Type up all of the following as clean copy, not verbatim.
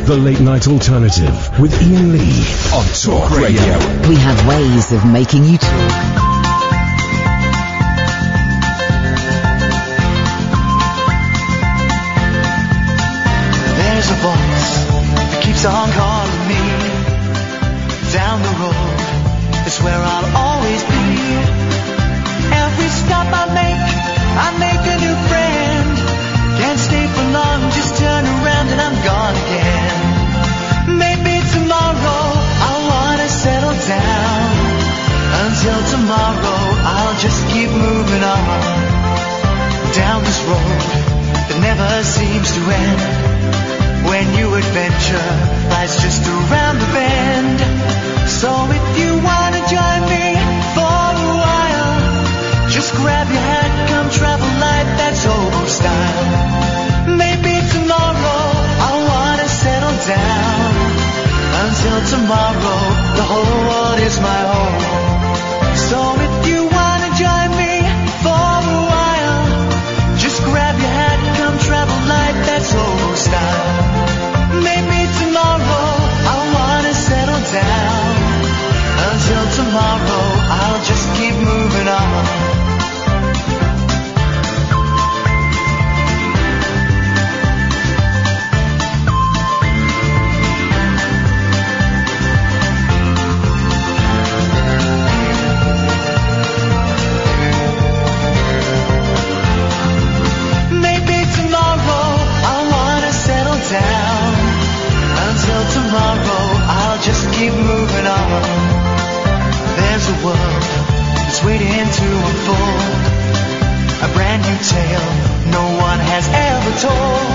The Late Night Alternative with Iain Lee on Talk Radio. We have ways of making you talk. There's a voice that keeps on calling me. Down the road, it's where I'll always be. Every stop I make a new friend. Can't stay for long, just turn around and I'm gone again. Maybe tomorrow I'll wanna settle down. Until tomorrow I'll just keep moving on. Down this road that never seems to end. When new adventure lies just around the bend. So if you wanna join me for a while, just grab your hat, come travel light, that's old style. Maybe tomorrow I'll wanna settle down. Until tomorrow, the whole world is my home. So if you wanna join me for a while, just grab your hat, come travel light, that's old style. Maybe tomorrow I'll wanna settle down. Until tomorrow, I'll just keep moving on. Just keep moving on. There's a world that's waiting to unfold. A brand new tale no one has ever told.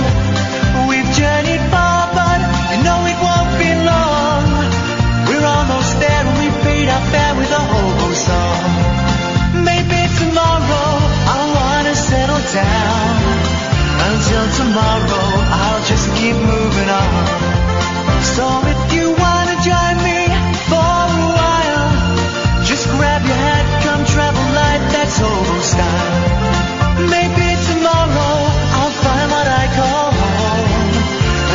We've journeyed far, but you know it won't be long. We're almost there and we paid our fare with a hobo song. Maybe tomorrow I'll wanna settle down. Until tomorrow I'll just keep moving on. So if you wanna join me for a while, just grab your hat, come travel light, that's old style. Maybe tomorrow I'll find what I call home.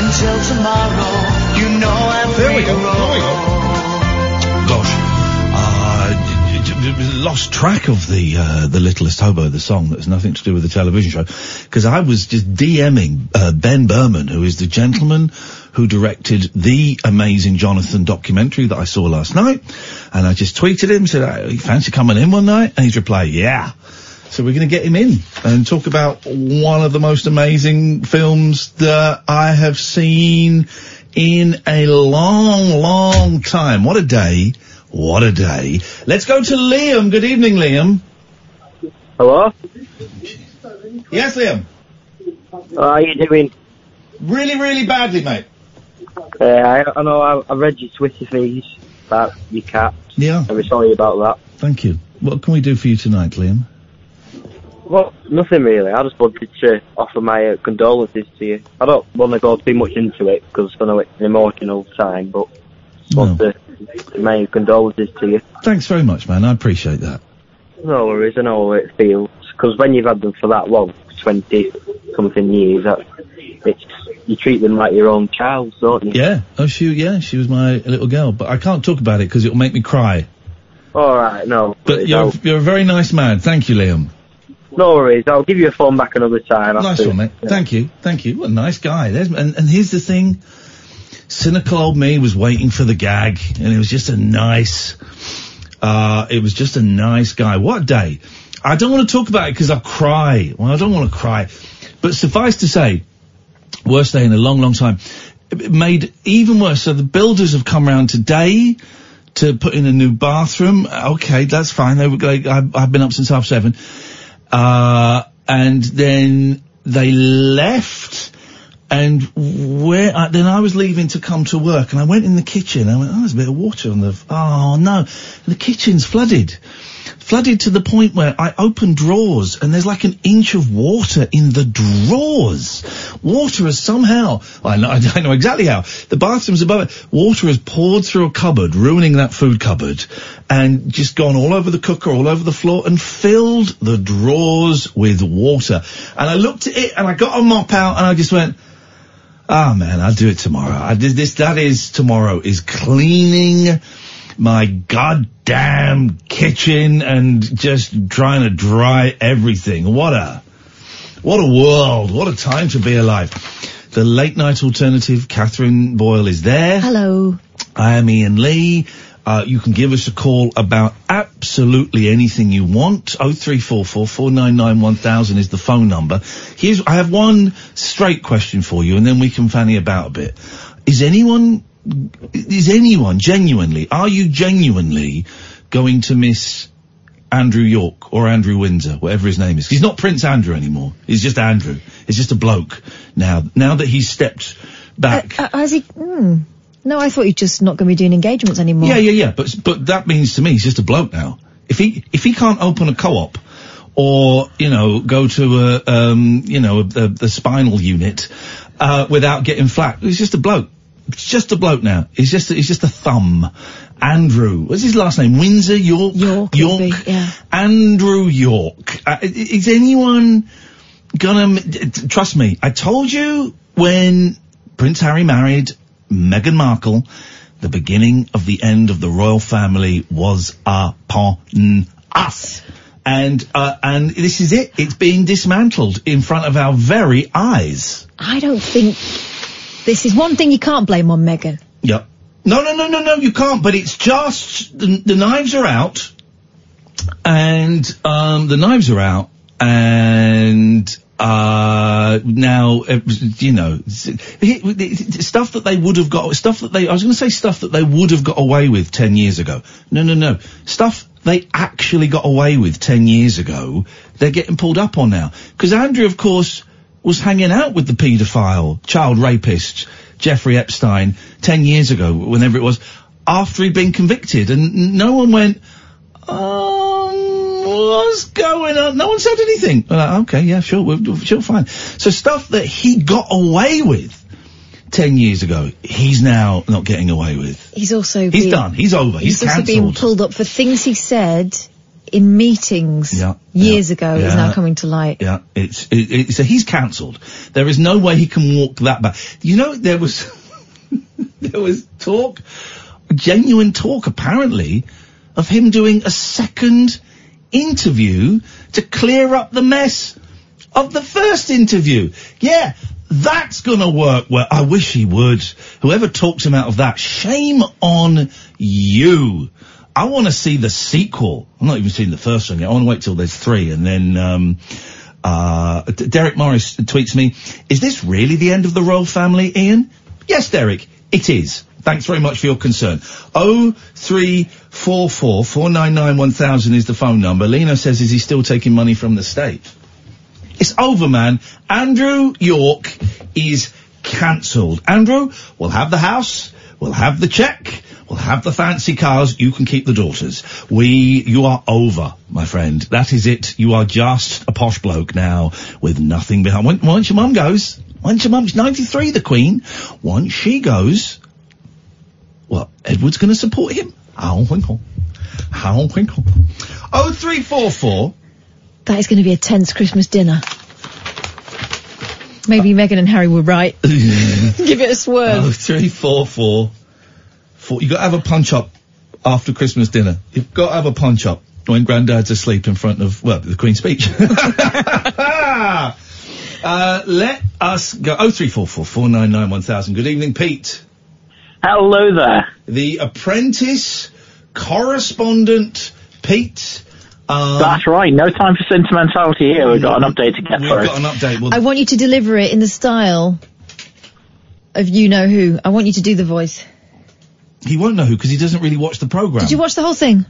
Until tomorrow, you know I'm free to roll. Gosh, lost track of the Littlest Hobo, the song. That's nothing to do with the television show, because I was just DMing Ben Berman, who is the gentleman who directed the amazing Jonathan documentary that I saw last night, and I just tweeted him, said, "Oh, you fancy coming in one night?" And he's replied, "Yeah." So we're going to get him in and talk about one of the most amazing films that I have seen in a long, long time. What a day. What a day. Let's go to Liam. Good evening, Liam. Hello? Yes, Liam. How are you doing? Really, really badly, mate. I know I read your Twitter feeds about your cat. Yeah. I'm sorry about that. Thank you. What can we do for you tonight, Liam? Well, nothing really. I just wanted to offer my condolences to you. I don't want to go too much into it because I know it's an emotional time, but I want to make condolences to you. Thanks very much, man. I appreciate that. No worries. I know how it feels. Because when you've had them for that long, 20-something years, you treat them like your own child, don't you? Yeah. Oh, she was my little girl. But I can't talk about it because it'll make me cry. All right, no. But you're a very nice man. Thank you, Liam. No worries. I'll give you a phone back another time. Nice one, mate. Yeah. Thank you. What a nice guy. And here's the thing. Cynical old me was waiting for the gag, and it was just a nice guy. What a day. I don't want to talk about it because I'll cry. Well, I don't want to cry. But suffice to say, worst day in a long, long time. It made even worse. So the builders have come round today to put in a new bathroom. Okay, that's fine. They were like, I've been up since 7:30. And then they left, and then I was leaving to come to work, and I went in the kitchen. I went, there's a bit of water on oh no, the kitchen's flooded to the point where I opened drawers, and there's like an inch of water in the drawers. Water has somehow, I don't know exactly how, the bathroom's above it, water has poured through a cupboard, ruining that food cupboard, and just gone all over the cooker, all over the floor, and filled the drawers with water. And I looked at it, and I got a mop out, and I just went, Ah, man, I'll do it tomorrow. That is tomorrow, is cleaning my goddamn kitchen and just trying to dry everything. What a world. What a time to be alive. The late night alternative, Catherine Boyle, is there. Hello. I am Iain Lee. You can give us a call about absolutely anything you want. 0344 499 1000 is the phone number. I have one straight question for you, and then we can fanny about a bit. Are you genuinely going to miss Andrew York or Andrew Windsor, whatever his name is? He's not Prince Andrew anymore. He's just Andrew. He's just a bloke now that he's stepped back. Has he? No, I thought he's just not going to be doing engagements anymore. Yeah. But that means to me he's just a bloke now. If he can't open a co-op or, go to the spinal unit, without getting flack, he's just a bloke. It's just a bloke now. He's just a thumb. Andrew, what's his last name? Windsor, York? York, yeah. Andrew York. Is anyone gonna, trust me, I told you when Prince Harry married Meghan Markle, the beginning of the end of the royal family was upon us. And this is it. It's being dismantled in front of our very eyes. I don't think this is one thing you can't blame on Meghan. Yep. No, you can't, but it's just, the knives are out, and, now, stuff that they would have got away with 10 years ago. No. Stuff they actually got away with 10 years ago, they're getting pulled up on now. Because Andrew, of course, was hanging out with the paedophile, child rapist, Jeffrey Epstein, 10 years ago, whenever it was, after he'd been convicted, and no one went, what's going on? No one said anything. We're like, okay, yeah, sure, fine. So stuff that he got away with 10 years ago, he's now not getting away with. He's done. He's over. He's also cancelled. being pulled up for things he said in meetings years ago. Is now coming to light. Yeah, so he's cancelled. There is no way he can walk that back. There was talk, genuine talk apparently, of him doing a second interview to clear up the mess of the first interview. Yeah, that's gonna work well. I wish he would. Whoever talks him out of that, shame on you. I want to see the sequel. I'm not even seeing the first one yet. I want to wait till there's 3, and then Derek Morris tweets me, is this really the end of the royal family, Iain? Yes, Derek, it is. Thanks very much for your concern. 0344 499 1000 is the phone number. Lena says, is he still taking money from the state? It's over, man. Andrew York is cancelled. Andrew, we'll have the house, we'll have the cheque, we'll have the fancy cars, you can keep the daughters. You are over, my friend. That is it. You are just a posh bloke now, with nothing behind. Once your mum goes, she's 93, the Queen, once she goes, well, Edward's going to support him. How winkle. 0344. That is going to be a tense Christmas dinner. Maybe Meghan and Harry were right. Give it a swerve. 0344. You got to have a punch up after Christmas dinner. You've got to have a punch up when Grandad's asleep in front of, the Queen's speech. Let us go. 0344 499 1000. Good evening, Pete. Hello there. The Apprentice correspondent, Pete. That's right. No time for sentimentality here. We've got an update to get through. We've got an update. I want you to deliver it in the style of you know who. I want you to do the voice. He won't know who because he doesn't really watch the programme. Did you watch the whole thing?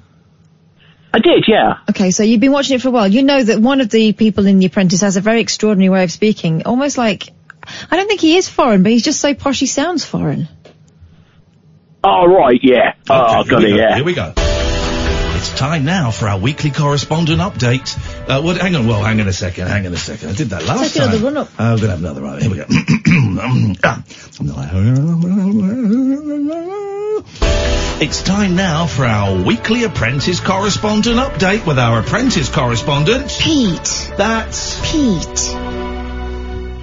I did, yeah. Okay, so you've been watching it for a while. You know that one of the people in The Apprentice has a very extraordinary way of speaking. Almost like, I don't think he is foreign, but he's just so posh he sounds foreign. Oh, right, yeah. Okay, got it, yeah. Here we go. It's time now for our weekly correspondent update. Hang on a second. I did that last time. Take another run up. I'm going to have another run. Here we go. It's time now for our weekly Apprentice correspondent update with our Apprentice correspondent, Pete. That's Pete.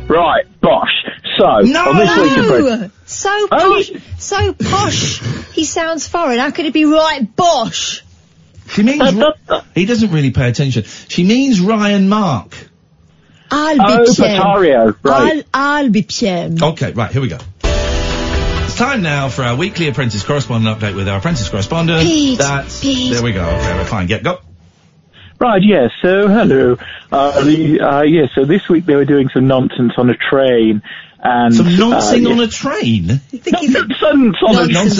Right, bosh. on this week's No! So posh. He sounds foreign. How could it be right bosh? She means... he doesn't really pay attention. She means Ryan Mark. Patario, right. I'll be Piem. Okay, right, here we go. It's time now for our weekly apprentice correspondent update with our apprentice correspondent. Pete. There we go. Okay, we're fine. Go. Right, yes, so hello. So this week they were doing some nonsense on a train. And, some nonsense on a train?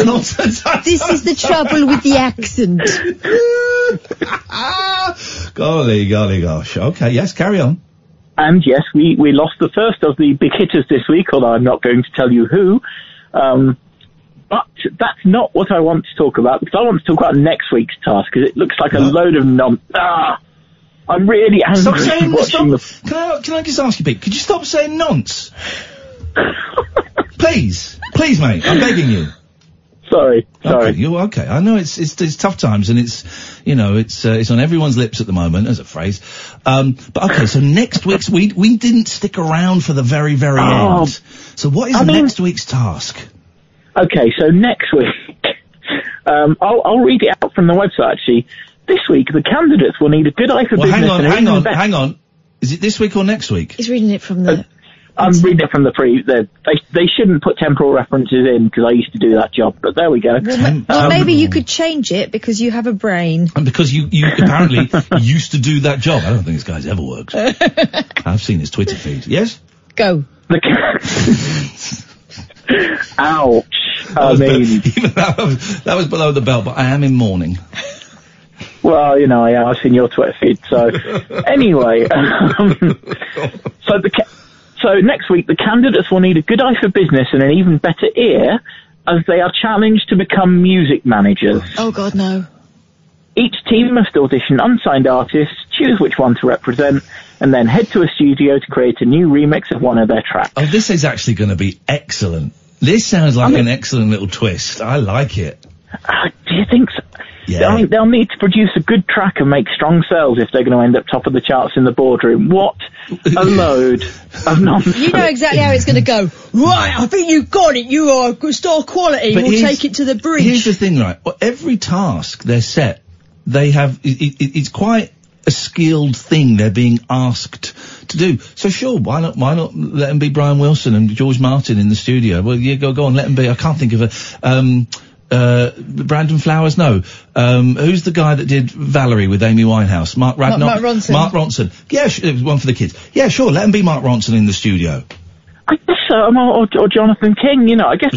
Nonsense. This is the trouble with the accent. Golly gosh. Okay, yes, carry on. And yes, we lost the first of the big hitters this week, although I'm not going to tell you who. But that's not what I want to talk about, because I want to talk about next week's task, because it looks like a load of I'm really angry watching the... Can I just ask you, Pete, could you stop saying nonce? Please, mate, I'm begging you. Sorry. Okay, you're okay. I know it's tough times, and it's on everyone's lips at the moment, as a phrase. But okay, so next week's, we didn't stick around for the very, very end. So what is next week's task? Okay, so next week, I'll read it out from the website, actually. This week, the candidates will need a good eye for business. Hang on. Is it this week or next week? He's reading it from the... I'm reading it from the they shouldn't put temporal references in, because I used to do that job, but there we go. Well, maybe you could change it, because you have a brain. And because you apparently used to do that job. I don't think this guy's ever worked. I've seen his Twitter feed. Yes? Go. Ouch. That was below the belt, but I am in mourning. Well, I've seen your Twitter feed, so... Anyway, So next week, the candidates will need a good eye for business and an even better ear, as they are challenged to become music managers. Oh, God, no. Each team must audition unsigned artists, choose which one to represent, and then head to a studio to create a new remix of one of their tracks. Oh, this is actually going to be excellent. This sounds like an excellent little twist. I like it. Do you think so? Yeah. They'll need to produce a good track and make strong sales if they're going to end up top of the charts in the boardroom. What a load of nonsense. You know exactly how it's going to go. Right, I think you've got it. You are good star quality. We'll take it to the bridge. Here's the thing, right? Well, every task they're set, they have, it's quite a skilled thing they're being asked to do. So sure, why not let them be Brian Wilson and George Martin in the studio? Well, yeah, go on, let them be. I can't think of Brandon Flowers, no. Who's the guy that did Valerie with Amy Winehouse? Mark Ronson. Mark Ronson. Yeah, it was one for the kids. Yeah, sure, let him be Mark Ronson in the studio. I guess so, or Jonathan King, I guess.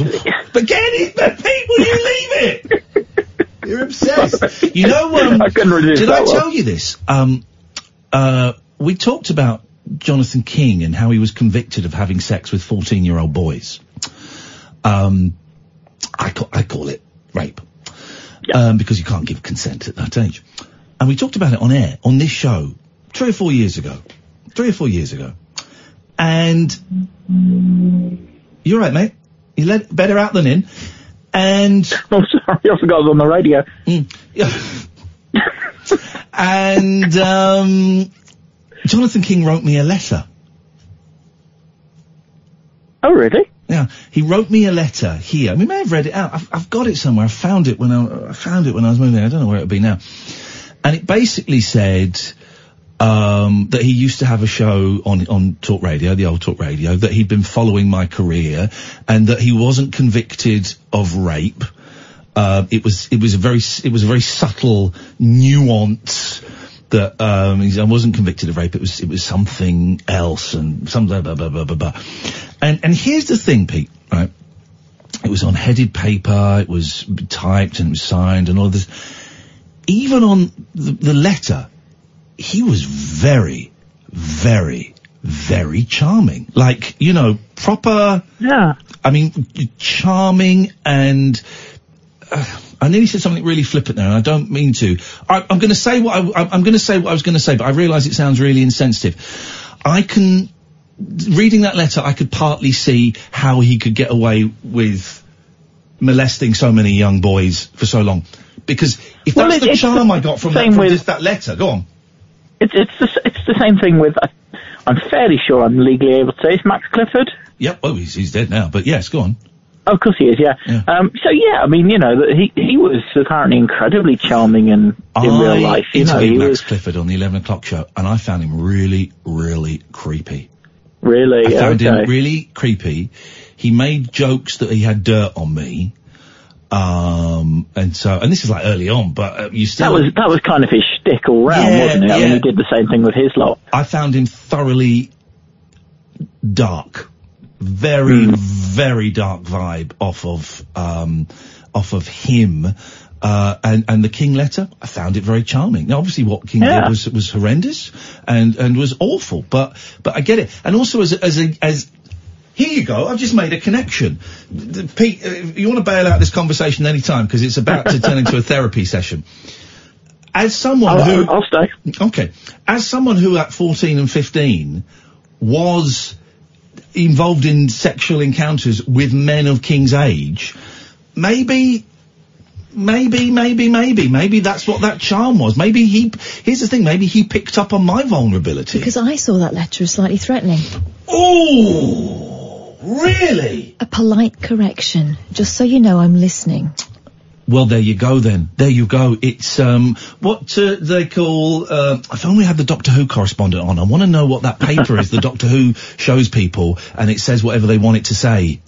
But Pete, will you leave it? You're obsessed. I couldn't resist. Did I tell you this? We talked about Jonathan King and how he was convicted of having sex with 14-year-old boys. I call it rape. Yeah. Because you can't give consent at that age. And we talked about it on air, on this show, 3 or 4 years ago. And you're right, mate. You let better out than in. And I'm sorry, I forgot I was on the radio. And Jonathan King wrote me a letter. Oh, really? Yeah, he wrote me a letter here. We may have read it out. I've got it somewhere. I found it when I was moving. I don't know where it would be now. And it basically said that he used to have a show on Talk Radio, the old Talk Radio, that he'd been following my career, and that he wasn't convicted of rape. It was a very subtle nuance that I wasn't convicted of rape. It was something else, and some blah blah blah blah blah. And here's the thing, Pete, right? It was on headed paper, it was typed and it was signed and all this. Even on the letter, he was very, very, very charming. Like, proper... Yeah. I mean, charming, and... I nearly said something really flippant there, and I don't mean to. I'm going to say what I'm going to say what I was going to say, but I realise it sounds really insensitive. Reading that letter, I could partly see how he could get away with molesting so many young boys for so long. Because if that's the charm I got from that letter, go on. It's the same thing with, I'm fairly sure I'm legally able to say, it's Max Clifford. Yep. Oh, he's dead now. But yes, go on. Oh, of course he is, yeah. So, yeah, I mean, you know, he was apparently incredibly charming in real life. I interviewed Max Clifford on the 11 o'clock show, and I found him really, really creepy. Really? I found him really creepy. He made jokes that he had dirt on me. And this is like early on, but you still... That was kind of his shtick all round, wasn't it? I mean, he did the same thing with his lot. I found him thoroughly dark. Very, very dark vibe off of him. And the King letter, I found it very charming. Now, obviously what King did was horrendous and was awful, but I get it. And also as here you go, I've just made a connection. Pete, you want to bail out this conversation any time, because it's about to turn into a therapy session. As someone I'll stay. Okay. As someone who at 14 and 15 was involved in sexual encounters with men of King's age, maybe that's what that charm was. Maybe here's the thing, maybe he picked up on my vulnerability. Because I saw that letter as slightly threatening. Oh, really? A polite correction, just so you know I'm listening. Well, there you go then. There you go. It's, what they call, if only we had the Doctor Who correspondent on. I want to know what that paper is the Doctor Who shows people, and it says whatever they want it to say.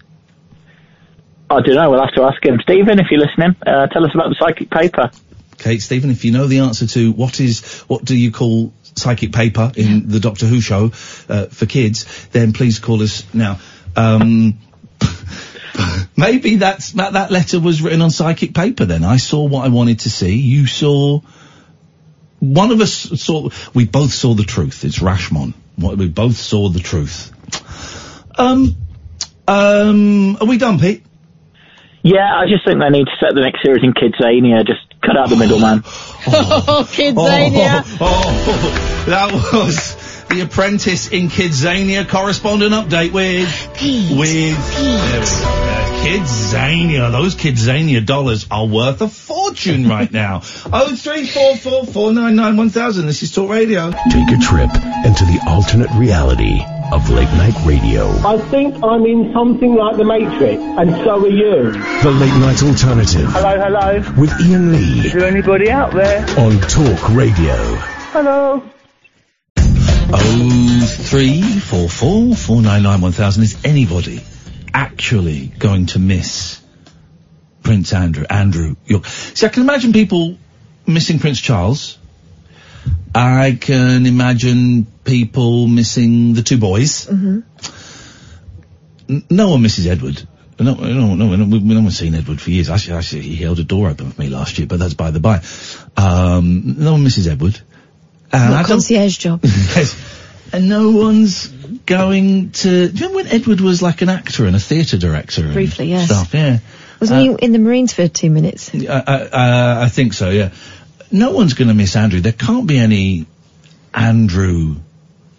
I don't know, we'll have to ask him. Stephen, if you're listening, tell us about the psychic paper. Okay, Stephen, if you know the answer to what do you call psychic paper in the Doctor Who show, for kids, then please call us now. Maybe that letter was written on psychic paper then. I saw what I wanted to see. You saw... One of us saw... We both saw the truth. It's Rashomon. We both saw the truth. Are we done, Pete? Yeah, I just think they need to set the next series in Kidzania. Just cut out the middleman. Kidzania! That was... The Apprentice in Kidzania correspondent update with Pete. Kidzania. Those Kidzania dollars are worth a fortune right now. 03444991000. This is Talk Radio. Take a trip into the alternate reality of late night radio. I think I'm in something like the Matrix, and so are you. The Late Night Alternative. Hello. With Iain Lee. Is there anybody out there? On Talk Radio. Hello. 03444991000. Is anybody actually going to miss Prince Andrew York? See, I can imagine people missing Prince Charles. I can imagine people missing the two boys. Mm-hmm. No one misses Edward. No one's seen Edward for years. Actually, he held a door open for me last year, but that's by the by. No one misses Edward. Not concierge job. Yes. And no one's going to... Do you remember when Edward was like an actor and a theatre director? Briefly, and yes. Stuff, yeah. Wasn't he in the Marines for 2 minutes? I think so, yeah. No one's going to miss Andrew. There can't be any Andrew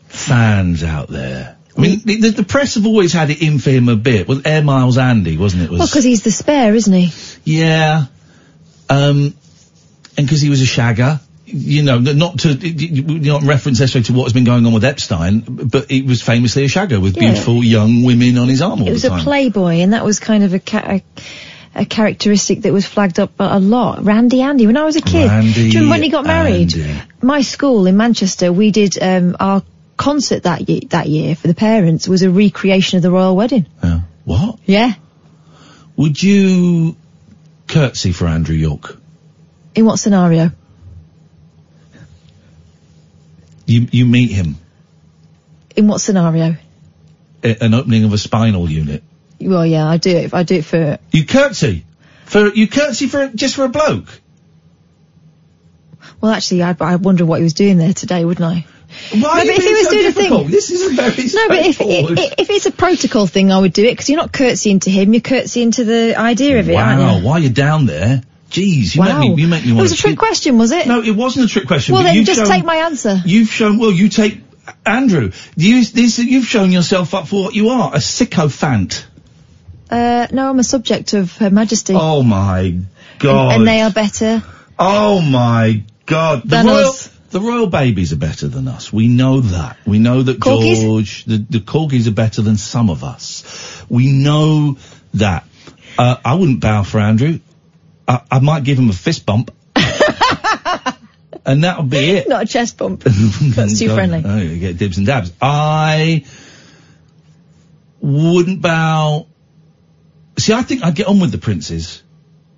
fans out there. I mean, the press have always had it in for him a bit. Was Air Miles Andy, wasn't it? Well, because he's the spare, isn't he? Yeah. And because he was a shagger. You know, not to reference necessarily to what has been going on with Epstein, but he was famously a shagger with beautiful young women on his arm all the time. It was a playboy, and that was kind of a characteristic that was flagged up a lot. Randy Andy, when I was a kid. Do you remember when he got married? My school in Manchester, we did our concert that year for the parents was a recreation of the royal wedding. What? Yeah. Would you curtsy for Andrew York? In what scenario? You meet him. In what scenario? An opening of a spinal unit. Well, yeah, I do it for... You curtsy just for a bloke? Well, actually, I wonder what he was doing there today, wouldn't I? Why no, but if he was doing a thing... This is a very No, but if it's a protocol thing, I would do it, because you're not curtsying to him, you're curtsying to the idea of it, aren't you? Wow, while you're down there... Jeez, you make me want to... It was a trick question, was it? No, it wasn't a trick question. Well, then just take my answer. You take Andrew. You've shown yourself up for what you are, a sycophant. No, I'm a subject of Her Majesty. Oh my God. And they are better. Oh my God. Than us. The royal babies are better than us. We know that. We know that Corgis? George, the corgis are better than some of us. We know that. I wouldn't bow for Andrew. I might give him a fist bump. And that'll be it. Not a chest bump. That's too friendly. Oh, you get dibs and dabs. I wouldn't bow. See, I think I'd get on with the princes,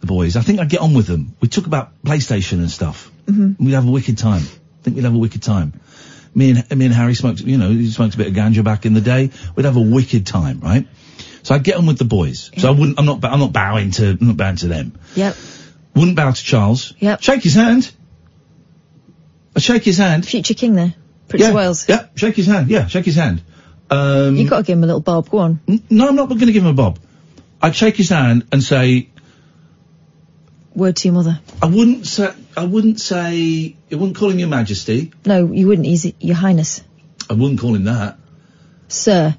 the boys. I think I'd get on with them. We talk about PlayStation and stuff. Mm-hmm. We'd have a wicked time. I think we'd have a wicked time. Me and Harry smoked, he smoked a bit of ganja back in the day. We'd have a wicked time, right? So I'd get on with the boys. Yeah. So I'm not bowing to them. Yep. Wouldn't bow to Charles. Yep. Shake his hand. I'd shake his hand. Future king there. Prince of Wales. Yeah, shake his hand. Yeah, shake his hand. You've got to give him a little bob. Go on. No, I'm not going to give him a bob. I'd shake his hand and say... Word to your mother. I wouldn't call him Your Majesty. No, you wouldn't. He's Your Highness. I wouldn't call him that. Sir.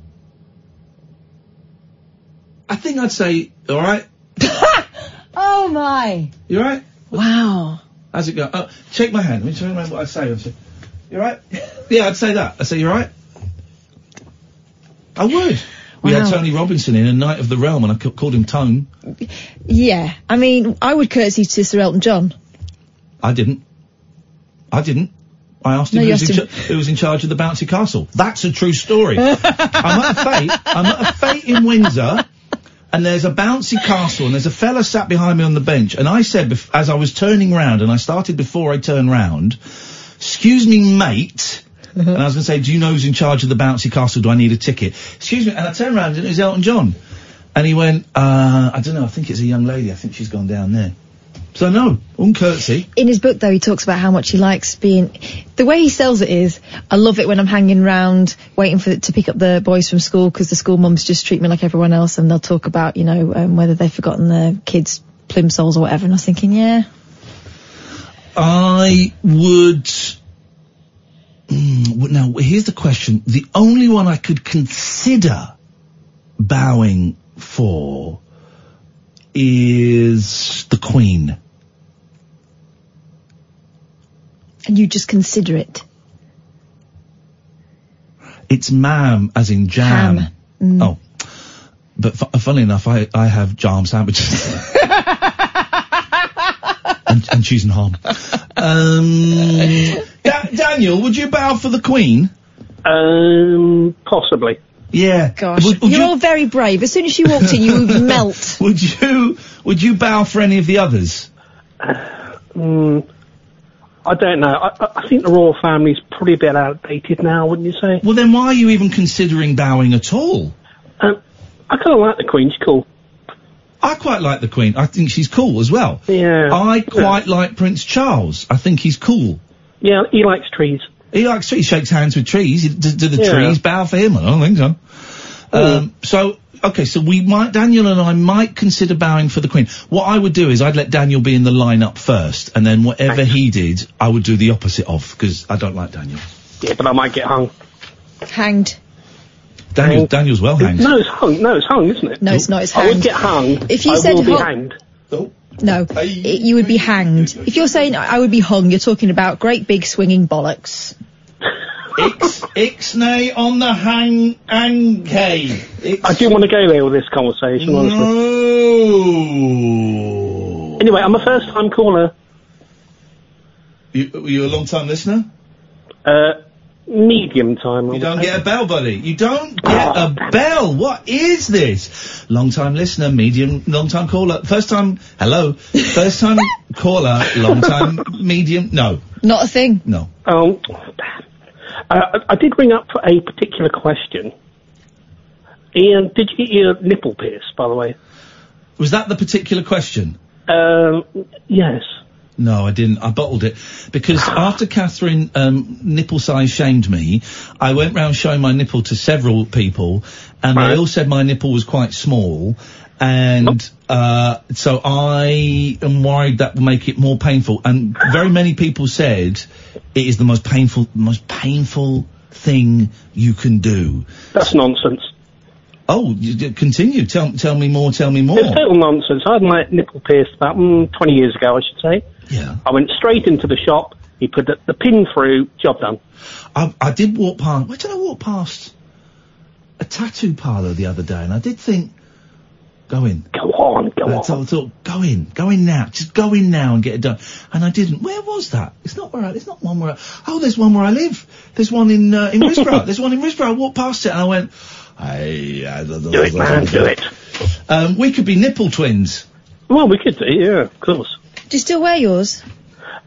I think I'd say, alright? Oh my. You alright? Wow. How's it go? Oh, shake my hand. Let me try and remember what I'd say. You alright? Yeah, I'd say that. I'd say, you alright? I would. We had Tony Robinson in, a Knight of the Realm, and I called him Tone. Yeah. I mean, I would curtsy to Sir Elton John. I didn't. I asked him who was in charge of the bouncy castle. That's a true story. I'm at a fete in Windsor, and there's a bouncy castle, and there's a fella sat behind me on the bench, and I said, as I was turning round, and I started before I turned round, excuse me, mate, and I was going to say, do you know who's in charge of the bouncy castle? Do I need a ticket? Excuse me, and I turned round, and it was Elton John. And he went, I don't know, I think it's a young lady, I think she's gone down there. So no, curtsy. In his book, though, he talks about how much he likes being... The way he sells it is, I love it when I'm hanging round, waiting to pick up the boys from school, because the school mums just treat me like everyone else, and they'll talk about, whether they've forgotten their kids' plimsolls or whatever, and I was thinking, yeah. I would... Now, here's the question. The only one I could consider bowing for is the Queen. And you just consider it? It's ma'am, as in jam. Ham. Mm. Oh. But funnily enough, I have jam sandwiches. and cheese and ham. Daniel, would you bow for the Queen? Possibly. Yeah. Gosh, you're all very brave. As soon as she walked in, you would melt. Would you bow for any of the others? I don't know. I think the royal family's probably a bit outdated now, wouldn't you say? Well, then why are you even considering bowing at all? I kind of like the Queen. She's cool. I quite like the Queen. I think she's cool as well. Yeah. I quite like Prince Charles. I think he's cool. Yeah, he likes trees. He likes trees. Shakes hands with trees. Do the trees bow for him? I don't think so. So Daniel and I might consider bowing for the Queen. What I would do is I'd let Daniel be in the line-up first, and then whatever he did, I would do the opposite of, because I don't like Daniel. Yeah, but I might get hung. Hanged. Daniel's well hanged. No, it's hung. No, it's hung, isn't it? No, it's not. It's hanged. I would get hung. If you said will be hanged. Oh. No, you would be hanged. If you're saying I would be hung, you're talking about great big swinging bollocks. Ixnay on the hang. I didn't want to go there with this conversation, honestly. No. Anyway, I'm a first-time caller. You a long-time listener? Medium time. You don't get a bell, buddy. You don't get a bell. What is this? Long-time listener, long-time caller. First-time, hello. First-time caller, long-time, medium, no. Not a thing. No. I did ring up for a particular question. Ian, did you get your nipple pierced, by the way? Was that the particular question? Yes. No, I didn't. I bottled it. Because after Catherine, nipple size shamed me, I went round showing my nipple to several people, and they all said my nipple was quite small, and, so I am worried that will make it more painful. And very many people said it is the most painful thing you can do. That's nonsense. Oh, continue. Tell me more. It's total nonsense. I had my nipple pierced about 20 years ago, I should say. Yeah. I went straight into the shop. You put the pin through, job done. I did walk past, where did I walk past? A tattoo parlour the other day, and I did think, go in. Go on. I thought, go in now. Just go in now and get it done. And I didn't. Where was that? It's not one where there's one where I live. There's one in Risborough. There's one in Risborough. I walked past it and I went, do it, man, do it. We could be nipple twins. Well, we could do, yeah, of course. Do you still wear yours?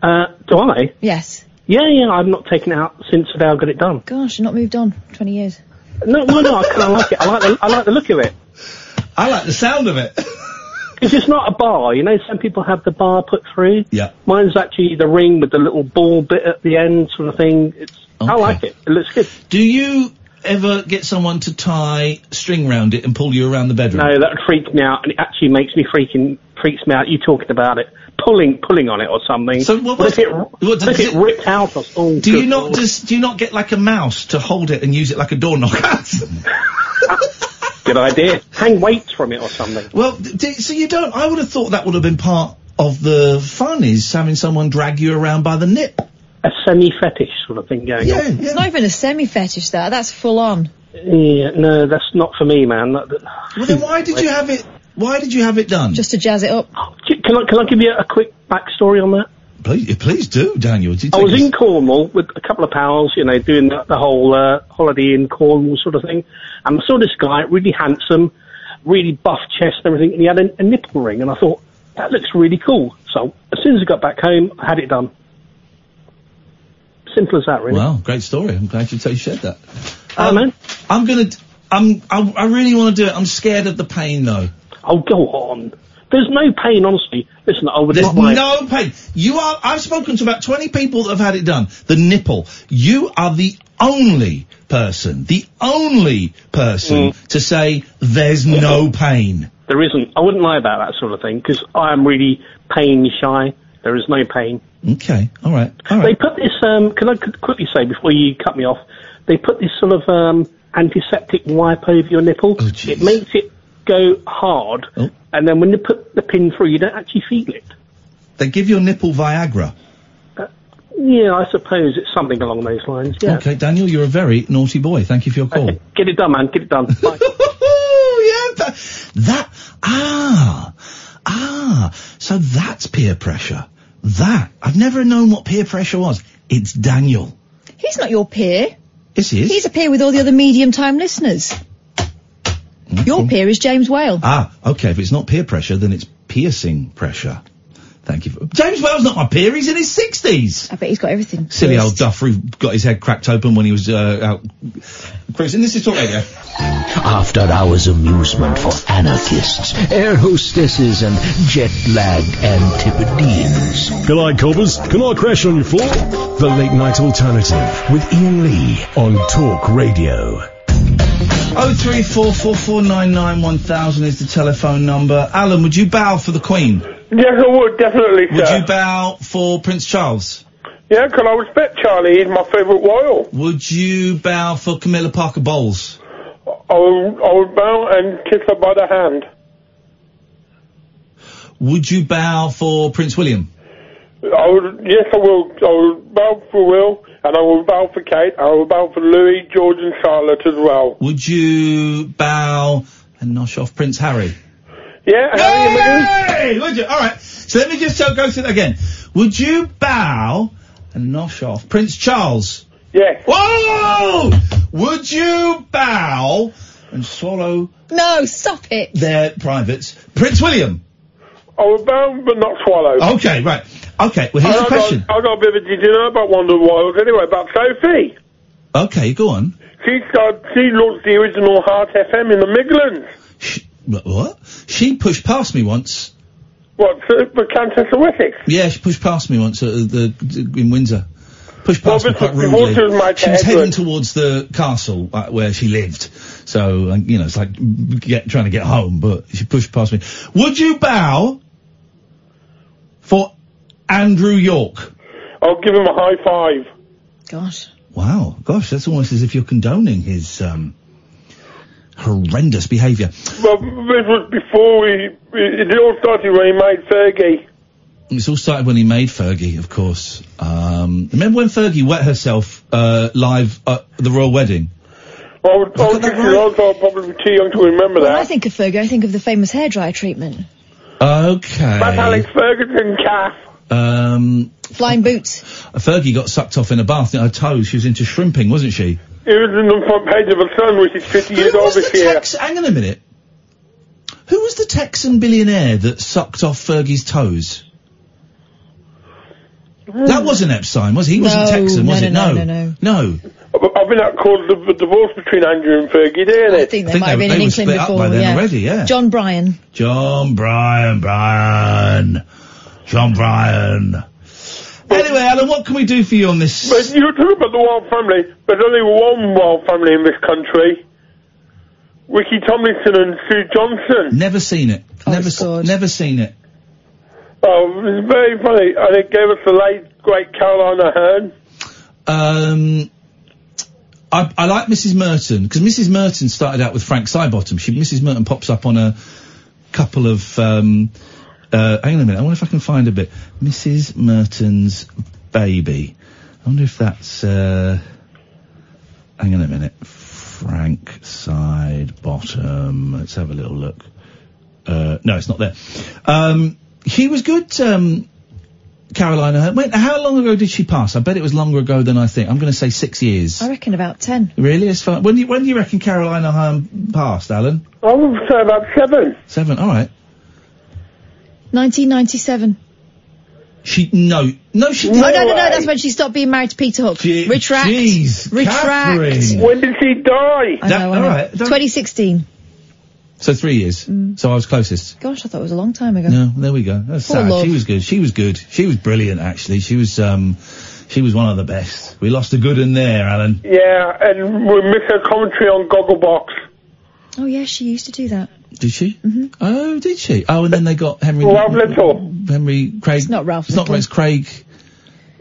Do I? Yes. Yeah, I've not taken it out since the day I got it done. Gosh, you've not moved on 20 years. No, I kind of like it. I like the look of it. I like the sound of it. Because it's not a bar, you know, some people have the bar put through. Yeah. Mine's actually the ring with the little ball bit at the end sort of thing. I like it. It looks good. Do you ever get someone to tie string round it and pull you around the bedroom? No, that would freak me out, and it actually freaks me out. You talking about it. Pulling on it or something. So what if it ripped out or something? Do you not get like a mouse to hold it and use it like a door knocker? Good idea. Hang weights from it or something. Well, so you don't. I would have thought that would have been part of the fun, is having someone drag you around by the nip. A semi-fetish sort of thing going on. Yeah. It's not even a semi-fetish, that's full on. Yeah, no, that's not for me, man. Well, then why did you have it? Why did you have it done? Just to jazz it up. Can I give you a quick backstory on that? Please do, Daniel. I was in Cornwall with a couple of pals, you know, doing the whole holiday in Cornwall sort of thing, and I saw this guy, really handsome, really buff chest and everything, and he had a nipple ring, and I thought, that looks really cool. So as soon as I got back home, I had it done. Simple as that, really. Wow, great story. I'm glad you shared that. Man. I really want to do it. I'm scared of the pain, though. Oh, go on. There's no pain, honestly. Listen, I would There's not like... no pain. I've spoken to about 20 people that have had it done. The nipple. You are the only person to say there's no pain. There isn't. I wouldn't lie about that sort of thing, because I am really pain shy. There is no pain. Okay, all right. They put this, can I quickly say, before you cut me off, they put this sort of antiseptic wipe over your nipple. Oh, it makes it go hard, and then when you put the pin through, you don't actually feel it. They give your nipple Viagra. Yeah, I suppose it's something along those lines, yeah. Okay, Daniel, you're a very naughty boy. Thank you for your call. Okay. Get it done, man. Get it done. Bye. So that's peer pressure. I've never known what peer pressure was. It's Daniel. He's not your peer. Yes, he is. He's a peer with all the other medium-time listeners. Your peer is James Whale. Okay, if it's not peer pressure, then it's piercing pressure. Thank you. James Whale's not my peer, he's in his 60s. I bet he's got everything. Silly old duffer who got his head cracked open when he was out cruising. This is Talk Radio. After hours amusement for anarchists, air hostesses and jet-lagged antipodeans. G'day, cobbers. Can I crash on your floor? The Late Night Alternative with Iain Lee on Talk Radio. 03444991000 is the telephone number. Alan, would you bow for the Queen? Yes, I would, definitely, sir. Would you bow for Prince Charles? Yeah, because I respect Charlie. He's my favourite royal. Would you bow for Camilla Parker Bowles? I would bow and kiss her by the hand. Would you bow for Prince William? Yes, I will. I will bow for Will, and I will bow for Kate. I will bow for Louis, George and Charlotte as well. Would you bow and nosh off Prince Harry? Yeah, Harry, would you? All right. So let me just go through that again. Would you bow and nosh off Prince Charles? Yes. Whoa! Would you bow and swallow... No, stop it. ...their privates? Prince William? I will bow but not swallow. Okay, right. Okay, well here's the question. I got a bit of a... Did you know about one of the royals anyway, about Sophie? Okay, go on. She launched the original Heart FM in the Midlands. What? She pushed past me once. What, for Countess of Wessex? Yeah, she pushed past me once in Windsor. Pushed past me quite rudely. She was heading towards the castle where she lived. So, it's like trying to get home, but she pushed past me. Would you bow for Andrew York? I'll give him a high five. Gosh. Wow. Gosh, that's almost as if you're condoning his horrendous behaviour. Well, this was before it all started when he made Fergie. It's all started when he made Fergie, of course. Remember when Fergie wet herself live at the royal wedding? I was 60 years old, so I'm probably too young to remember that. When I think of Fergie, I think of the famous hairdryer treatment. Okay. That's Alex Ferguson, calf. Flying boots. Fergie got sucked off in a bath in her toes. She was into shrimping, wasn't she? It was in the front page of The Sun, which is 50 years old this year. Hang on a minute. Who was the Texan billionaire that sucked off Fergie's toes? That wasn't Epstein, was he? He wasn't Texan, was it? No. I've been out called the divorce between Andrew and Fergie, didn't it? I think there might have been an inkling before. By then already, yeah. John Bryan. Anyway, Alan, what can we do for you on this? But you were talking about the royal family. There's only one royal family in this country. Ricky Tomlinson and Sue Johnson. Never seen it. Never seen it. Oh, it was very funny. And it gave us the late, great Caroline Aherne. I like Mrs. Merton, because Mrs. Merton started out with Frank Sidebottom. Mrs. Merton pops up on a couple of, hang on a minute, I wonder if I can find a bit. Mrs. Merton's Baby. I wonder if that's, hang on a minute. Frank Sidebottom. Let's have a little look. No, it's not there. He was good, Caroline Aherne. Wait, how long ago did she pass? I bet it was longer ago than I think. I'm going to say 6 years. I reckon about 10. Really? It's fine. When do you reckon Caroline Aherne passed, Alan? I would say about 7. 7, alright. 1997. No, she didn't. No, that's when she stopped being married to Peter Hook. Retract. Jeez, Retract. When did she die? I know. Alright. 2016. So 3 years. So I was closest. Gosh, I thought it was a long time ago. No, there we go. That's sad. Love. She was good. She was good. She was brilliant, actually. She was one of the best. We lost a good one there, Alan. Yeah, and we missed her commentary on Gogglebox. Oh, yeah, she used to do that. Did she? Mm-hmm. Oh, did she? Oh, and then they got Henry Ralph Little. Henry Craig. It's not Ralph It's Little. not. It's Craig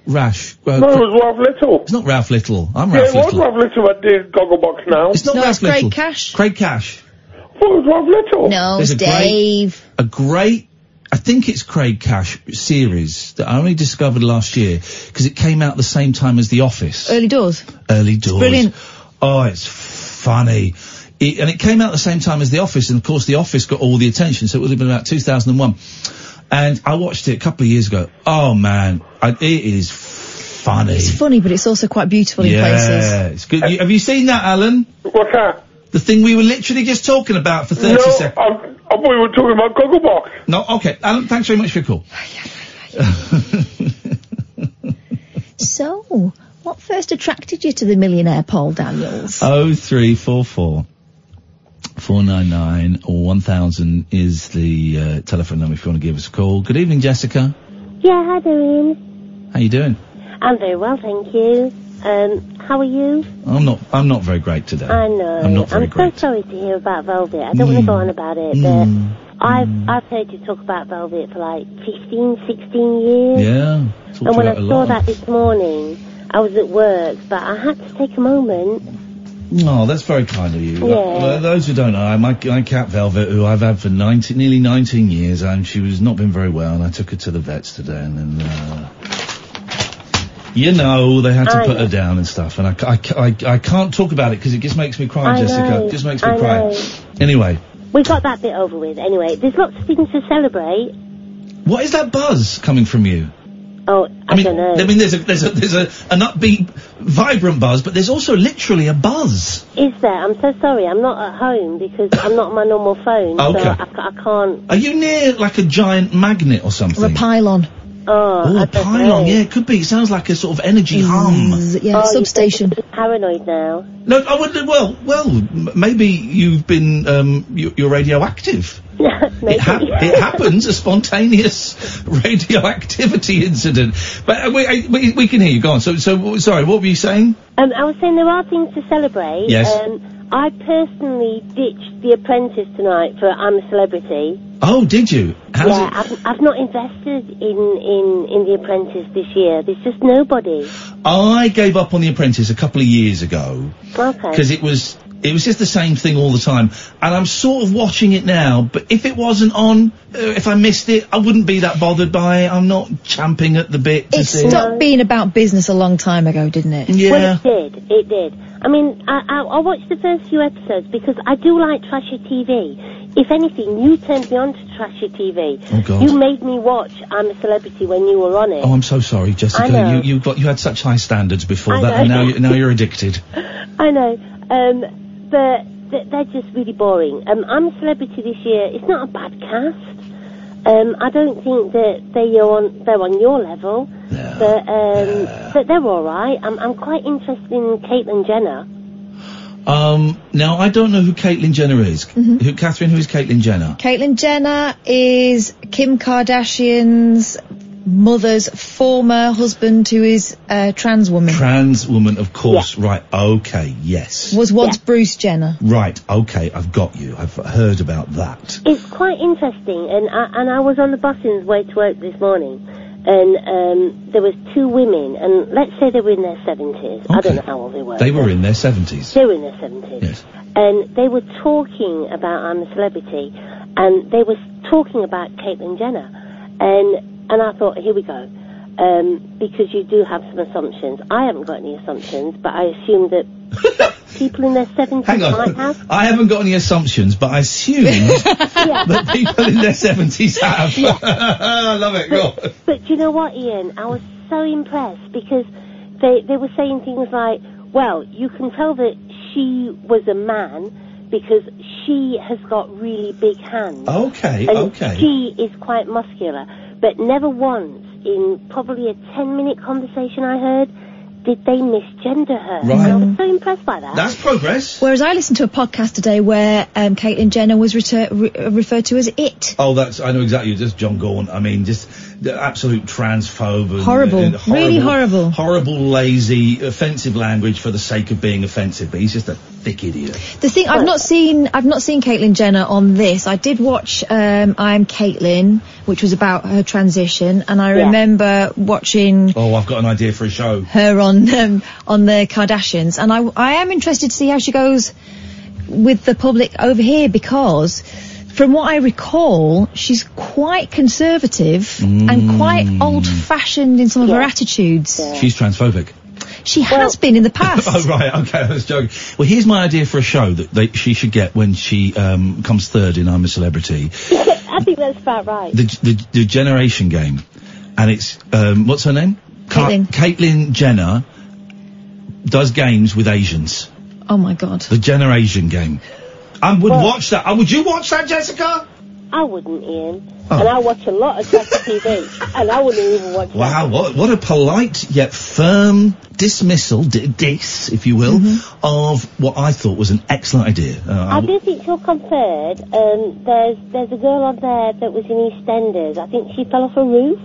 Rash. No, it was Ralph Little. It's not Ralph Little. I'm Ralph Little. Yeah, it was Ralph Little that did Gogglebox now. It's not No, Ralph it's Craig Little. Cash. Craig Cash. I thought it was Ralph Little. No, There's it's Dave. I think it's Craig Cash series that I only discovered last year because it came out the same time as The Office. Early Doors. It's brilliant. Oh, it's funny. And it came out the same time as The Office, and of course The Office got all the attention, so it would have been about 2001. And I watched it a couple of years ago. Oh man, it is funny. It's funny, but it's also quite beautiful in places. Yeah, it's good. Have you seen that, Alan? What's that? The thing we were literally just talking about for 30 seconds. I thought we were talking about Gogglebox. No, okay. Alan, thanks very much for your call. So, what first attracted you to the millionaire, Paul Daniels? 0344 499 or 1000 is the telephone number if you want to give us a call. Good evening, Jessica. Yeah, hi there, Ian. How you doing? I'm very well, thank you. How are you? I'm not very great today. I know. I'm not very great. so sorry to hear about Velvet. I don't want to go on about it, but I've heard you talk about Velvet for like 15, 16 years. Yeah. And when I saw that this morning, I was at work, but I had to take a moment. Oh, that's very kind of you. Yeah. Those who don't know, my cat Velvet, who I've had for nearly 19 years, and she was not been very well, and I took her to the vets today, and then, they had to put her down and stuff, and I can't talk about it because it just makes me cry, Jessica. It just makes me cry. Anyway. We got that bit over with. Anyway, there's lots of things to celebrate. What is that buzz coming from you? Oh, I don't know. I mean, there's an upbeat, vibrant buzz, but there's also literally a buzz. Is there? I'm so sorry. I'm not at home because I'm not on my normal phone, okay. So I can't... Are you near, like, a giant magnet or something? Or a pylon. Oh, a pylon, yeah, it could be. It sounds like a sort of energy hum. Yeah, substation. You're paranoid now. No, I wouldn't, well, maybe you've been, you're radioactive. It happens, a spontaneous radioactivity incident. But we can hear you. Go on. So sorry, what were you saying? I was saying there are things to celebrate. Yes. I personally ditched The Apprentice tonight for I'm a Celebrity. Oh, did you? I've not invested in The Apprentice this year. There's just nobody. I gave up on The Apprentice a couple of years ago. Okay. Because it was It was just the same thing all the time. And I'm sort of watching it now, but if it wasn't on, if I missed it, I wouldn't be that bothered by it. I'm not champing at the bit to see it. It stopped being about business a long time ago, didn't it? Yeah. Well, it did. I mean, I watched the first few episodes because I do like trashy TV. If anything, you turned me on to trashy TV. Oh, God. You made me watch I'm a Celebrity when you were on it. Oh, I'm so sorry, Jessica. I know. You had such high standards before I that, and know. now you're addicted. I know. But they're just really boring. I'm a Celebrity this year. It's not a bad cast. I don't think that they're on your level. But they're all right. I'm quite interested in Caitlyn Jenner. Now, I don't know who Caitlyn Jenner is. Catherine, who is Caitlyn Jenner? Caitlyn Jenner is Kim Kardashian's mother's former husband, who is a trans woman. Trans woman, of course. Yeah. Right, okay, yes. Was once Bruce Jenner. Right, okay, I've got you. I've heard about that. It's quite interesting, and I was on the bus on the way to work this morning, and there was two women, and let's say they were in their 70s. Okay. I don't know how old they were. They were in their 70s. They were in their 70s. Yes. And they were talking about I'm a Celebrity, and they were talking about Caitlyn Jenner, and I thought, here we go, because you do have some assumptions. I haven't got any assumptions, but I assume that people in their 70s might have. I haven't got any assumptions, but I assume that people in their 70s have. Yeah. I love it. Go on. But do you know what, Ian? I was so impressed because they were saying things like, well, you can tell that she was a man because she has got really big hands. Okay, and okay. She is quite muscular. But never once, in probably a 10-minute conversation I heard, did they misgender her. Right. I was so impressed by that. That's progress. Whereas I listened to a podcast today where Caitlyn Jenner was referred to as it. Oh, I know exactly. Just John Gaunt. I mean, just the absolute transphobe. And, horrible. Really horrible. Horrible, lazy, offensive language for the sake of being offensive. But he's just a thick idiot. The thing, I've not seen Caitlyn Jenner on this. I did watch I'm Caitlyn, which was about her transition, and I remember watching. Oh, I've got an idea for a show. Her on the Kardashians, and I am interested to see how she goes with the public over here, because from what I recall, she's quite conservative and quite old-fashioned in some of her attitudes. Yeah. She's transphobic. She has been in the past. Oh, right, okay, I was joking. Well, here's my idea for a show that she should get when she comes third in I'm a Celebrity. I think that's about right. The Generation Game. And it's, what's her name? Caitlyn Jenner does games with Asians. Oh, my God. The Generation Game. I would watch that. Would you watch that, Jessica? I wouldn't, Ian. Oh. And I watch a lot of trashy TV, and I wouldn't even watch that. Wow, what a polite yet firm dismissal, if you will, of what I thought was an excellent idea. I do think you're compared. There's a girl on there that was in EastEnders. I think she fell off a roof,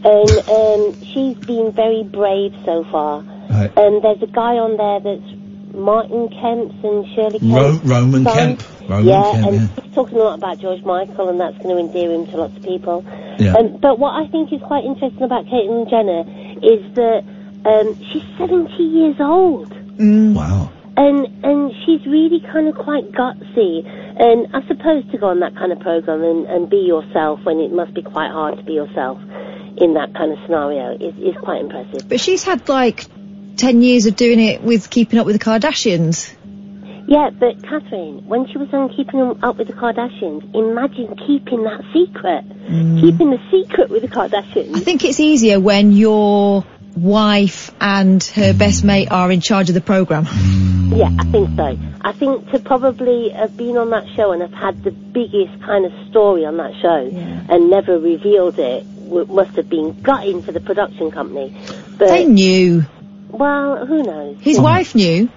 and she's been very brave so far. Right. And there's a guy on there that's Martin Kemp's and Shirley Kemp's Roman son. Kemp. He's talking a lot about George Michael, and that's going to endear him to lots of people. Yeah. But what I think is quite interesting about Caitlyn Jenner is that she's 70 years old. Wow. And she's really kind of quite gutsy. And I suppose to go on that kind of program and be yourself when it must be quite hard to be yourself in that kind of scenario is quite impressive. But she's had like 10 years of doing it with Keeping Up with the Kardashians. Yeah, but Catherine, when she was on Keeping Up with the Kardashians, imagine keeping that secret. Keeping the secret with the Kardashians. I think it's easier when your wife and her best mate are in charge of the programme. Yeah, I think so. I think to probably have been on that show and have had the biggest kind of story on that show and never revealed it must have been gutting for the production company. But they knew. Well, who knows? His wife knew.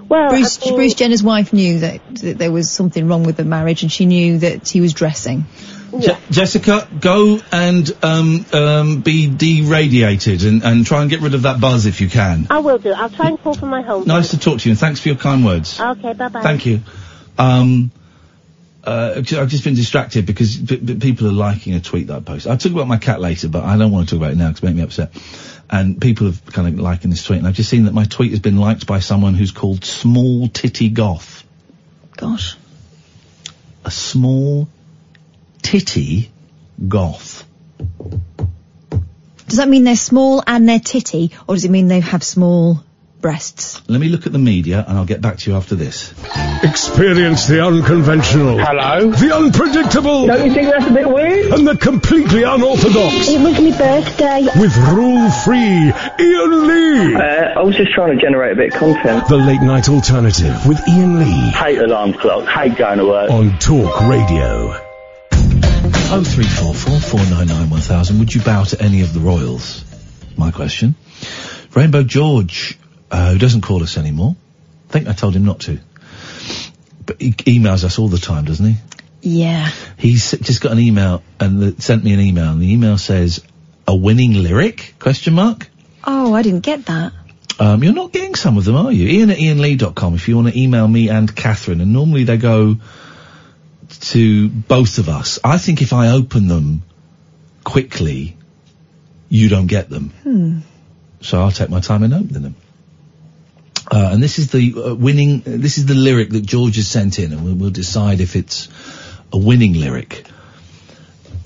Well, Bruce Jenner's wife knew that there was something wrong with the marriage, and she knew that he was dressing. Yeah. Jessica, go and be deradiated and try and get rid of that buzz if you can. I will do. I'll try and call from my home. Nice to talk to you, and thanks for your kind words. Okay, bye-bye. Thank you. I've just been distracted because people are liking a tweet that I posted. I'll talk about my cat later, but I don't want to talk about it now because it makes me upset. And people have kind of liking this tweet, and I've just seen that my tweet has been liked by someone who's called Small Titty Goth. Gosh. A small titty goth. Does that mean they're small and they're titty, or does it mean they have small breasts? Let me look at the media and I'll get back to you after this. Experience the unconventional. Hello? The unpredictable. Don't you think that's a bit weird? And the completely unorthodox. It was my birthday. With rule-free Iain Lee. I was just trying to generate a bit of content. The Late Night Alternative with Iain Lee. Hate alarm clocks, hate going to work. On Talk Radio. 0344 499 1000. Would you bow to any of the royals? My question. Rainbow George, who doesn't call us anymore. I think I told him not to. But he emails us all the time, doesn't he? Yeah. He's just got an email and sent me an email, and the email says, a winning lyric? Question mark? Oh, I didn't get that. You're not getting some of them, are you? Iain at iainlee.com if you want to email me and Catherine, and normally they go to both of us. I think if I open them quickly, you don't get them. So I'll take my time in opening them. And this is the this is the lyric that George has sent in, and we'll decide if it's a winning lyric.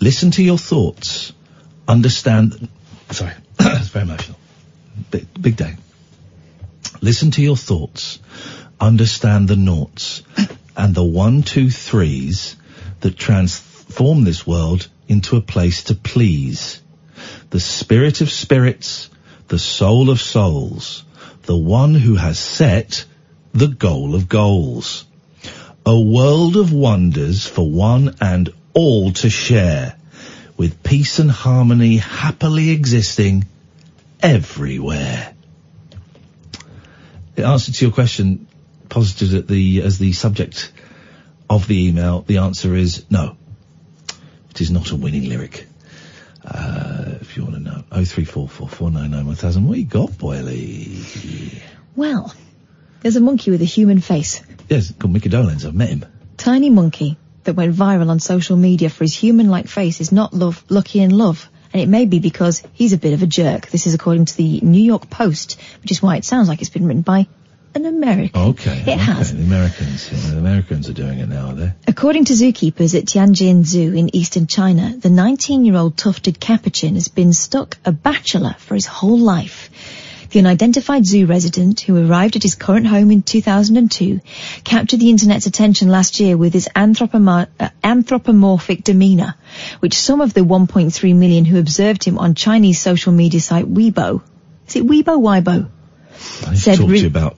Listen to your thoughts. Understand... Sorry, it's very emotional. Big day. Listen to your thoughts. Understand the noughts and the 1, 2, 3s that transform this world into a place to please. The spirit of spirits, the soul of souls, the one who has set the goal of goals. A world of wonders for one and all to share, with peace and harmony happily existing everywhere. The answer to your question, posited as the subject of the email, the answer is no. It is not a winning lyric. If you want to know. 0344 499 1000. What you got, Boyley? Well, there's a monkey with a human face. Yes, called Mickey Dolenz. I've met him. Tiny monkey that went viral on social media for his human-like face is not lucky in love. And it may be because he's a bit of a jerk. This is according to the New York Post, which is why it sounds like it's been written by an American. Okay. It has. The Americans are doing it now, are they? According to zookeepers at Tianjin Zoo in eastern China, the 19-year-old tufted capuchin has been stuck a bachelor for his whole life. The unidentified zoo resident, who arrived at his current home in 2002, captured the internet's attention last year with his anthropomorphic demeanour, which some of the 1.3 million who observed him on Chinese social media site Weibo, is it Weibo? I need to talk to you about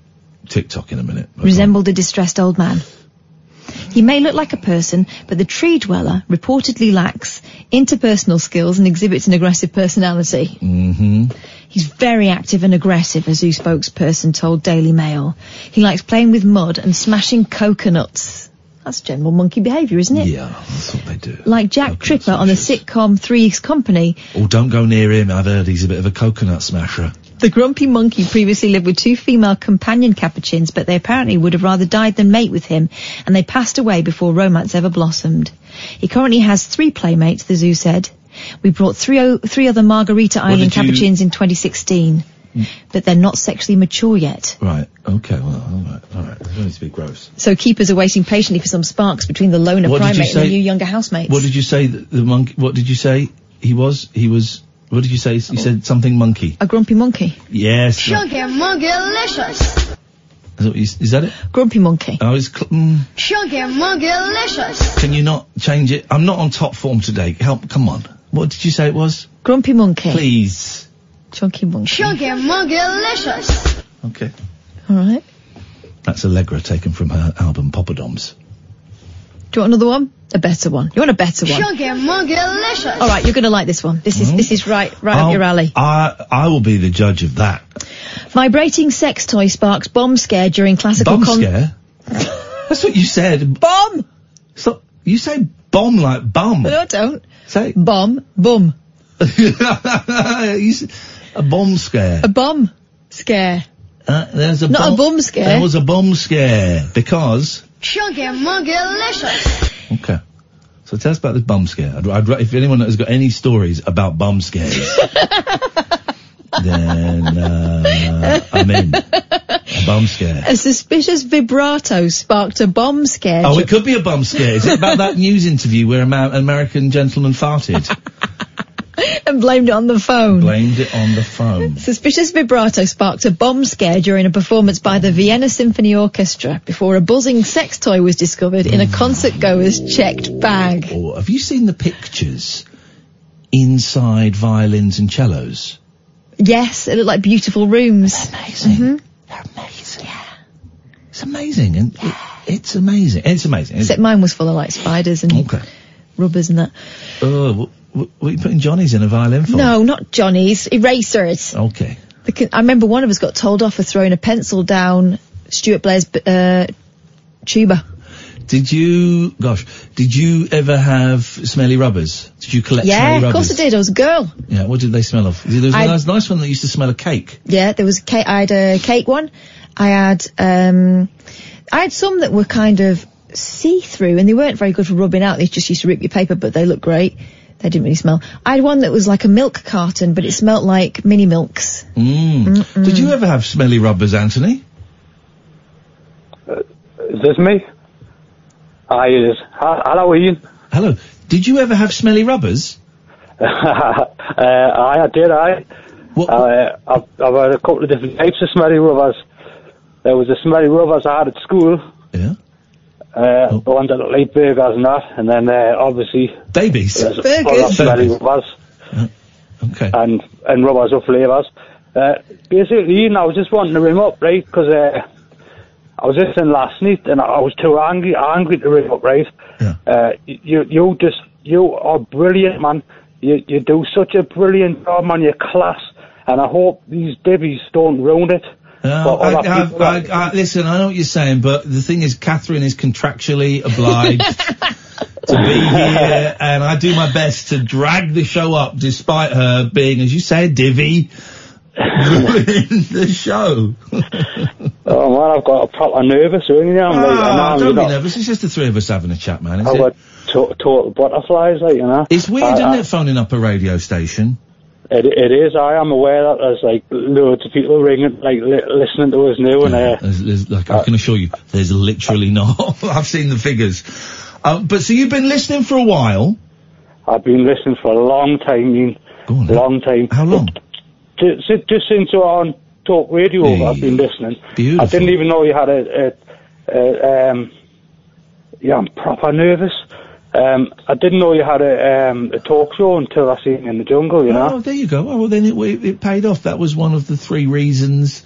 TikTok in a minute. Resembled a distressed old man. He may look like a person, but the tree dweller reportedly lacks interpersonal skills and exhibits an aggressive personality. Mm-hmm. He's very active and aggressive, a zoo spokesperson told Daily Mail. He likes playing with mud and smashing coconuts. That's general monkey behaviour, isn't it? Yeah, that's what they do. Like Jack Tripper on the sitcom Three's Company. Oh, don't go near him. I've heard he's a bit of a coconut smasher. The grumpy monkey previously lived with 2 female companion capuchins, but they apparently would have rather died than mate with him, and they passed away before romance ever blossomed. He currently has 3 playmates, the zoo said. We brought 3 other Margarita Island capuchins in 2016, but they're not sexually mature yet. Right, okay, well, all right. It needs to be gross. So keepers are waiting patiently for some sparks between the loner primate and the new younger housemates. What did you say, the monkey, what did you say he was? What did you say? You said something monkey. A grumpy monkey. Yes. Chunky monkey-licious. Is that it? Grumpy monkey. Oh, it's... Chunky monkey-licious. Can you not change it? I'm not on top form today. Come on. What did you say it was? Grumpy monkey. Please. Chunky monkey. Chunky monkey-licious. Okay. All right. That's Allegra taken from her album Poppadoms. Do you want another one? A better one. You want a better one? Chunky monkey-licious. All right, you're going to like this one. This is right up your alley. I will be the judge of that. Vibrating sex toy sparks bomb scare during classical... Bomb scare? That's what you said. Bomb! Stop. You say bomb like bum. No, I don't. Say... Bomb. Bum. A bomb scare. A bomb scare. There's a Not a bum scare. There was a bomb scare because... Chunky monkey-licious. Okay. So tell us about this bum scare. If anyone has got any stories about bum scares, then I'm in. A bum scare. A suspicious vibrato sparked a bomb scare. Oh, it could be a bum scare. Is it about that news interview where an American gentleman farted? And blamed it on the phone. Blamed it on the phone. Suspicious vibrato sparked a bomb scare during a performance by the Vienna Symphony Orchestra before a buzzing sex toy was discovered in a concert-goer's checked bag. Oh, have you seen the pictures inside violins and cellos? Yes, it looked like beautiful rooms. They're amazing. Mm-hmm. They're amazing. Yeah. It's amazing. And it's amazing. It's amazing. Except mine was full of like spiders and rubbers and that. Oh, what are you putting Johnny's in a violin for? No, not Johnny's. Erasers. Okay. I remember one of us got told off for throwing a pencil down Stuart Blair's tuba. Did you ever have smelly rubbers? Did you collect smelly rubbers? Yeah, of course I did. I was a girl. Yeah, what did they smell of? There was a nice one that used to smell of cake. Yeah, there was a cake. I had a cake one. I had some that were kind of see-through, and they weren't very good for rubbing out. They just used to rip your paper, but they looked great. They didn't really smell. I had one that was like a milk carton, but it smelt like mini milks. Did you ever have smelly rubbers, Anthony? Is this me? Hi, it is. Hello, Ian. Hello. Did you ever have smelly rubbers? I did. I've had a couple of different types of smelly rubbers. There was the smelly rubbers I had at school. Yeah. The ones that look like burgers and that, and then obviously babies. Burgers. Smelly rubbers. Okay. And rubbers of flavours. Basically, Ian, I was just wanting to ring up, right? Because I was listening last night, and I was too angry to ring up, right? Yeah. You are brilliant, man. You do such a brilliant job, man. You're class, and I hope these divvies don't ruin it. Listen, I know what you're saying, but the thing is, Catherine is contractually obliged to be here, and I do my best to drag the show up, despite her being, as you say, a divvy, ruining the show. Oh man, I've got a proper nervous, really. Don't be nervous. It's just the three of us having a chat, man. I've got total butterflies, like, you know. It's weird, isn't it, phoning up a radio station? It is. I am aware that there's like loads of people ringing, like listening to us now, and I can assure you, there's literally not. I've seen the figures. But so you've been listening for a while? I've been listening for a long time, Ian. Long time. How long? Just since you were on Talk Radio, I've been listening. Beautiful. I didn't even know you had I'm proper nervous. I didn't know you had a talk show until I seen you in the jungle, you know. Oh, there you go. Oh, well, then it paid off. That was one of the 3 reasons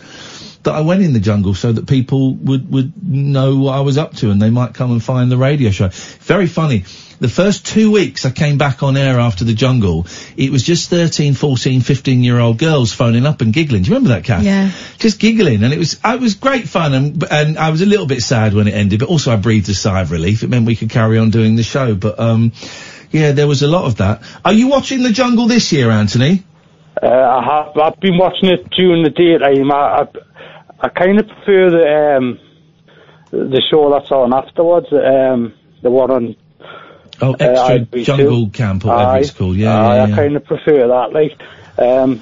that I went in the jungle, so that people would know what I was up to, and they might come and find the radio show. Very funny. The first 2 weeks I came back on air after the jungle, it was just 13, 14, 15-year-old girls phoning up and giggling. Do you remember that, Kath? Yeah. Just giggling, and it was great fun, and I was a little bit sad when it ended, but also I breathed a sigh of relief. It meant we could carry on doing the show, but yeah, there was a lot of that. Are you watching the jungle this year, Anthony? I've been watching it during the daytime. I kind of prefer the show that's on afterwards, the one on. Oh, Extra Jungle Camp or whatever it's called. Yeah. I kind of prefer that, like.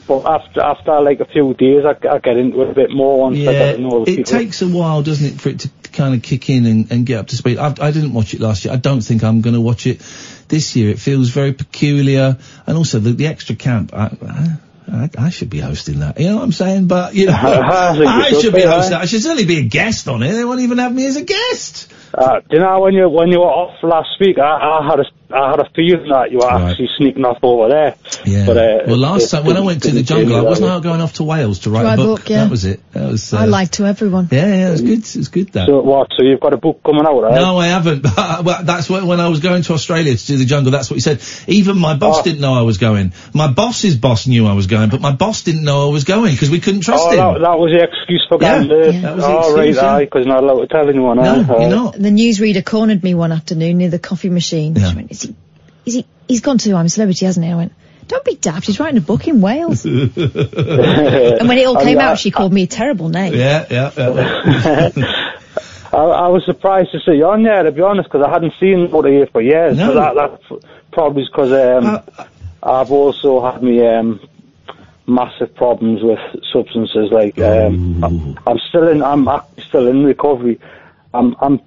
But after like a few days, I get into it a bit more once I get to know the people. It takes a while, doesn't it, for it to kind of kick in and get up to speed. I didn't watch it last year. I don't think I'm going to watch it this year. It feels very peculiar, and also the Extra Camp. I should be hosting that. You know what I'm saying? But you know, I should be hosting. I should certainly be a guest on it. They won't even have me as a guest. Do you know when you were off last week? I had a feeling that you were actually sneaking off over there. Yeah. But, well, last time when I went to the jungle, I wasn't out going off to Wales to write a book. Yeah. That was it. That was. I lied to everyone. Yeah, it was good. It was good. That. So what? So you've got a book coming out, right? No, I haven't. Well, that's when I was going to Australia to do the jungle. That's what he said. Even my boss didn't know I was going. My boss's boss knew I was going, but my boss didn't know I was going because we couldn't trust him. That was the excuse for going there. That was the excuse. Because you're not allowed to tell anyone. No, you're not. The newsreader cornered me one afternoon near the coffee machine. Yeah. She went, he's gone to I'm a Celebrity, hasn't he? I went, don't be daft, he's writing a book in Wales. And when it all came out, she called me a terrible name. Yeah. I was surprised to see you on there, to be honest, because I hadn't seen Motor here for years. No. So that's probably because I've also had me massive problems with substances. Like I'm actually still in recovery. I'm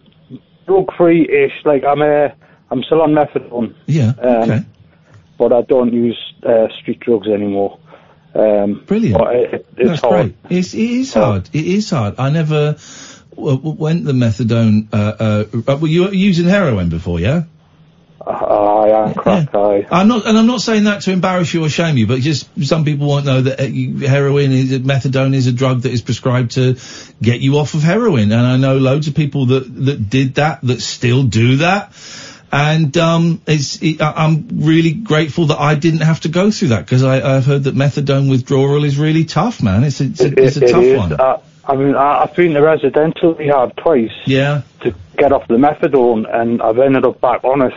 drug free-ish. Like I'm still on methadone. Yeah. Okay. But I don't use street drugs anymore. Brilliant. But it's That's hard. great. It is hard. It is hard. I never went the methadone. Well, you were using heroin before, yeah? I am crack. I'm not saying that to embarrass you or shame you, but just some people won't know that methadone is a drug that is prescribed to get you off of heroin, and I know loads of people that did that still do that. And I'm really grateful that I didn't have to go through that, because I've heard that methadone withdrawal is really tough, man. It's a tough one. I've been to residential rehab twice. Yeah. To get off the methadone, and I've ended up back on it.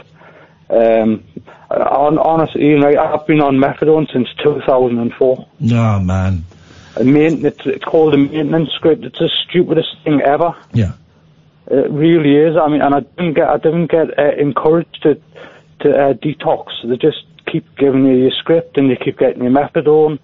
Honestly, you know, I've been on methadone since 2004. Oh man. It's called a maintenance script. It's the stupidest thing ever. Yeah. It really is. I mean, and I didn't get encouraged to detox. They just keep giving you your script, and you keep getting your methadone.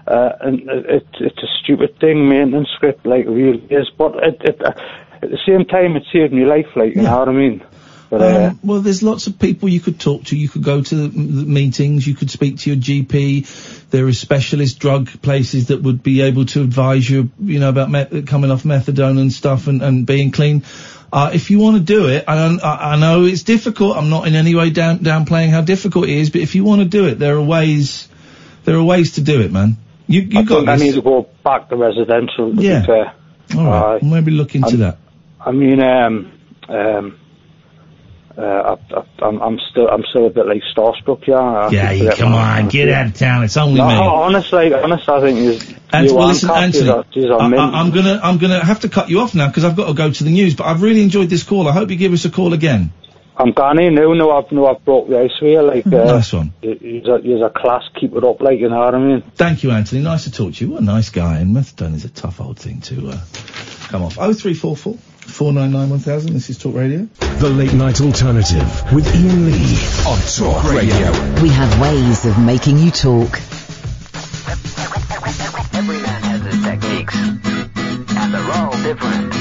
And it's a stupid thing, maintenance script, like it really is. But at the same time, it saved me life, like, you know what I mean? But, well, there's lots of people you could talk to. You could go to the meetings. You could speak to your GP. There are specialist drug places that would be able to advise you, you know, about coming off methadone and stuff and being clean. If you want to do it, I know it's difficult. I'm not in any way downplaying how difficult it is, but if you want to do it, there are ways to do it, man. I think I need to go back to residential. To be fair. All right. Maybe look into that. I mean, I'm still a bit like starstruck, yeah. Come on, get out of town. It's only me. Honestly, I think Anthony, I'm gonna have to cut you off now because I've got to go to the news. But I've really enjoyed this call. I hope you give us a call again. I'm gonna I've brought the ice here, like, nice one. You're a class, keep it up, like, you know what I mean? Thank you, Anthony. Nice to talk to you. What a nice guy. And methadone is a tough old thing to come off. 0344 499 1000. This is Talk Radio. The Late Night Alternative with Iain Lee on Talk Radio. We have ways of making you talk. Every man has his techniques, and they're all different.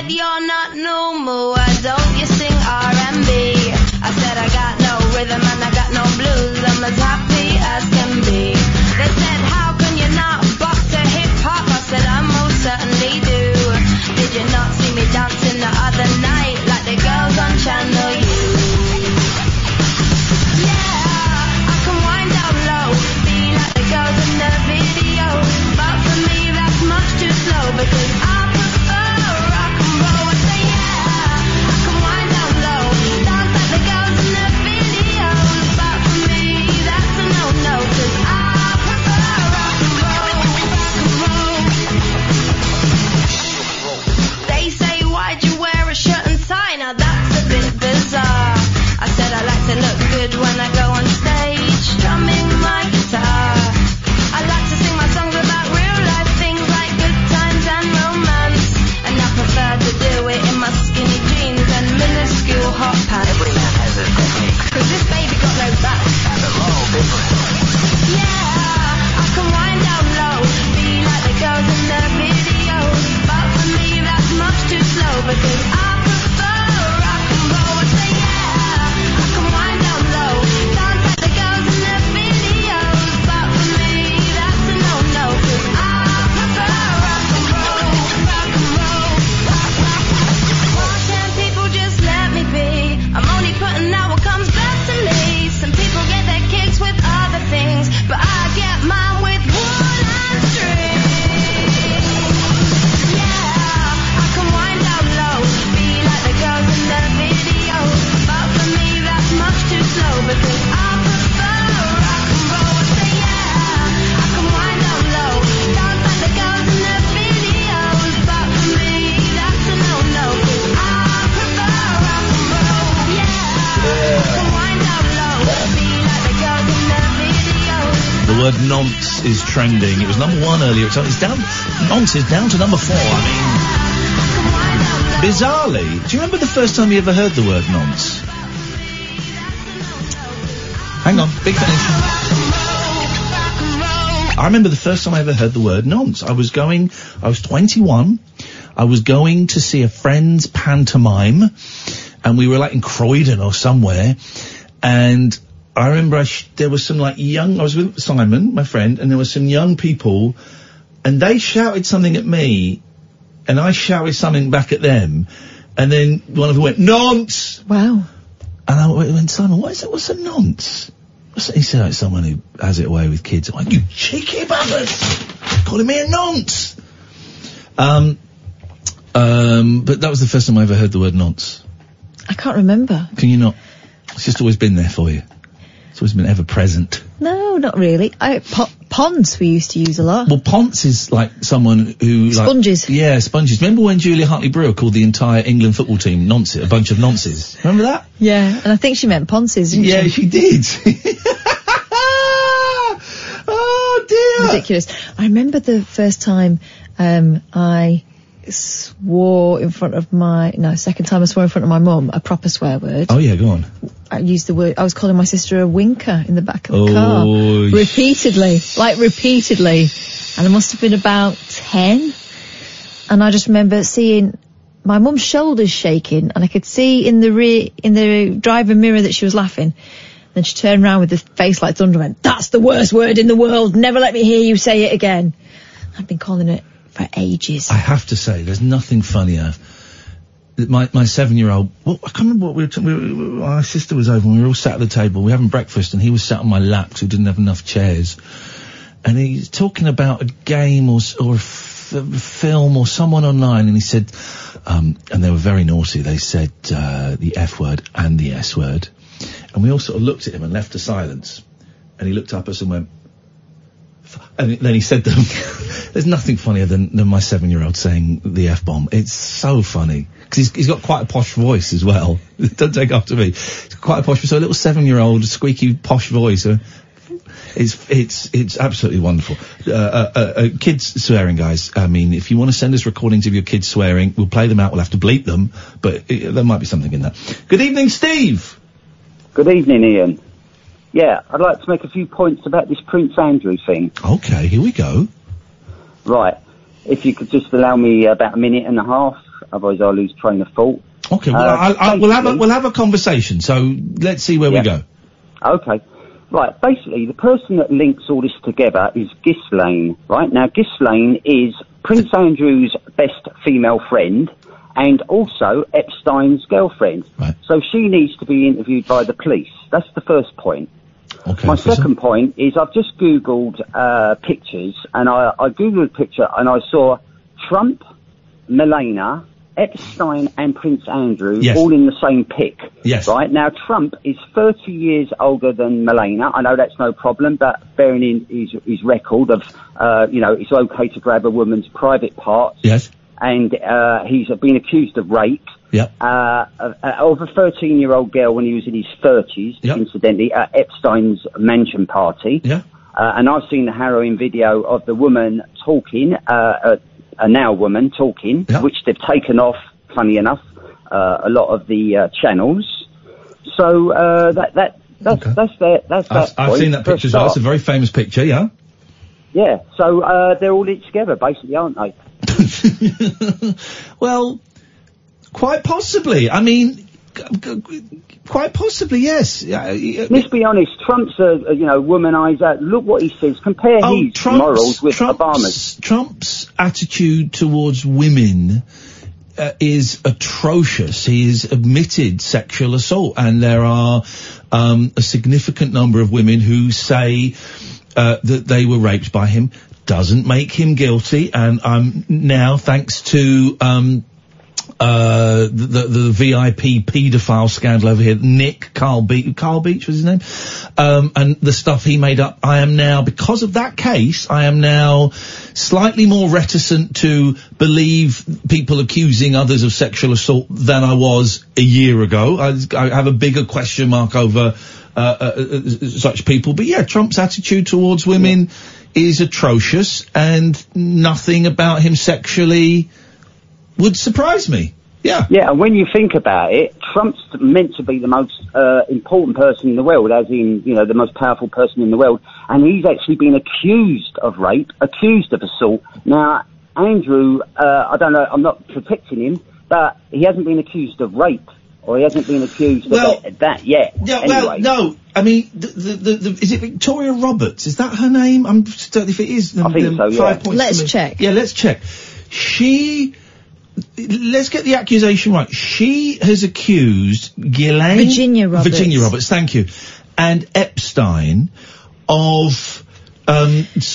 You're not normal, why don't you sing R&B? I said I got no rhythm and I got no blues, I'm as happy as can be. They said, how can you not bop to hip-hop? I said, I most certainly do. Did you not see me dancing the other night like the girls on Channel U? Yeah, I can wind down low, be like the girls in the video. But for me that's much too slow, because I prefer rock and roll. I say yeah, word nonce is trending. It was number 1 earlier. It's down. Nonce is down to number 4. I mean, bizarrely, do you remember the first time you ever heard the word nonce? Hang on, big finish. I remember the first time I ever heard the word nonce. I was 21. I was going to see a friend's pantomime, and we were like in Croydon or somewhere, and I remember there was some like I was with Simon, my friend, and there were some young people, and they shouted something at me, and I shouted something back at them, and then one of them went, nonce! Wow. And I went, Simon, what is it? What's a nonce? He said, it's someone who has it away with kids. I'm like, you cheeky buggers! Calling me a nonce! But that was the first time I ever heard the word nonce. I can't remember. Can you not? It's just always been there for you. It's always been ever present. No, not really. Ponce we used to use a lot. Well, ponce is like someone who... Sponges. Yeah, sponges. Remember when Julia Hartley-Brewer called the entire England football team nonce, a bunch of nonces? Remember that? Yeah, and I think she meant ponces, didn't she? Yeah, she did. Oh, dear. Ridiculous. I remember the first time I swore in front of second time I swore in front of my mum, a proper swear word. Oh yeah, go on. I used the word, I was calling my sister a winker in the back of the car. Repeatedly. And I must have been about 10. And I just remember seeing my mum's shoulders shaking, and I could see in the driver mirror that she was laughing. Then she turned around with the face like thunder and went, that's the worst word in the world. Never let me hear you say it again. I've been calling it for ages. I have to say, there's nothing funnier. My 7-year-old, well, I can't remember what my sister was over and we were all sat at the table, we were having breakfast, and he was sat on my lap because we didn't have enough chairs. And he's talking about a game or a film or someone online, and he said, and they were very naughty, they said the F word and the S word. And we all sort of looked at him and left a silence. And he looked up at us and went, and then he said to them, there's nothing funnier than my 7-year-old saying the F-bomb. It's so funny. Because he's got quite a posh voice as well. Don't take after me. He's quite a posh voice. So a little 7-year-old, squeaky, posh voice. It's absolutely wonderful. Kids swearing, guys. I mean, if you want to send us recordings of your kids swearing, we'll play them out. We'll have to bleep them. But there might be something in that. Good evening, Steve. Good evening, Ian. Yeah, I'd like to make a few points about this Prince Andrew thing. Okay, here we go. Right. If you could just allow me about a minute and a half, otherwise I'll lose train of thought. Okay, well, we'll have a conversation, so let's see where we go. Okay. Right, basically, the person that links all this together is Ghislaine, right? Now, Ghislaine is Prince Andrew's best female friend, and also Epstein's girlfriend. Right. So she needs to be interviewed by the police. That's the first point. Okay, my second point is I've just Googled pictures, and I Googled a picture and I saw Trump, Melania, Epstein and Prince Andrew all in the same pic. Yes. Right? Now, Trump is 30 years older than Melania. I know that's no problem, but bearing in his record of, it's okay to grab a woman's private parts. Yes. And he's been accused of rape. Yep. Of a 13-year-old girl when he was in his 30s, incidentally, at Epstein's mansion party. Yeah. And I've seen the harrowing video of the woman talking, a now woman talking, which they've taken off, funny enough, a lot of the channels. So that's that I've seen that picture as well. It's a very famous picture, yeah. Yeah. So they're all linked together, basically, aren't they? Well, quite possibly. I mean, quite possibly, yes. Let's be honest. Trump's a womanizer. Look what he says. Compare his morals with Obama's. Trump's attitude towards women is atrocious. He has admitted sexual assault, and there are a significant number of women who say that they were raped by him. Doesn't make him guilty, and now, thanks to the VIP paedophile scandal over here, Nick Carl Beach was his name, and the stuff he made up, I am now, because of that case, I am now slightly more reticent to believe people accusing others of sexual assault than I was a year ago. I have a bigger question mark over such people. But yeah, Trump's attitude towards women is atrocious, and nothing about him sexually would surprise me. Yeah. Yeah, and when you think about it, Trump's meant to be the most important person in the world, as in, you know, the most powerful person in the world, and he's actually been accused of rape, accused of assault. Now, Andrew, I don't know, I'm not protecting him, but he hasn't been accused of rape, or he hasn't been accused of that yet. Yeah, anyway. well, no, I mean, is it Victoria Roberts? Is that her name? I'm just, if it is, then, I think so, yeah. 5 points. Let's check. Yeah, let's check. Let's get the accusation right. She has accused Ghislaine... Virginia Roberts, thank you. And Epstein of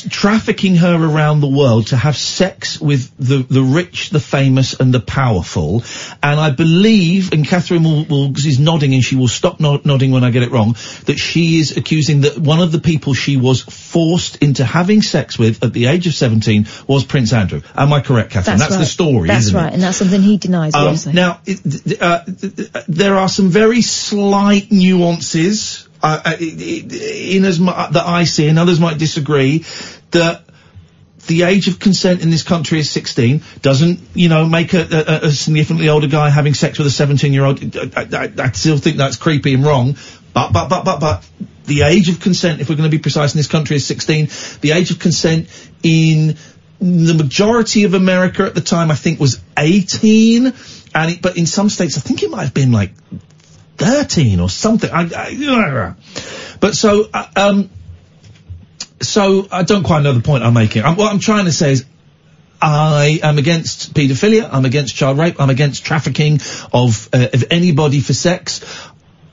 trafficking her around the world to have sex with the rich, the famous, and the powerful. And I believe, and Catherine is nodding, and she will stop nodding when I get it wrong, that she is accusing that one of the people she was forced into having sex with at the age of 17 was Prince Andrew. Am I correct, Catherine? That's right. the story, that's isn't right, it? And that's something he denies. Now, there are some very slight nuances in as much that I see, and others might disagree, that the age of consent in this country is 16. Doesn't, you know, make a significantly older guy having sex with a 17-year-old. I still think that's creepy and wrong. But the age of consent, if we're going to be precise, in this country is 16. The age of consent in the majority of America at the time, I think, was 18. But in some states, I think it might have been like 13 or something. But so I don't quite know the point I'm making. What I'm trying to say is I am against paedophilia, I'm against child rape, I'm against trafficking of anybody for sex.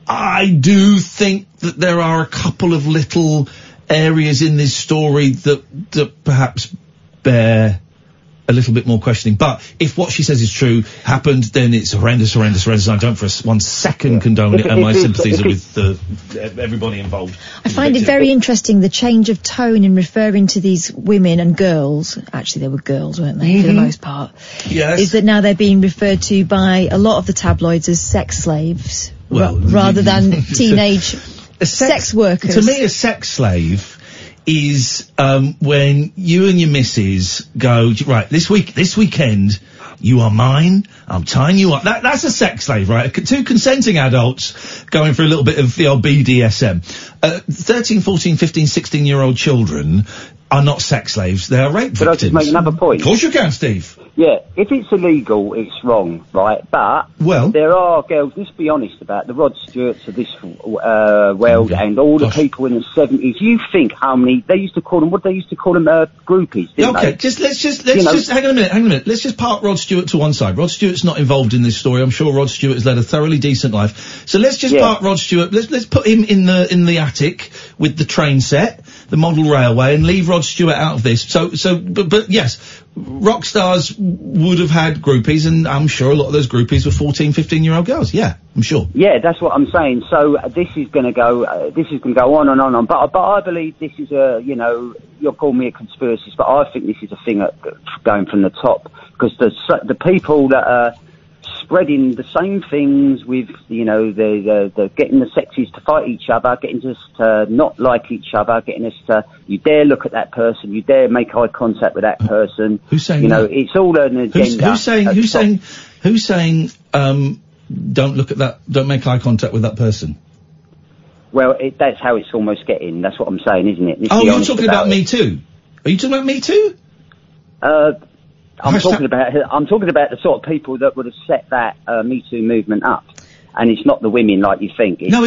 I do think that there are a couple of little areas in this story that perhaps bear a little bit more questioning. But if what she says is true, happened, then it's horrendous. And I don't for 1 second condone it, and my sympathies are with everybody involved. I find it very interesting, the change of tone in referring to these women and girls. Actually, they were girls, weren't they, for the most part? Yes. Is that now they're being referred to by a lot of the tabloids as sex slaves, rather than teenage sex workers. To me, a sex slave is when you and your missus go, right, this weekend, you are mine, I'm tying you up. That's a sex slave, right? Two consenting adults going for a little bit of the old BDSM. 13, 14, 15, 16-year-old children are not sex slaves, they are rape victims. Could I just make another point? Of course you can, Steve. Yeah, if it's illegal, it's wrong, right? But there are girls, let's be honest about the Rod Stewarts of this world and all the people in the 70s. You think how many, they used to call them groupies, didn't they? Let's just hang on a minute. Let's just park Rod Stewart to one side. Rod Stewart's not involved in this story. I'm sure Rod Stewart has led a thoroughly decent life. So let's just park Rod Stewart. Let's put him in the attic with the train set, the model railway, and leave Rod Stewart out of this. But yes, rock stars would have had groupies, and I'm sure a lot of those groupies were 14, 15-year-old girls. Yeah, I'm sure. Yeah, that's what I'm saying. So this is going to go on and on. But I believe this is you'll call me a conspiracist, but I think this is a thing going from the top, because the people that are spreading the same things with, the getting the sexes to fight each other, getting us to not like each other, getting us to, you dare look at that person, you dare make eye contact with that person. Who's saying that? It's all an agenda. Who's saying, don't look at that, don't make eye contact with that person? Well, that's how it's almost getting. That's what I'm saying, isn't it? You're talking about Me Too? Are you talking about Me Too? I'm talking about the sort of people that would have set that Me Too movement up, and it's not the women like you think. It's all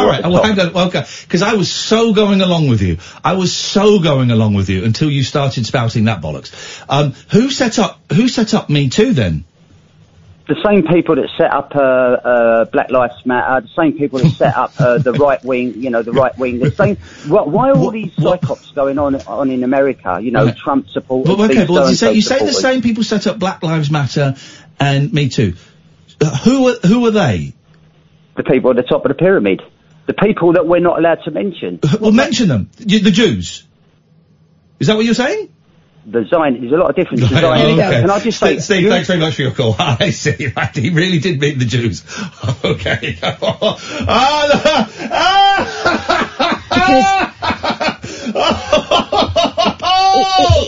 right. Hang on. Okay, because I was so going along with you. Until you started spouting that bollocks. Who set up Me Too then? The same people that set up Black Lives Matter, the same people that set up the right wing, the same. Why are all these psychops going on in America? Trump supporters. You say the same people set up Black Lives Matter and Me Too. Who are they? The people at the top of the pyramid. The people that we're not allowed to mention. Well, mention them. The Jews. Is that what you're saying? the Zion. There's a lot of difference. The Zion. Okay. Can I just say, Steve, thanks very much for your call. I see. Right, he really did mean the Jews. Okay.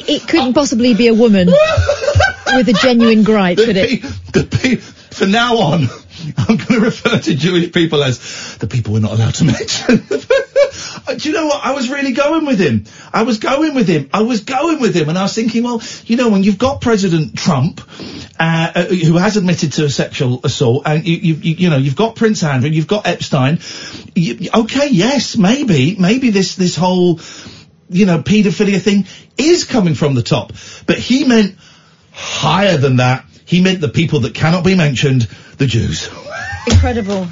It couldn't possibly be a woman with a genuine gripe, could it? From now on, I'm going to refer to Jewish people as the people we're not allowed to mention. Do you know what? I was really going with him. And I was thinking, well, you know, when you've got President Trump, who has admitted to a sexual assault, and you know, you've got Prince Andrew, you've got Epstein, okay, yes, maybe this whole, you know, paedophilia thing is coming from the top. But he meant higher than that. He meant the people that cannot be mentioned, the Jews. Incredible.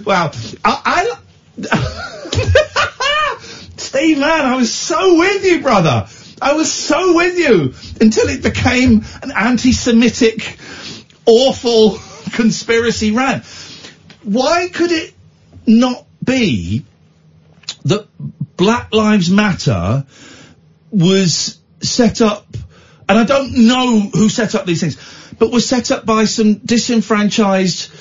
Wow. Steve, man, I was so with you, brother. I was so with you until it became an anti-Semitic, awful conspiracy rant. Why could it not be that Black Lives Matter was set up, and I don't know who set up these things, but was set up by some disenfranchised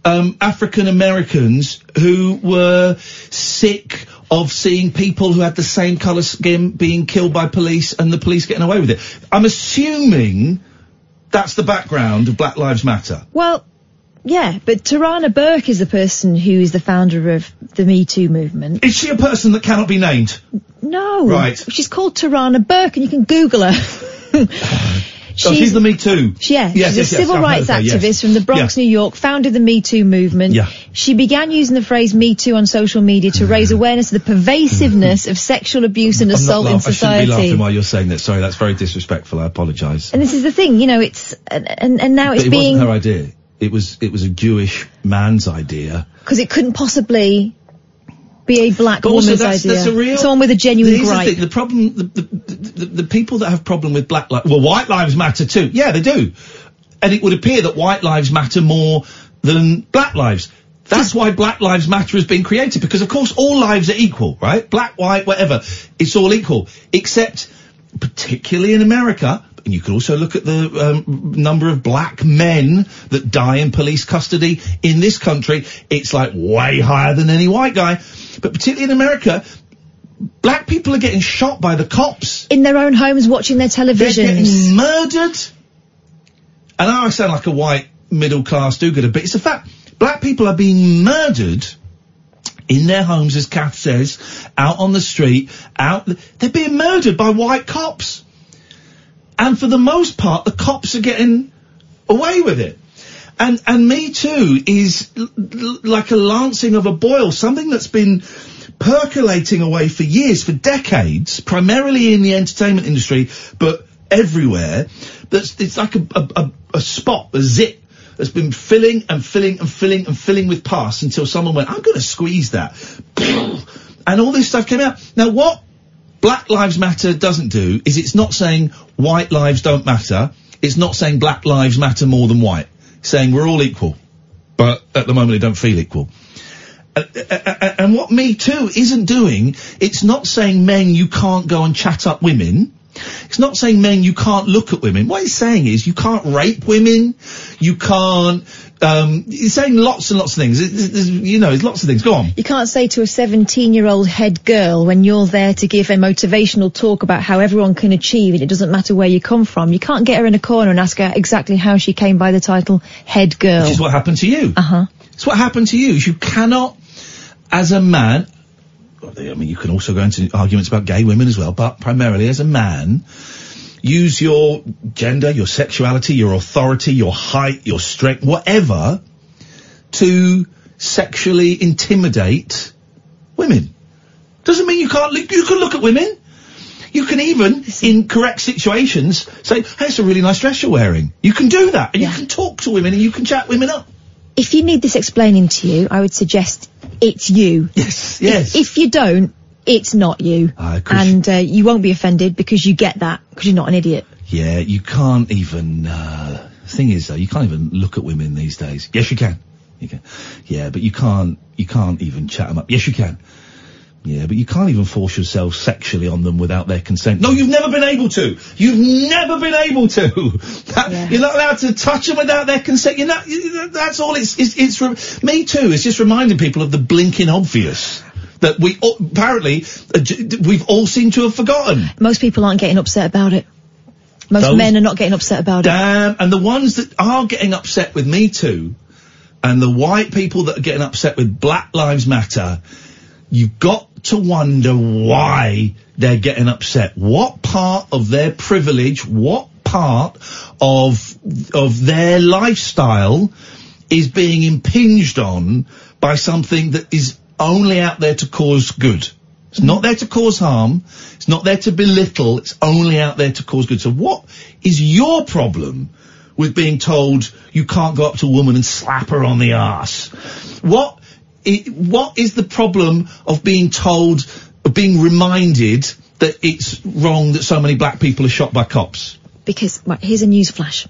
African Americans who were sick of seeing people who had the same colour skin being killed by police and the police getting away with it. I'm assuming that's the background of Black Lives Matter. Well, yeah, but Tarana Burke is the person who is the founder of the Me Too movement. Is she a person that cannot be named? No. Right. She's called Tarana Burke, and you can Google her. She's the Me Too. She's a civil rights activist from the Bronx, New York, founded the Me Too movement. Yeah. She began using the phrase Me Too on social media to raise awareness of the pervasiveness of sexual abuse and assault in society. I shouldn't be laughing while you're saying that. Sorry, that's very disrespectful. I apologise. And this is the thing, you know, it's, and now it's being... It wasn't her idea. It was a Jewish man's idea. Because it couldn't possibly be a black woman's idea. That's a real, someone with a genuine gripe. The problem, the people that have problem with Black Lives, well, White Lives Matter too. Yeah, they do. And it would appear that White Lives matter more than Black Lives. That's why Black Lives Matter has been created, because of course all lives are equal, right? Black, white, whatever. It's all equal. Except, particularly in America, and you can also look at the number of black men that die in police custody in this country. It's like way higher than any white guy. But particularly in America, black people are getting shot by the cops. In their own homes, watching their televisions. They're getting murdered. And I sound like a white middle-class do-gooder, but it's a fact. Black people are being murdered in their homes, as Kath says, out on the street, they're being murdered by white cops. And for the most part, the cops are getting away with it. And Me Too is like a lancing of a boil, something that's been percolating away for years, for decades, primarily in the entertainment industry, but everywhere. It's like a spot, a zit, that's been filling and filling and filling and filling with pus until someone went, I'm going to squeeze that. And all this stuff came out. Now, what Black Lives Matter doesn't do is it's not saying white lives don't matter. It's not saying black lives matter more than white. It's saying we're all equal. But at the moment they don't feel equal. And what Me Too isn't doing, it's not saying men you can't go and chat up women. It's not saying men you can't look at women. What it's saying is you can't rape women. You can't... it's saying lots and lots of things. There's lots of things. Go on. You can't say to a 17-year-old head girl when you're there to give a motivational talk about how everyone can achieve and it doesn't matter where you come from. You can't get her in a corner and ask her exactly how she came by the title head girl. Which is what happened to you. Uh-huh. It's what happened to you. You cannot, as a man... I mean, you can also go into arguments about gay women as well, but primarily as a man, use your gender, your sexuality, your authority, your height, your strength, whatever, to sexually intimidate women. Doesn't mean you can look at women. You can even, in correct situations, say, hey, it's a really nice dress you're wearing. You can do that, and you can talk to women, and you can chat women up. If you need this explaining to you, I would suggest it's you. Yes. If you don't, it's not you. And you won't be offended because you get that, because you're not an idiot. Yeah, you can't even, the thing is though, you can't even look at women these days. Yes, you can. You can. Yeah, but you can't even chat them up. Yes, you can. Yeah, but you can't even force yourself sexually on them without their consent. No, you've never been able to. You've never been able to. You're not allowed to touch them without their consent. You're not, that's all it's Me Too is just reminding people of the blinking obvious that we apparently we've all seemed to have forgotten. Most people aren't getting upset about it. Most men are not getting upset about it. Damn, and the ones that are getting upset with Me Too, and the white people that are getting upset with Black Lives Matter, you've got to wonder why they're getting upset. What part of their privilege, what part of their lifestyle is being impinged on by something that is only out there to cause good? It's not there to cause harm. It's not there to belittle. It's only out there to cause good. So what is your problem with being told you can't go up to a woman and slap her on the arse? What is the problem of being told, of being reminded that it's wrong that so many black people are shot by cops? Because, right, here's a news flash.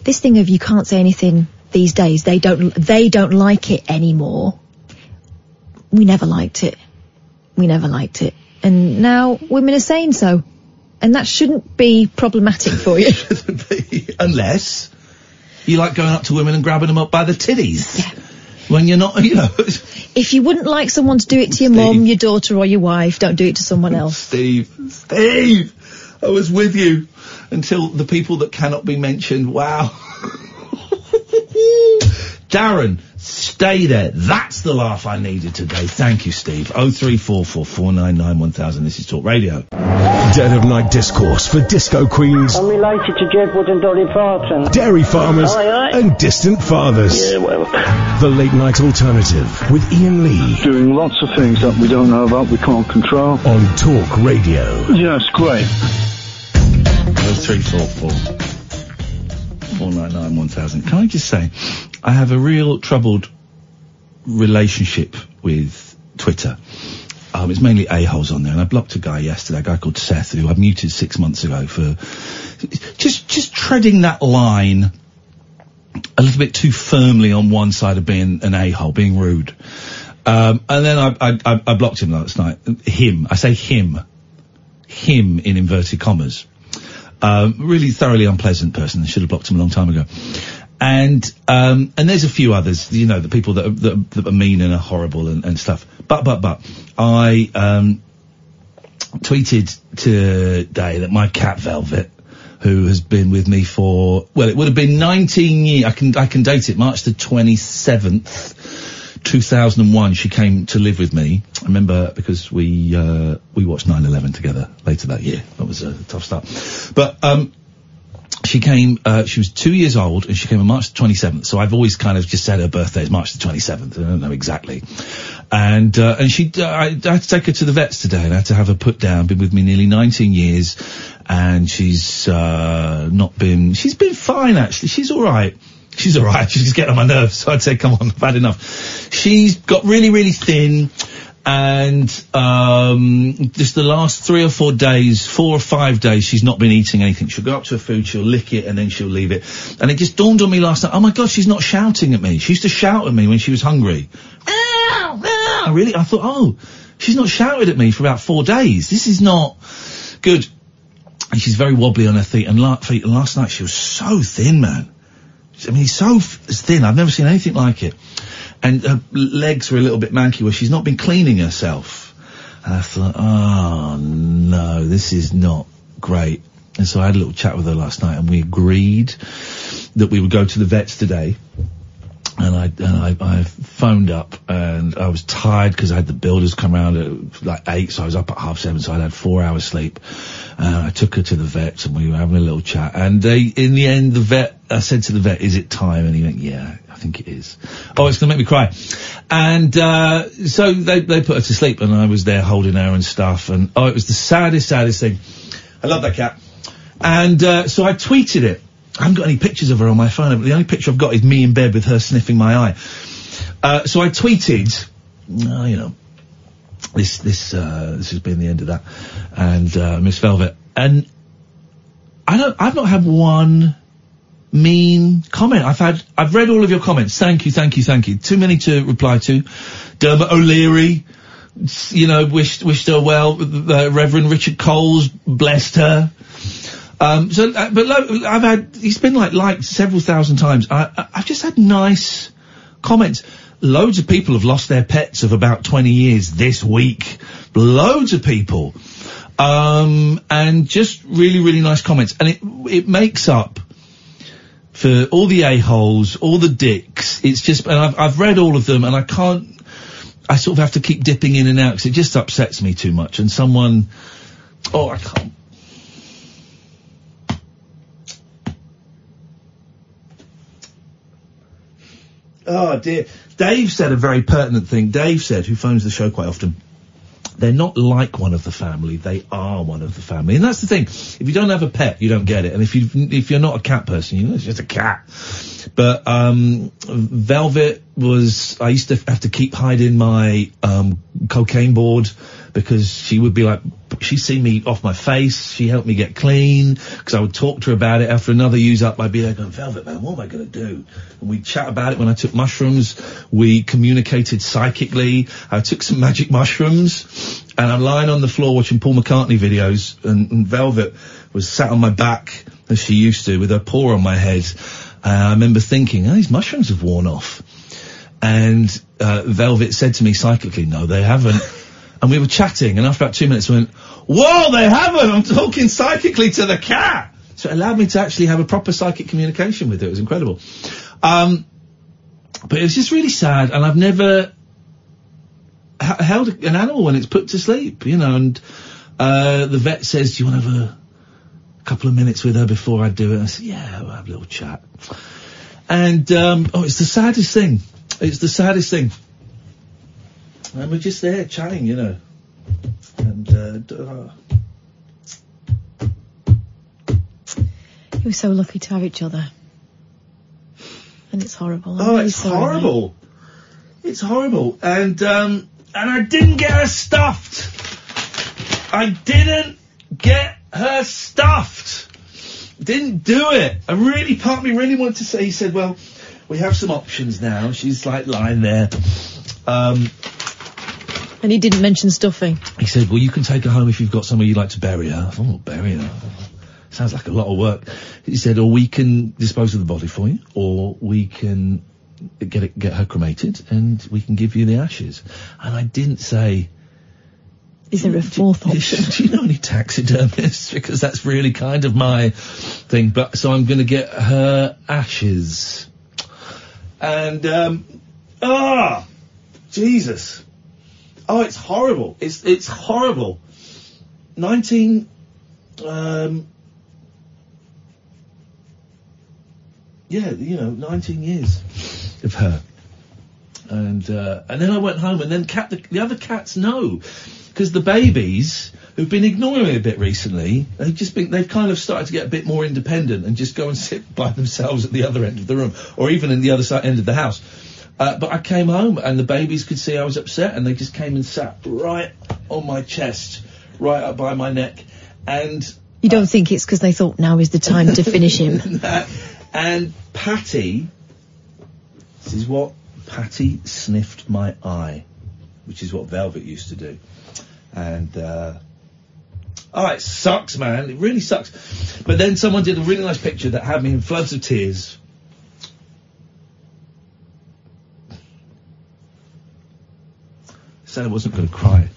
This thing of you can't say anything these days, they don't like it anymore. We never liked it. We never liked it. And now women are saying so. And that shouldn't be problematic for you. Shouldn't be, unless you like going up to women and grabbing them up by the titties. Yeah. When you're not, you know. If you wouldn't like someone to do it to your mum, your daughter or your wife, don't do it to someone else. Steve, I was with you until the people that cannot be mentioned. Wow. Darren, stay there. That's the laugh I needed today. Thank you, Steve. 0344 499 1000. This is Talk Radio. Dead of Night Discourse for disco queens. I'm related to Jed Wood and Dolly Parton. Dairy farmers and distant fathers. Yeah, well. The Late Night Alternative with Iain Lee. Doing lots of things that we don't know about, we can't control. On Talk Radio. Yes, great. 0344 499 1000. Can I just say, I have a real troubled relationship with Twitter. It's mainly a-holes on there, and I blocked a guy yesterday, a guy called Seth, who I muted 6 months ago for just treading that line a little bit too firmly on one side of being an a-hole, being rude. And then I blocked him last night. Him. I say him. Him in inverted commas. Really thoroughly unpleasant person. I should have blocked him a long time ago. And there's a few others, you know, the people that are mean and are horrible and stuff. But I, tweeted today that my cat Velvet, who has been with me for, well, it would have been 19 years. I can date it, March the 27th, 2001, she came to live with me. I remember because we watched 9/11 together later that year. That was a tough start. But, she came, she was 2 years old, and she came on March the 27th, so I've always kind of just said her birthday is March the 27th, I don't know exactly. And I had to take her to the vets today, and I had to have her put down, been with me nearly 19 years, and she's been fine actually, she's alright. She's just getting on my nerves, so I'd say, come on, I've had enough. She's got really, really thin, and just the last 4 or 5 days, she's not been eating anything. She'll go up to her food, she'll lick it, and then she'll leave it. And it just dawned on me last night, oh my God, she's not shouting at me. She used to shout at me when she was hungry. Really? I thought, oh, she's not shouted at me for about 4 days. This is not good. And she's very wobbly on her feet, and last night she was so thin, man. I mean, so thin. I've never seen anything like it. And her legs were a little bit manky where she's not been cleaning herself. And I thought, oh no, this is not great. And so I had a little chat with her last night, and we agreed that we would go to the vets today. And I phoned up, and I was tired because I had the builders come round at like 8, so I was up at 7:30, so I'd had 4 hours sleep. And I took her to the vets, and we were having a little chat. And in the end, I said to the vet, is it time? And he went, yeah, I think it is. Oh, it's going to make me cry. And so they put her to sleep, and I was there holding her and stuff. And oh, it was the saddest thing. I love that cat. And so I tweeted it. I haven't got any pictures of her on my phone, but the only picture I've got is me in bed with her sniffing my eye. So I tweeted, you know, this has been the end of that. And Miss Velvet, and I've not had one mean comment. I've read all of your comments. Thank you. Too many to reply to. Dermot O'Leary wished her well. Reverend Richard Coles blessed her. He's been liked several thousand times. I've just had nice comments. Loads of people have lost their pets of about 20 years this week. Loads of people. And just really, really nice comments. And it makes up for all the a-holes, all the dicks. It's just, and I've read all of them, and I sort of have to keep dipping in and out because it just upsets me too much. And I can't. Oh dear. Dave said a very pertinent thing. Dave said, who phones the show quite often, they're not like one of the family, they are one of the family. And that's the thing. If you don't have a pet, you don't get it. And if you're not a cat person, it's just a cat. But, Velvet I used to have to keep hiding my, cocaine board because she would be like, she'd see me off my face, she helped me get clean, because I would talk to her about it. After another use up, I'd be there going, Velvet, man, what am I going to do? And we'd chat about it when I took mushrooms. We communicated psychically. I took some magic mushrooms, and I'm lying on the floor watching Paul McCartney videos, and Velvet was sat on my back, as she used to, with her paw on my head. I remember thinking, these mushrooms have worn off. And Velvet said to me psychically, no, they haven't. And we were chatting, and after about 2 minutes, I went, whoa, they haven't! I'm talking psychically to the cat! So it allowed me to actually have a proper psychic communication with it. It was incredible. But it was just really sad, and I've never held an animal when it's put to sleep, and the vet says, do you want to have a couple of minutes with her before I do it? I said, yeah, we'll have a little chat. And, it's the saddest thing. It's the saddest thing. And we're just there chatting, And, You were so lucky to have each other. And it's horrible. It's horrible. It's horrible. And I didn't get her stuffed. Didn't do it. Part of me really wanted to say, he said, well, we have some options now. She's lying there. And he didn't mention stuffing. He said, well, you can take her home if you've got somewhere you'd like to bury her. I thought, well, bury her? Sounds like a lot of work. He said, or we can dispose of the body for you, or we can get her cremated, and we can give you the ashes. And I didn't say... Is there a fourth option? Do you know any taxidermists? Because that's really kind of my thing. So I'm going to get her ashes. And, Jesus. Oh, it's horrible. It's horrible. 19 years of her. And then I went home, and then the other cats know. Because the babies, who've been ignoring me a bit recently, they've kind of started to get a bit more independent and just go and sit by themselves at the other end of the room, or even in the other end of the house. But I came home, and the babies could see I was upset, and they just came and sat right on my chest, right up by my neck. And you don't think it's because they thought now is the time to finish him? And Patty, this is what Patty sniffed my eye, which is what Velvet used to do. And, it sucks, man. It really sucks. But then someone did a really nice picture that had me in floods of tears. Said I wasn't going to cry.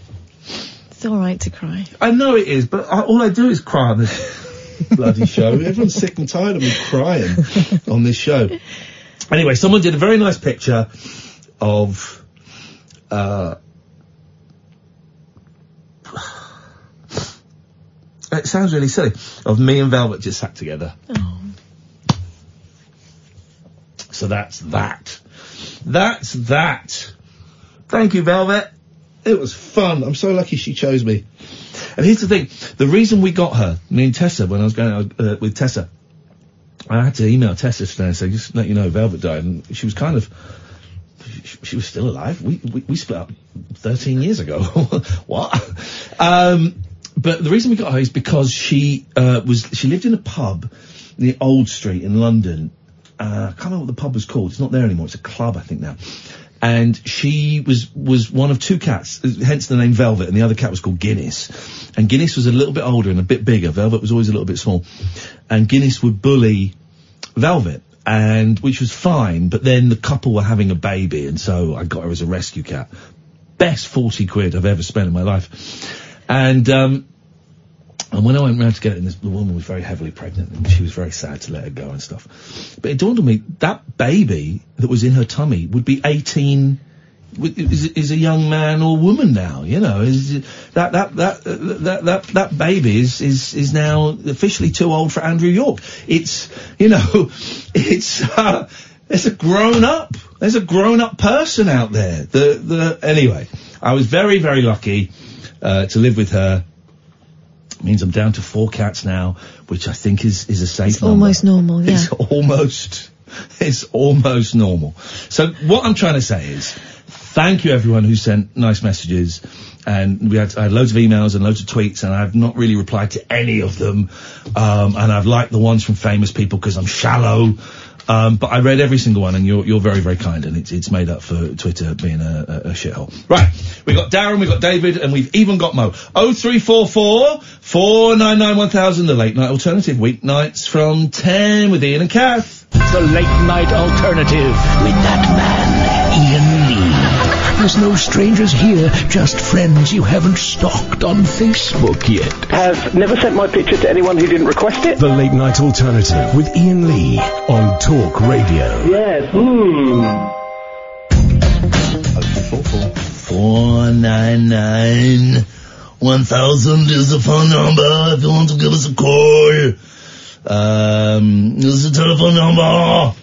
It's all right to cry. I know it is, but all I do is cry on this bloody show. Everyone's sick and tired of me crying on this show. Anyway, someone did a very nice picture of, it sounds really silly, of me and Velvet just sat together. Oh. So that's that. That's that. Thank you, Velvet. It was fun. I'm so lucky she chose me. And here's the thing. The reason we got her, me and Tessa, when I was going out with Tessa, I had to email Tessa today and say, just let you know, Velvet died. And she was kind of... She was still alive. We split up 13 years ago. What? But the reason we got her is because she lived in a pub near Old Street in London. I can't remember what the pub was called. It's not there anymore. It's a club, I think, now. And she was one of two cats, hence the name Velvet, and the other cat was called Guinness. And Guinness was a little bit older and a bit bigger. Velvet was always a little bit small. And Guinness would bully Velvet, which was fine, but then the couple were having a baby, and so I got her as a rescue cat. Best 40 quid I've ever spent in my life. And when I went round to get it, the woman was very heavily pregnant, and she was very sad to let her go and stuff. But it dawned on me, that baby that was in her tummy would be 18, is a young man or woman now, you know. That baby is now officially too old for Andrew York. It's, you know, there's a grown up person out there. Anyway, I was very, very lucky, to live with her. It means I'm down to 4 cats now, which I think is a safe number. Almost normal, yeah. It's almost normal. So what I'm trying to say is, thank you everyone who sent nice messages, and I had loads of emails and loads of tweets, and I've not really replied to any of them, and I've liked the ones from famous people because I'm shallow. But I read every single one, and you're very, very kind, and it's made up for Twitter being a shithole. Right. We got Darren, we got David, and we've even got Mo. 0344 499 1000, the late night alternative, weeknights from 10 with Iain and Kath. The late night alternative with that man, Iain Lee. There's no strangers here, just friends you haven't stalked on Facebook yet. Have never sent my picture to anyone who didn't request it. The late night alternative with Iain Lee on Talk Radio. Yes. 499 1000 is the phone number if you want to give us a call. This is the telephone number.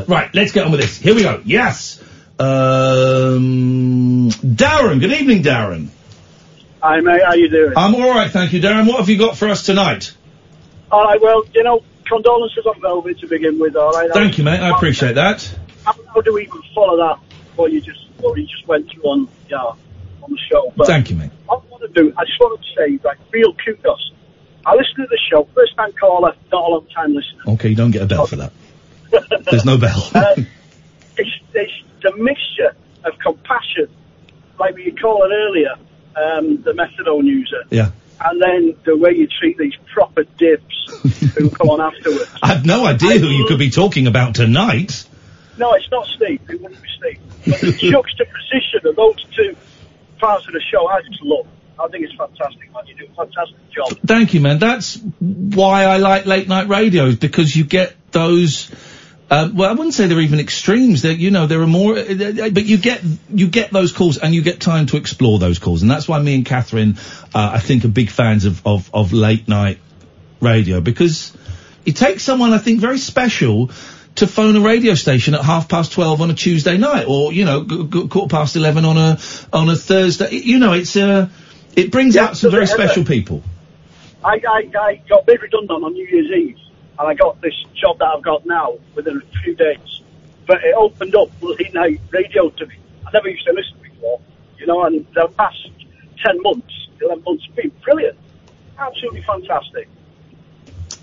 Right, let's get on with this. Here we go. Yes. Darren. Good evening, Darren. Hi, mate. How you doing? I'm all right, thank you, Darren. What have you got for us tonight? All right. Well, you know, condolences on Velvet to begin with. All right. Thank you, mate. I appreciate that. How do we even follow that? What you just went through on the show. But thank you, mate. What I want to do, I just wanted to say, like, real kudos. I listen to the show, first time caller, not a long time listener. Okay, you don't get a bell for that. There's no bell. It's the mixture of compassion, like we call it earlier, the methadone user. Yeah. And then the way you treat these proper dips who come on afterwards. I have no idea who you could be talking about tonight. No, it's not Steve. It wouldn't be Steve. But the juxtaposition of those two parts of the show, I just love. I think it's fantastic, man. You do a fantastic job. Thank you, man. That's why I like late night radio, because you get those. Well, I wouldn't say they're even extremes. There are more, but you get those calls, and you get time to explore those calls, and that's why me and Catherine, I think, are big fans of late night radio, because it takes someone, I think, very special to phone a radio station at 12:30 on a Tuesday night, or 11:15 on a Thursday. It brings out some very special people. I got made redundant on New Year's Eve, and I got this job that I've got now within a few days. But it opened up late night radio to me. I never used to listen before, and the past 10 months, 11 months, have been brilliant. Absolutely fantastic.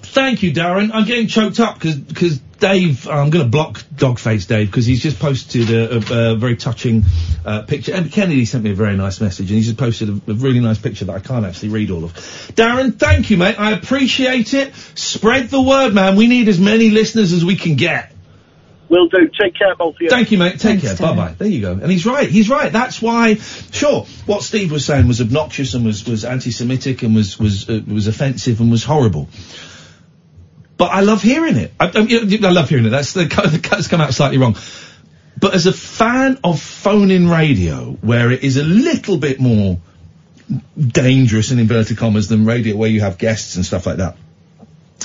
Thank you, Darren. I'm getting choked up because Dave, I'm going to block Dogface Dave because he's just posted a very touching picture. And Kennedy sent me a very nice message, and he's just posted a really nice picture that I can't actually read all of. Darren, thank you, mate. I appreciate it. Spread the word, man. We need as many listeners as we can get. Will do. Take care, both of you. Thank you, mate. Take care. Bye-bye. There you go. And he's right. That's why, sure, what Steve was saying was obnoxious and was anti-Semitic and was offensive and was horrible. But I love hearing it. I love hearing it. That's come out slightly wrong. But as a fan of phone-in radio, where it is a little bit more dangerous, in inverted commas, than radio where you have guests and stuff like that,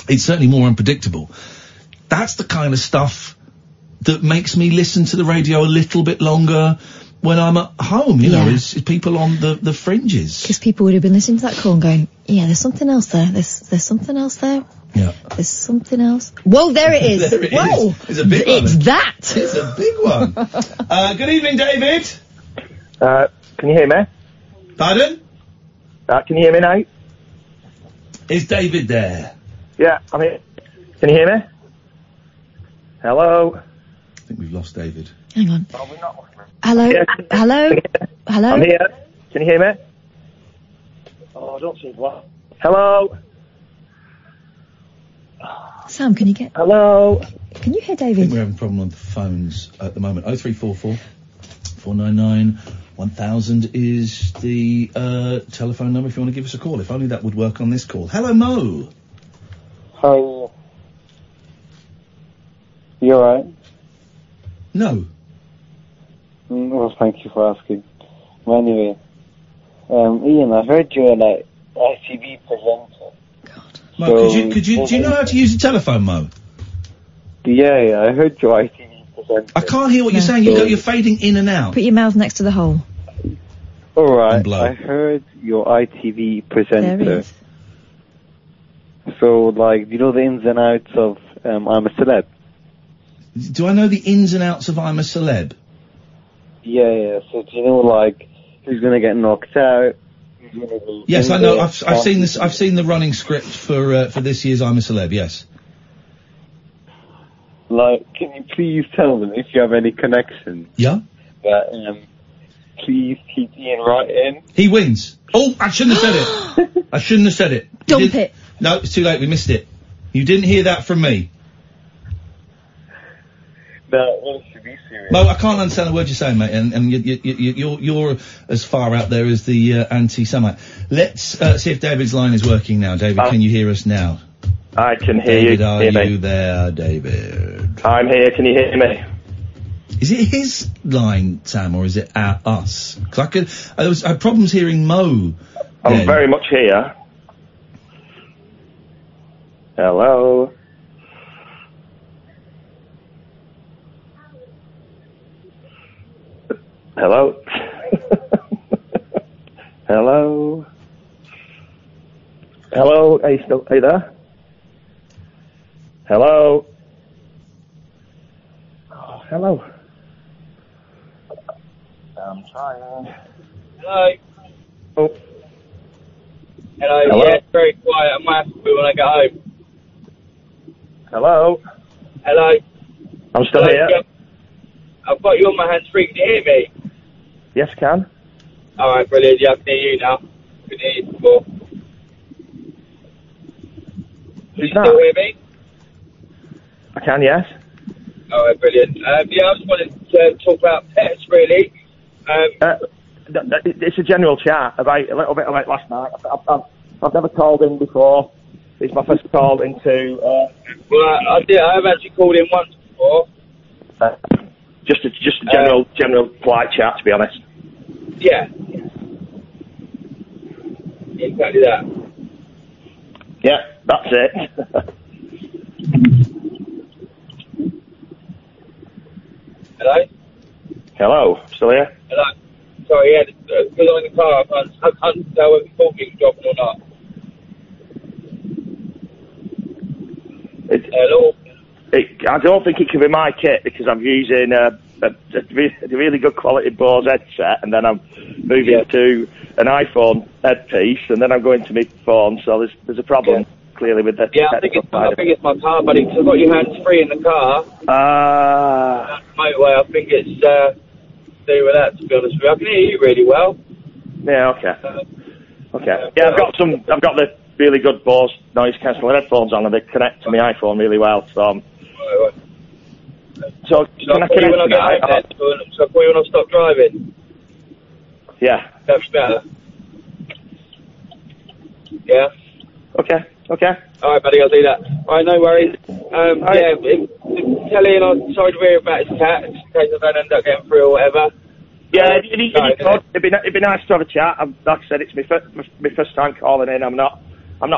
it's certainly more unpredictable. That's the kind of stuff that makes me listen to the radio a little bit longer when I'm at home, is people on the fringes. Because people would have been listening to that call and going, yeah, there's something else there. There's something else there. Yeah. There's something else. Whoa, there it is. There it Whoa. is. It's a big one. It's that. It's a big one. Good evening, David. Can you hear me? Pardon? Can you hear me now? Is David there? Yeah, I'm here. Can you hear me? Hello? I think we've lost David. Hang on. Oh, we're not. Hello? Yeah. Hello? Hello? I'm here. Can you hear me? Oh, I don't seem to. Hello? Sam, can you get... Hello? Can you hear I David? think we're having a problem on the phones at the moment. 0344 499 1000 is the telephone number if you want to give us a call. If only that would work on this call. Hello, Mo. How are you? You alright? No. Well, thank you for asking. Well, anyway, Ian, I heard you're like ITV presenter. Mo, So- do you know how to use a telephone, Mo? Yeah, I heard you're ITV presenter. I can't hear what you're saying. You're fading in and out. Put your mouth next to the hole. Alright, I heard you're ITV presenter. There is. So, like, do you know the ins and outs of I'm a Celeb? Do I know the ins and outs of I'm a Celeb? Yeah. So, do you know, like, who's gonna get knocked out? Who's gonna be Yes, in I know. there? I've seen this. I've seen the running script for this year's I'm a Celeb. Yes. Like, can you please tell them if you have any connection? Yeah. That please keep Ian right in. He wins. Oh, I shouldn't have said it. I shouldn't have said it. Dump it. No, it's too late. We missed it. You didn't hear that from me. No, well, should be serious. Mo, I can't understand a word you're saying, mate, and you're as far out there as the anti-Semite. Let's see if David's line is working now. David, can you hear us now? I can hear David, you. are Hear me. you there, David? I'm here. Can you hear me? Is it his line, Sam, or is it us? Because I had problems hearing Mo. I'm very much here. Hello? Hello? Hello? Hello? Are you there? Hello? Oh, hello? I'm trying. Hello. Oh. Hello. Hello? Yeah, it's very quiet. I might have to do when I get home. Hello? Hello. I'm still Hello, here. yeah. I've got you on my hands free. Can you hear me? Yes, can. Alright, brilliant. Yeah, I can hear you now. Couldn't hear you before. Who's Can you still hear me? I can, yes. Alright, brilliant. Yeah, I just wanted to talk about pets, really. It's a general chat about a little bit about last night. I've never called in before. It's my first call into. Well, I've actually called in once before. Just a general polite chat, to be honest. Yeah. Exactly that. Yeah, that's it. Hello? Hello, still here? Hello? Sorry, yeah, because I'm in the car, I can't tell whether the talking's dropping or not. Hello? I don't think it can be my kit because I'm using a really good quality Bose headset, and then I'm moving to an iPhone headpiece, and then I'm going to my phone. So there's a problem clearly with the. Yeah, I think it's my car, buddy. Because I've got your hands free in the car. Motorway. I think it's to do with that. To be honest with you, I can hear you really well. Yeah. Okay. Yeah, I've got the really good Bose noise cancelling headphones on, and they connect to my iPhone really well. So. So can I connect when I get home then? So I'll call you when I stop driving? Yeah. That's better. Yeah? Okay. Alright, buddy, I'll do that. Alright, no worries. Yeah, Kelly and I'm sorry to hear about his cat, in case I don't end up getting through or whatever. Yeah, it'd be nice to have a chat. Like I said, it's my first time calling in. I'm not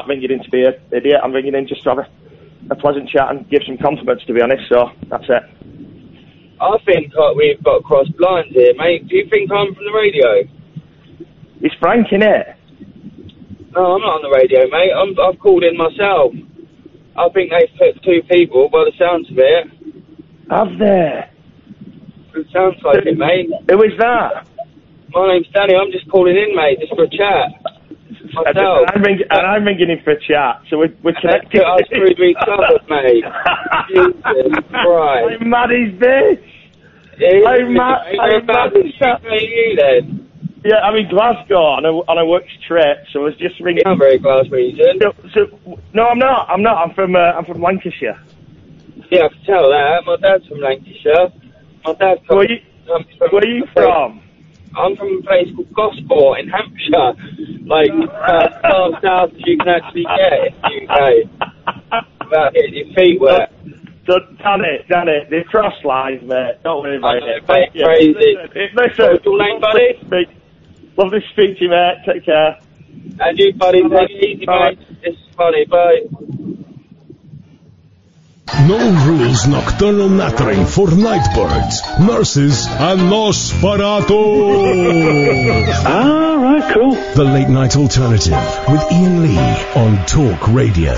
ringing in to be an idiot. I'm ringing in just to have a pleasant chat and give some compliments, to be honest, so that's it. I think we've got crossed lines here, mate. Do you think I'm from the radio? It's Frank, innit? No, I'm not on the radio, mate. I've called in myself. I think they've put two people, by the sounds of it. Have they? It sounds like it, mate. Who is that? My name's Danny. I'm just calling in, mate, just for a chat. Myself. And I'm ringing in for a chat, so we're connected. I screwed each other, mate. Jesus Christ. I'm mad as this. I'm mad as you then? Yeah, I'm in Glasgow on a work trip, so I was just ringing. You're not very Glaswegian. No, I'm not. I'm from Lancashire. Yeah, I can tell that. My dad's from Lancashire. My dad's from... Where are you from? I'm from a place called Gosport in Hampshire. Like, far south as you can actually get in the UK. Without getting your feet wet. Done it. They're cross lines, mate. Don't worry about it. Mate, crazy. Listen. What's your name, buddy? Lovely to speak to you, mate. Take care. And you, buddy. Take it easy, mate. It's funny. Bye. No rules nocturnal nattering for nightbirds, nurses, and Nosferatu. Right, cool. The Late Night Alternative with Iain Lee on Talk Radio.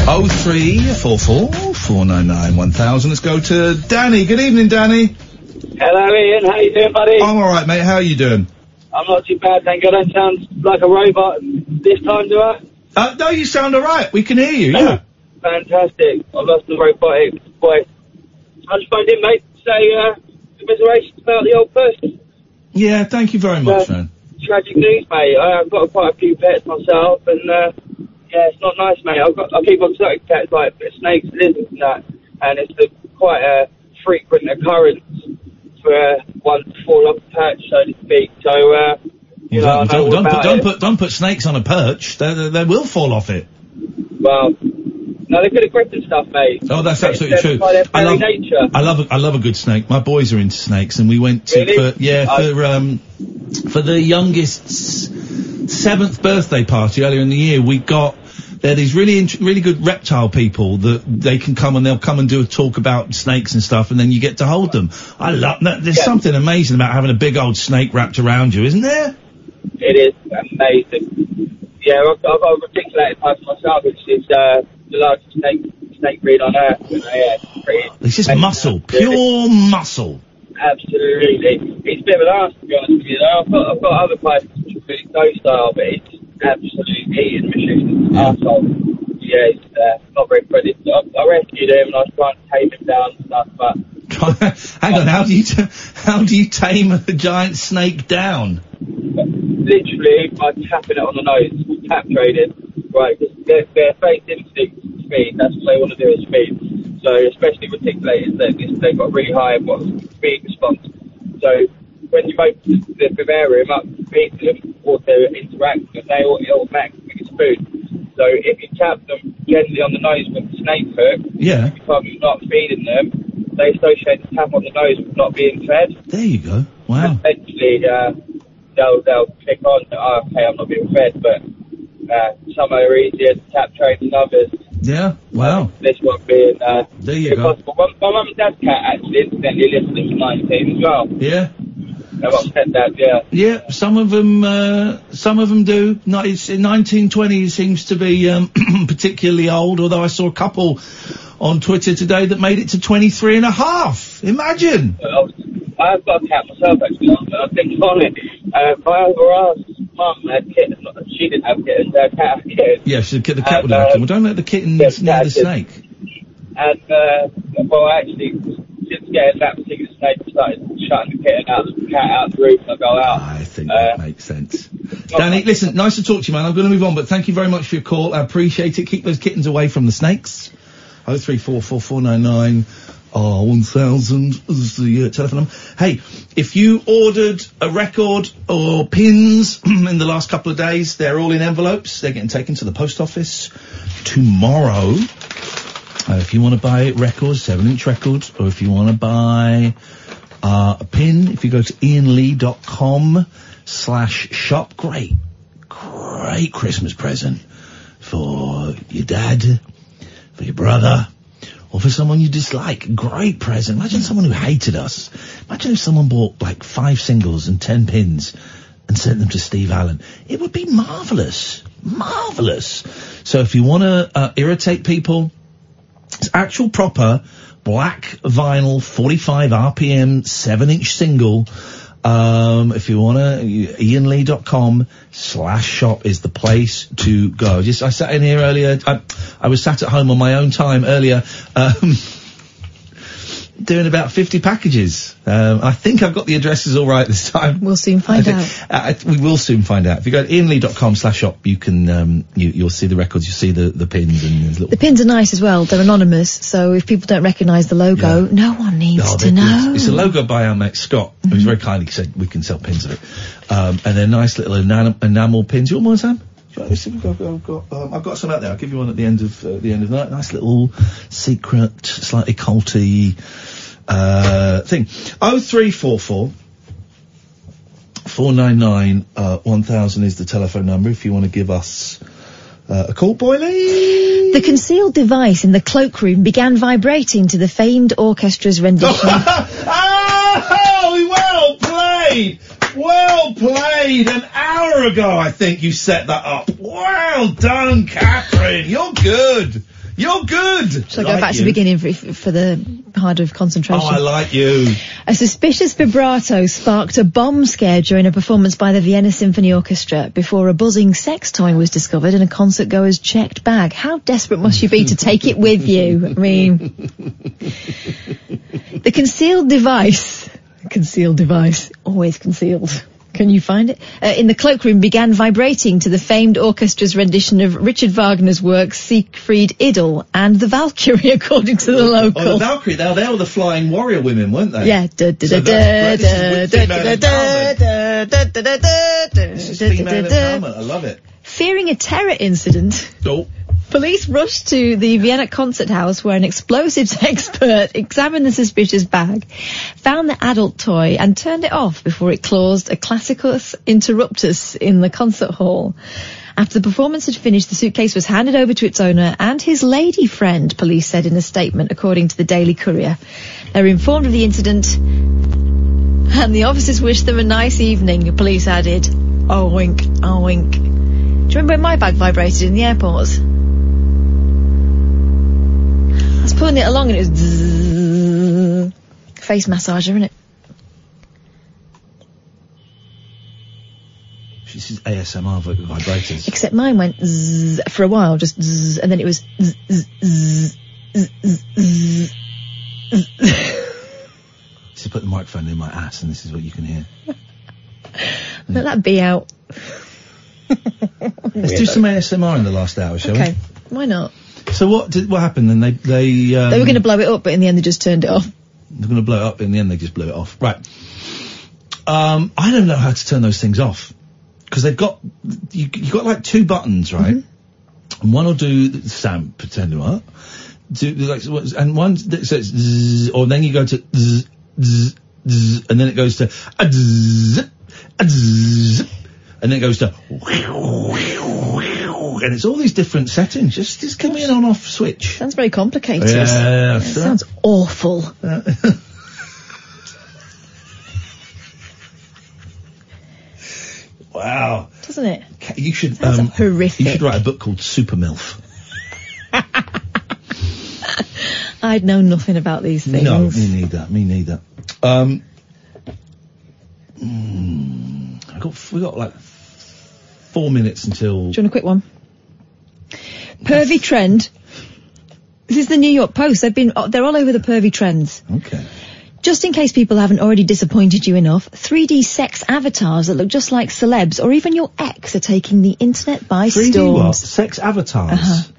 0344 499 1000. Let's go to Danny. Good evening, Danny. Hello, Ian. How you doing, buddy? I'm all right, mate. How are you doing? I'm not too bad, thank you. I don't sound like a robot this time, do I? No, you sound all right. We can hear you, yeah. Fantastic. I've lost the robotic voice. I just phoned in, mate, to say commiserations about the old person. Yeah, thank you very much, man. Tragic news, mate. I've got quite a few pets myself, and yeah, it's not nice, mate. I keep on exotic pets like snakes, lizards, and that, and it's quite a frequent occurrence for one to fall off the perch, so to speak. So, you know, don't put snakes on a perch. They will fall off it. Well, no, they're good at gripping stuff, mate. Oh, that's absolutely true. By their very nature. I love a good snake. My boys are into snakes, and we went to for the youngest's 7th birthday party earlier in the year. There are these really good reptile people that they can come and they'll come and do a talk about snakes and stuff, and then you get to hold them. I love that. There's something amazing about having a big old snake wrapped around you, isn't there? It is amazing. Yeah, I've got a reticulated type myself, which is the largest snake breed on earth. It's just muscle, pure muscle. Absolutely. It's a bit of an arse, to be honest with you, though. I've got other types which are pretty docile, but it's absolute eating machine. Arsehole. Yeah, it's not very pretty. I rescued him and I was trying to tame him down and stuff, but... Hang on, how do you tame a giant snake down? Literally by tapping it on the nose, tap trading, right? Because their face instinct is speed. That's what they want to do is speed. So especially reticulators, they've got a really high speed response. So when you open the vivarium up, feed them or to interact with them, they automatically get food. So if you tap them gently on the nose with the snake hook, every time you're not feeding them, they associate the tap on the nose with not being fed. There you go. Wow. Eventually, they'll click on, okay, I'm not being fed, but some are easier to tap trade than others. Yeah, wow. This one being there you go. My mum and dad's cat actually incidentally lived to 19 as well. Yeah. My mum and dad, yeah. Yeah, some of them do. No, it's in 1920 seems to be particularly old, although I saw a couple on Twitter today that made it to 23 and a half. Imagine. I've got a cat myself actually. I think on it. My other mum had kittens. She didn't have kittens. Her cat had kittens. Yeah, the cat would have kittens. Well, don't let the kittens near the snake. And well, actually, since getting that particular snake, I started shutting the cat out the roof, and I go out. I think that makes sense. Danny, listen, nice to talk to you, man. I'm going to move on, but thank you very much for your call. I appreciate it. Keep those kittens away from the snakes. 0344499 1000 is the telephone number. Hey, if you ordered a record or pins in the last couple of days, they're all in envelopes. They're getting taken to the post office tomorrow. If you want to buy records, 7-inch records, or if you want to buy a pin, if you go to iainlee.com/shop, great Christmas present for your dad, for your brother, or for someone you dislike. Great present. Imagine someone who hated us. Imagine if someone bought like 5 singles and 10 pins and sent them to Steve Allen. It would be marvellous. Marvellous. So if you want to irritate people, it's actual proper black vinyl 45 RPM 7-inch single. If you want to, iainlee.com/shop is the place to go. I sat in here earlier. I was sat at home on my own time earlier, doing about 50 packages. I think I've got the addresses all right this time. We'll soon find out. We will soon find out. If you go to iainlee.com/shop, you can, you'll see the records, you'll see the pins and there's little... The pins are nice as well. They're anonymous, so if people don't recognise the logo, no one needs to know. It's a logo by our mate Scott, who's very kindly said we can sell pins of it. And they're nice little enamel pins. You want one, Sam? I've got some out there. I'll give you one at the end of the night. Nice little secret, slightly culty thing. 0344 499 1000 is the telephone number if you want to give us a call, boilie. The concealed device in the cloakroom began vibrating to the famed orchestra's rendition. Oh, well played! Well played! An hour ago, I think you set that up. Well done, Catherine. You're good. You're good. Shall I go back to the beginning for the harder of concentration? Oh, I like you. A suspicious vibrato sparked a bomb scare during a performance by the Vienna Symphony Orchestra before a buzzing sex toy was discovered in a concert-goer's checked bag. How desperate must you be to take it with you? I mean... The concealed device, always concealed. Can you find it? In the cloakroom began vibrating to the famed orchestra's rendition of Richard Wagner's work Siegfried Idyll and the Valkyrie, according to the local. Oh, the Valkyrie, they were the flying warrior women, weren't they? Yeah. This is female empowerment. I love it. Fearing a terror incident. Oh. Police rushed to the Vienna concert house where an explosives expert examined the suspicious bag, found the adult toy and turned it off before it caused a classicus interruptus in the concert hall. After the performance had finished, the suitcase was handed over to its owner and his lady friend, police said in a statement, according to the Daily Courier. They were informed of the incident and the officers wished them a nice evening, police added. Oh, wink, oh, wink. Do you remember when my bag vibrated in the airport? I was pulling it along and it was zzz. Face massager, isn't it? This is ASMR vibrators. Except mine went zzz for a while, just zzz, and then it was zzz, zzz, zzz, zzz, zzz, zzz. So put the microphone in my ass and this is what you can hear. Let that be out. Let's do some ASMR in the last hour, shall we? Okay, why not? So what happened then? They were going to blow it up, but in the end they just turned it off. They're going to blow it up, but in the end they just blew it off. Right. I don't know how to turn those things off. Because they've got, you got like two buttons, right? Mm-hmm. And one will do, Sam, pretend to what? And one that says zzz, or then you go to zzz, zzz, zzz, and then it goes to zzz, zzz, and then it goes to and it's all these different settings. Just give me an on-off switch. Sounds very complicated. Yeah, sounds awful. Wow. Doesn't it? You should horrific. You should write a book called Super MILF. I'd know nothing about these things. No, me neither. We got like 4 minutes until... Do you want a quick one? Pervy trend. This is the New York Post. They're all over the pervy trends. Okay. Just in case people haven't already disappointed you enough, 3D sex avatars that look just like celebs or even your ex are taking the internet by 3D storm. what? Sex avatars? Uh-huh.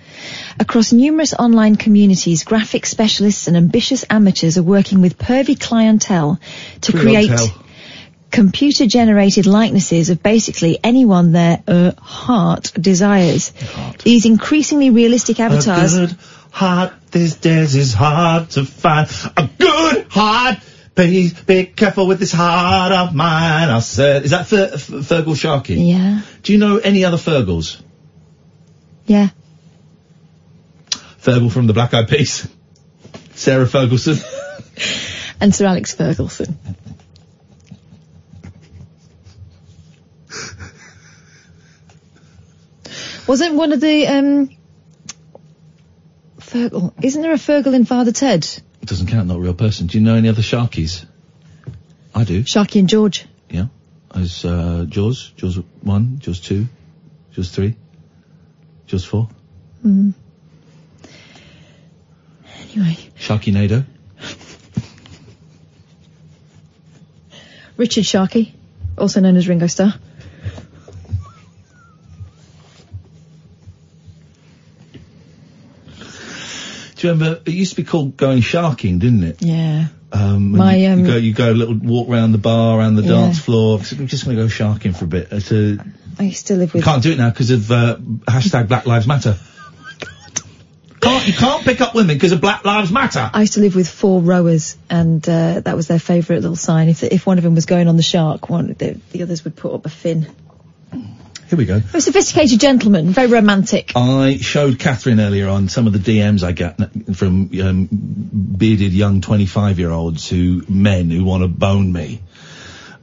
Across numerous online communities, graphic specialists and ambitious amateurs are working with pervy clientele to create computer-generated likenesses of basically anyone their heart desires. These increasingly realistic avatars... A good heart these days is hard to find. A good heart! Please be careful with this heart of mine, I said. Is that Feargal Sharkey? Yeah. Do you know any other Feargals? Yeah. Feargal from the Black Eyed Peas. Sarah Ferguson. And Sir Alex Ferguson. Wasn't one of the, Feargal, isn't there a Feargal in Father Ted? It doesn't count, not a real person. Do you know any other Sharkies? I do. Sharky and George. Yeah. As, Jaws 1, Jaws 2, Jaws 3, Jaws 4. Mm. Anyway. Sharkynado. Richard Sharkey, also known as Ringo Starr. Do you remember, it used to be called going sharking, didn't it? Yeah. You go a little walk around the bar, around the dance floor. I'm just going to go sharking for a bit. I used to live with... Can't do it now because of hashtag Black Lives Matter. You can't pick up women because of Black Lives Matter. I used to live with 4 rowers, and that was their favourite little sign. If one of them was going on the shark, the others would put up a fin. Here we go. A sophisticated gentleman, very romantic. I showed Catherine earlier on some of the DMs I get from bearded young 25-year-olds men who want to bone me.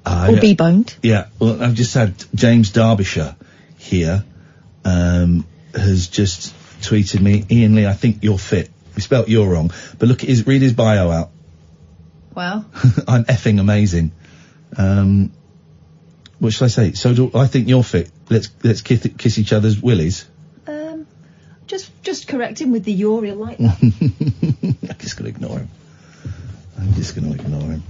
Or be boned. Yeah. Well, I've just had James Derbyshire here, has just tweeted me, Iain Lee, I think you're fit. We spelt you're wrong, but read his bio out. Wow. I'm effing amazing. What should I say? I think you're fit. Let's kiss each other's willies. Just correct him with the you're, he'll like that. I'm just gonna ignore him.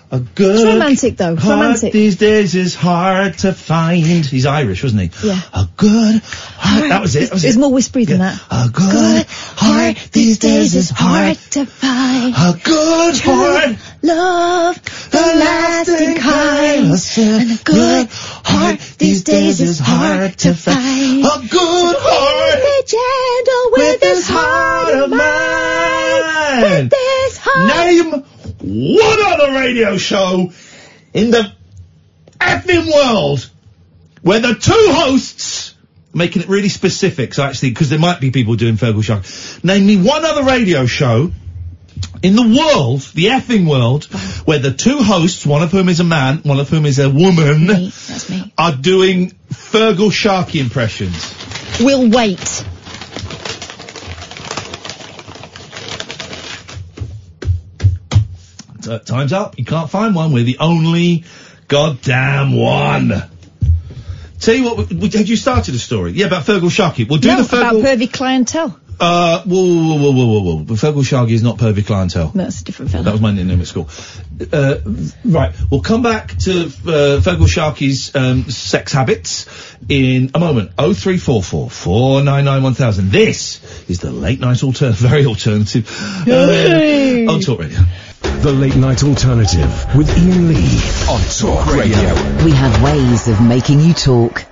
A good it's romantic though. Romantic these days is hard to find. He's Irish, wasn't he? Yeah. A good heart. That was it. It's more whispery than that. A good heart these days is hard to find. A good heart. Love, the lasting kind. And a good heart these days is hard to find. A good heart. Be gentle with this heart of mine. With this heart. Name one other radio show in the effing world where the 2 hosts, making it really specific, so actually, because there might be people doing Feargal Sharkey, name me one other radio show in the world, the effing world, where the 2 hosts, one of whom is a man, one of whom is a woman, That's me. are doing Feargal Sharkey impressions. We'll wait. Time's up. You can't find one. We're the only goddamn one. Tell you what, had you started a story? Yeah, about Feargal Sharkey. We'll do the Feargal... about pervy clientele. Whoa. Feargal Sharkey is not pervy clientele. No, that's a different fella. That was my nickname at school. Right, we'll come back to Feargal Sharkey's sex habits in a moment. 0344 499 1000. This is the late night very alternative. On Talk Radio. The Late Night Alternative with Iain Lee on Talk Radio. We have ways of making you talk.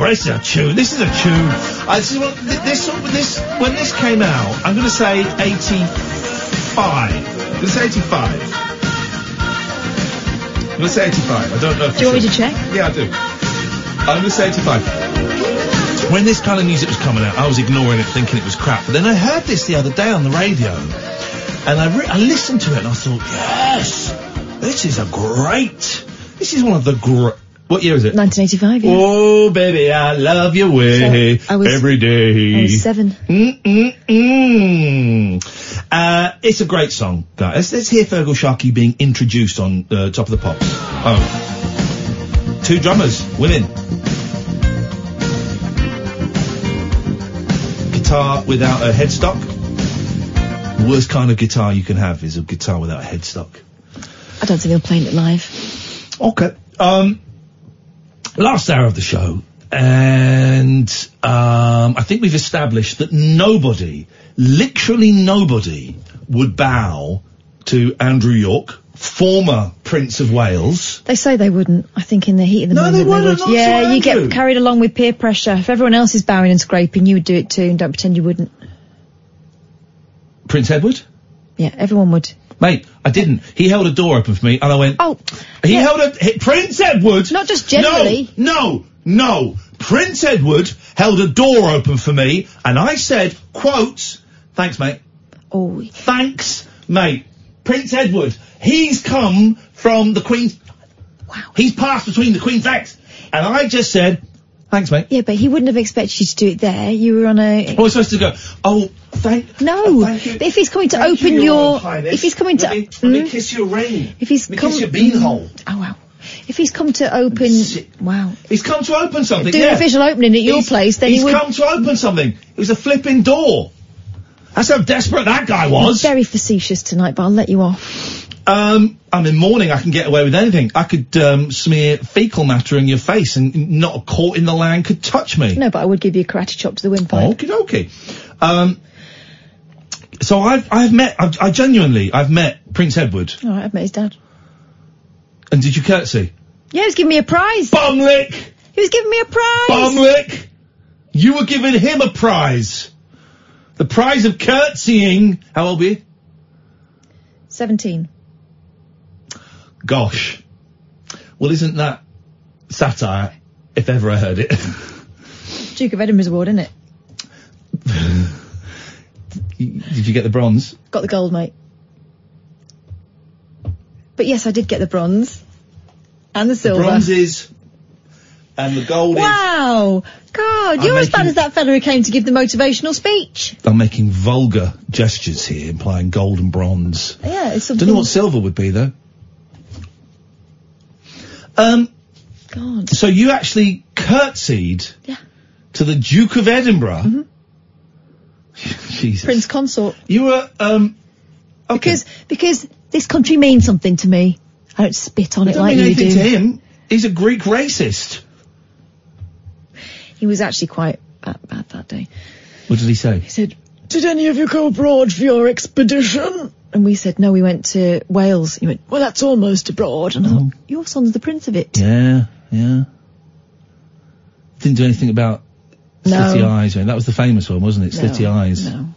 great. This is a tune. This is a tune. When this came out, I'm going to say 85. I'm going to say 85. I'm going to say 85. I don't know if Do you want me to check? Yeah, I do. I'm going to say 85. When this kind of music was coming out, I was ignoring it, thinking it was crap. But then I heard this the other day on the radio, and I listened to it, and I thought, yes, this is This is one of the What year is it? 1985, yeah. Oh, baby, I love your way every day. I was 7. It's a great song, guys. Let's hear Feargal Sharkey being introduced on Top of the Pops. Oh. 2 drummers, women. Guitar without a headstock. The worst kind of guitar you can have is a guitar without a headstock. I don't think I'm playing it live. Okay. Last hour of the show, and I think we've established that nobody, literally nobody, would bow to Andrew York, former Prince of Wales. They say they wouldn't. I think in the heat of the moment they wouldn't. would. Yeah, you get carried along with peer pressure. If everyone else is bowing and scraping, you would do it too, and don't pretend you wouldn't. Prince Edward? Yeah, everyone would. Mate, I didn't. He held a door open for me, and I went... Oh. He held Prince Edward... Not just generally. No. Prince Edward held a door open for me, and I said, quotes, thanks, mate. Oh. Thanks, mate. Prince Edward, he's come from the Queen's... Wow. He's passed between the Queen's legs. And I just said, thanks, mate. Yeah, but he wouldn't have expected you to do it there. You were on a... I was supposed to go, thank you. If he's coming to open your... Highness. If he's coming to... Let me kiss your ring. If he's kiss your beanhole. Oh, wow. If he's come to open... Wow. He's come to open something, Do an official opening at your place, then he's come to open something. It was a flipping door. That's how desperate that guy was. Very facetious tonight, but I'll let you off. I'm in mourning. I can get away with anything. I could smear fecal matter in your face, and not a court in the land could touch me. No, but I would give you a karate chop to the windpipe. Okie dokie. So I've met Prince Edward. All right, I've met his dad. And did you curtsy? Yeah, he was giving me a prize. Bumlick! He was giving me a prize. Bumlick! You were giving him a prize. The prize of curtsying. How old were you? 17. Gosh. Well, isn't that satire, if ever I heard it? Duke of Edinburgh's award, isn't it? Did you get the bronze? Got the gold, mate. But yes, I did get the bronze. And the silver. The bronze is... And the gold is... Wow! God, you're as bad as that fella who came to give the motivational speech. I'm making vulgar gestures here, implying gold and bronze. Yeah, it's something... Don't know what silver would be, though. God. So you actually curtsied to the Duke of Edinburgh? Mm-hmm. Jesus. Prince Consort. You were, okay. Because this country means something to me. I don't spit on it like you do. To him. He's a Greek racist. He was actually quite bad that day. What did he say? He said, "Did any of you go abroad for your expedition?" And we said, "No, we went to Wales." He went, "Well, that's almost abroad." And I thought, your son's the prince of it. Yeah. Didn't do anything about slitty eyes. That was the famous one, wasn't it? Slitty eyes. No.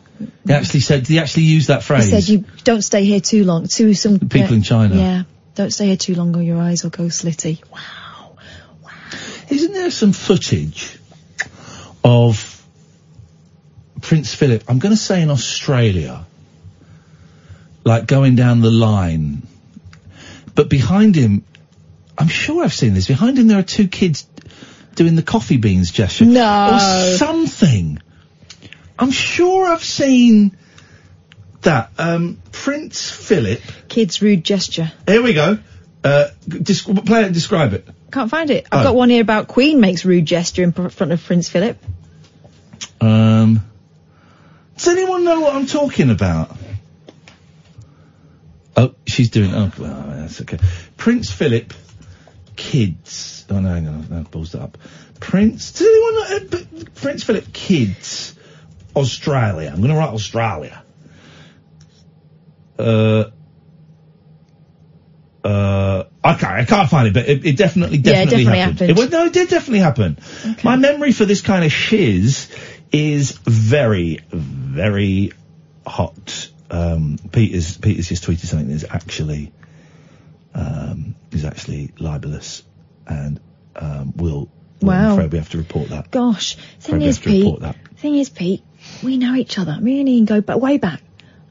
He actually said, did he actually use that phrase? He said, "You don't stay here too long." To some people in China. Yeah. Don't stay here too long or your eyes will go slitty. Wow. Isn't there some footage of Prince Philip, I'm going to say in Australia, like going down the line, but behind him, I'm sure I've seen this, behind him there are 2 kids doing the coffee beans gesture. No. Or something. I'm sure I've seen that. Prince Philip. Kids' rude gesture. Here we go. Play it and describe it. Can't find it. I've got one here about Queen makes rude gesture in front of Prince Philip. Does anyone know what I'm talking about? Oh, she's doing... Oh, well, that's okay. Prince Philip, kids... Oh, no, hang on. That balls that up. Does anyone know... Prince Philip, kids, Australia. I'm going to write Australia. I can't find it, but it definitely definitely happened. It did definitely happen. Okay. My memory for this kind of shiz is very, very hot. Pete has just tweeted something that is actually libelous, and I'm afraid we have to report that. Gosh, thing is, Pete, we know each other. Me and Ian go way back.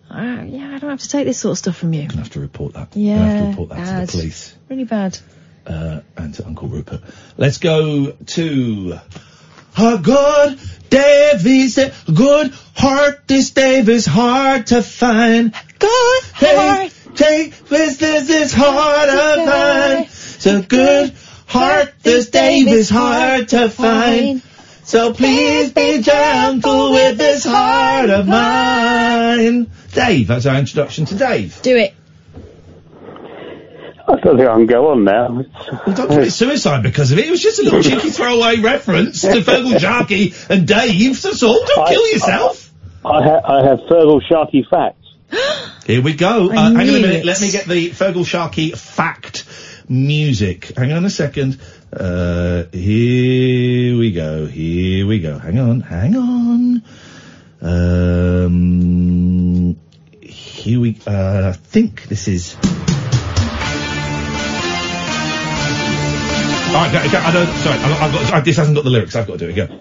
I don't have to take this sort of stuff from you. I'm gonna have to report that. Yeah, I'm gonna have to report that to the police. Really bad. And to Uncle Rupert. Let's go to a good Davies, a good heart. This Dave is hard to find. Good heart. Davies, this is hard to find. So good heart. This Dave is hard to find. So please be gentle with this heart of mine. Dave, that's our introduction to Dave. Do it. I don't think I can go on now. Don't commit suicide because of it. It was just a little cheeky throwaway reference to Feargal Sharkey and Dave. That's all. Don't kill yourself. I have Feargal Sharkey facts. Here we go. Hang on a minute. Let me get the Feargal Sharkey fact music. Hang on a second. Here we go. Hang on. I think this is. Alright, I don't. Sorry, I've got. This hasn't got the lyrics. I've got to do it again.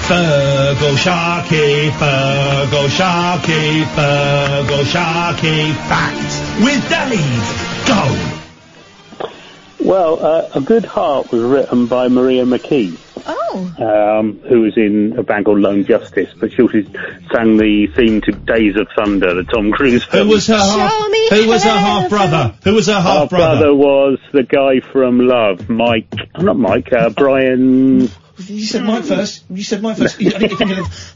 Feargal Sharkey, Feargal Sharkey, Feargal Sharkey, facts with Dave. Go. Well, A Good Heart was written by Maria McKee. Who was in a band called Lone Justice, but she also sang the theme to Days of Thunder, the Tom Cruise film. Who was her half brother? Who was her half brother? Brother was the guy from Love, Brian. You said Mike first. I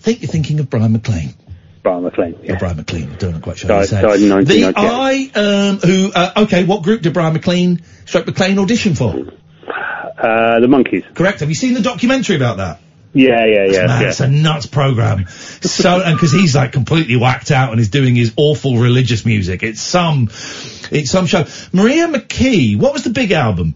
think you're thinking of Brian McLean. Brian McLean, yeah. Brian McLean, I don't know quite sure how to say. Died in 1998. Okay, what group did Brian McLean audition for? The Monkees. Correct. Have you seen the documentary about that? Yeah. It's a nuts program. And because he's like completely whacked out and is doing his awful religious music. It's some show. Maria McKee, what was the big album?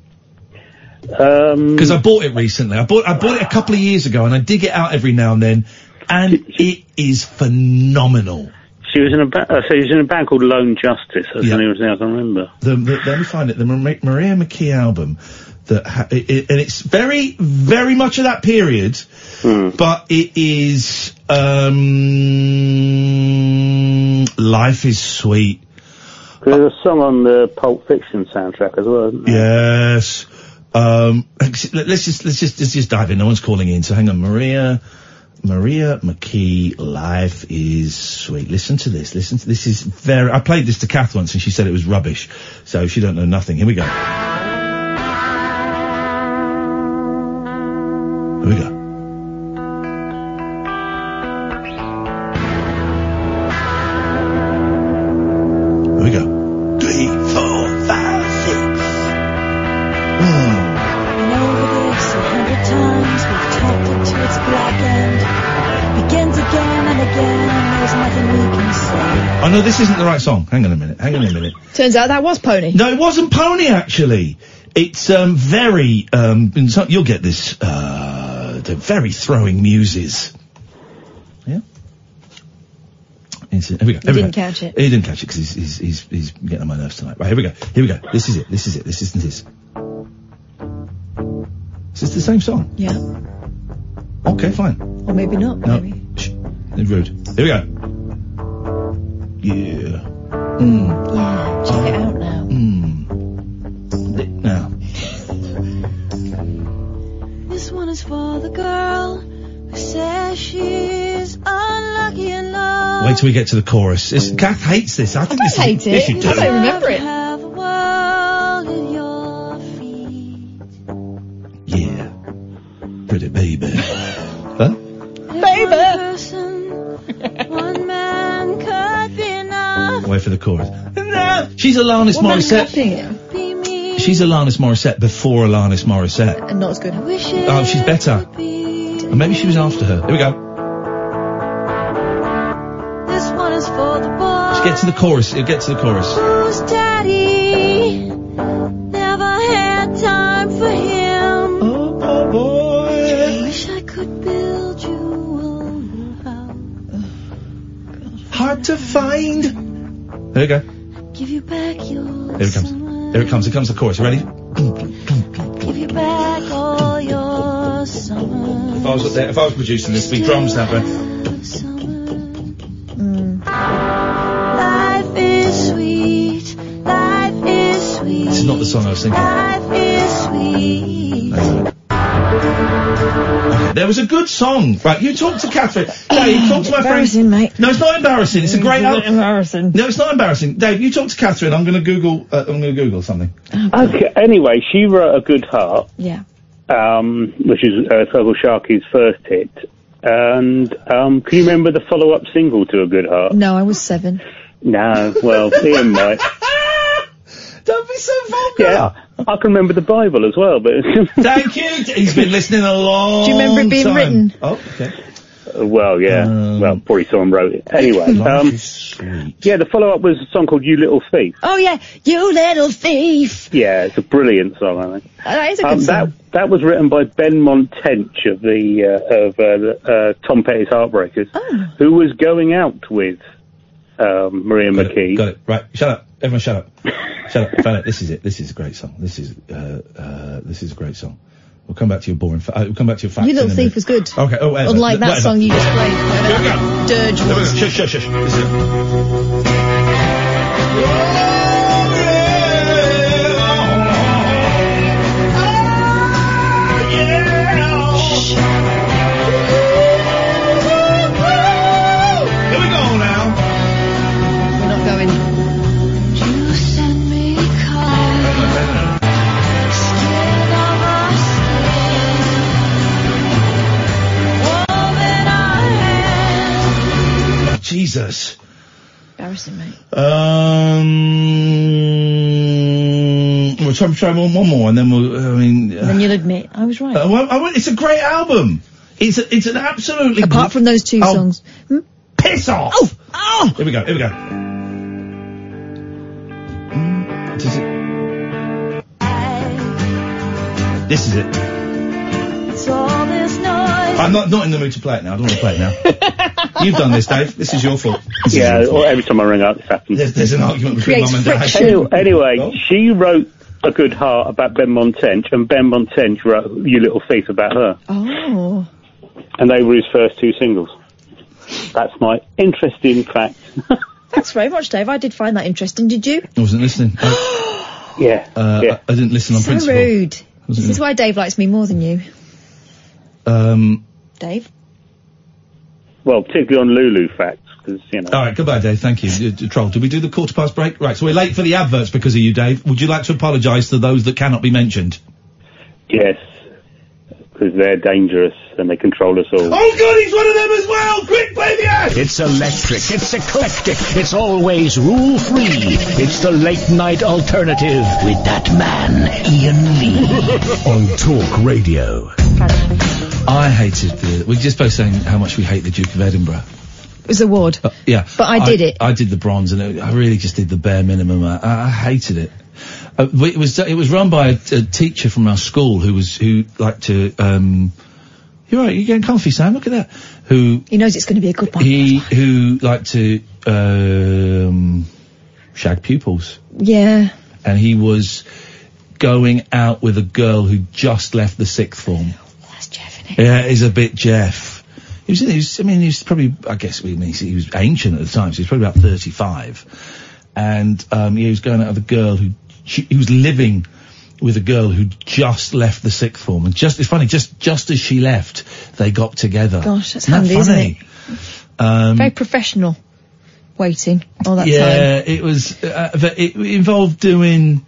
Because I bought it recently. I bought it a couple of years ago, and I dig it out every now and then, and it is phenomenal. She was in a band called Lone Justice. That's the name of the I can remember. Let me find it. The Maria McKee album. And it's very, very much of that period, but it is, Life is Sweet. There's a song on the Pulp Fiction soundtrack as well, isn't there? Yes. Let's just dive in. No one's calling in, so hang on. Maria McKee, Life is Sweet. Listen to this. This is very, I played this to Kath once and she said it was rubbish, so she don't know nothing. Here we go. Here we go. Here we go. 3, 4, 5, 6. Been over this 100 times, we've talked it to its black end. Begins again and again, and there's nothing we can say. Oh no, this isn't the right song. Hang on a minute. Turns out that was Pony. No, it wasn't Pony, actually. It's, very, you'll get this, the very throwing muses. Yeah? Here we go. He didn't catch it. He didn't catch it because he's getting on my nerves tonight. Right, here we go. This is it. Listen to this. Is this the same song? Yeah. Okay, fine. Or maybe not. No. Maybe. Shh. Rude. Here we go. Yeah. Yeah, check it out now. Now. This one is for the girl who says she's unlucky in love. Wait till we get to the chorus. Kath hates this. I think I don't hate it. Yes, you do. I don't remember it. Have a world at your feet. Yeah. Pretty baby. Huh? Baby. One man could be enough. Wait for the chorus. No. She's Alanis Morissette. She's Alanis Morissette before Alanis Morissette. And not as good. Oh, she's better. Or maybe she was after her. Here we go. This one is for the boy. Let's get to the chorus. Get to the chorus. Whose daddy find. There we go. Give you back your Here it comes. Here it comes. Here comes the chorus. You ready? Give you back all your summer. If I was producing this, it'd be drums now, bro. Life is sweet. Life is sweet. This is not the song I was thinking. Life is sweet. There was a good song. Right, you talk to Catherine. Dave, talk to my friend. Embarrassing, mate. No, it's not embarrassing. It's a great album. Embarrassing. No, it's not embarrassing. Dave, you talk to Catherine. I'm going to Google something. Okay, anyway, she wrote A Good Heart. Yeah. Which is Feargal Sharkey's first hit. And can you remember the follow-up single to A Good Heart? No, I was 7. No, well, Iain might. Don't be so vulgar. Yeah, I can remember the Bible as well, but... Thank you. He's been listening a long time. Do you remember it being written? Oh, okay. Well, yeah. Well, probably someone wrote it. Anyway, yeah, the follow-up was a song called You Little Thief. Oh, yeah. You little thief. Yeah, it's a brilliant song, I think. That is a good song. That was written by Ben Montench of the Tom Petty's Heartbreakers, who was going out with Maria McKee. Got it. Right. Shut up. Everyone shut up. Shut up. Found it. This is it. This is a great song. This is a great song. We'll come back to your boring we'll come back to your facts. You Little Thief was good. Okay. Oh, whatever. Unlike that song you just played. Here we go. Dirge was. Shush. This is it. Jesus. Embarrassing, mate. We'll try one more, and then then you'll admit I was right. It's a great album. It's an absolutely. Apart from those two songs. Piss off! Oh! Here we go. This is it. I'm not in the mood to play it now. I don't want to play it now. You've done this, Dave. This is your fault. Every time I ring up, this happens. There's an argument between Mum and Dad. Anyway, she wrote A Good Heart about Ben Montench, and Ben Montench wrote You Little Thief about her. Oh. And they were his first two singles. That's my interesting fact. Thanks very much, Dave. I did find that interesting. Did you? I wasn't listening. Yeah. I didn't listen on principle. So rude. This is why Dave likes me more than you. Dave? Well, particularly on Lulu facts, because, Alright, goodbye, Dave. Thank you. Troll, did we do the 1/4 break? Right, so we're late for the adverts because of you, Dave. Would you like to apologise to those that cannot be mentioned? Yes, because they're dangerous and they control us all. Oh, God, he's one of them as well! Quick, play the ad! It's electric, it's eclectic, it's always rule-free. It's the late-night alternative with that man, Iain Lee. On Talk Radio. I hated we're just both saying how much we hate the Duke of Edinburgh. It was a award. Yeah. But I did it. I did the bronze, and I really just did the bare minimum. I hated it. It was run by a teacher from our school who liked to, you're right, you're getting comfy, Sam, look at that. He knows it's going to be a good one. Who liked to, shag pupils. Yeah. And he was going out with a girl who just left the sixth form. That's Jeff, isn't it? Yeah, he's a bit Jeff. He was probably, I guess, he was ancient at the time, so he was probably about 35. And, he was going out with a girl he was living with a girl who just left the sixth form. And it's funny, just as she left, they got together. Gosh, that's handy, isn't it? Very professional. Waiting all that time. Yeah, it was, but it involved doing,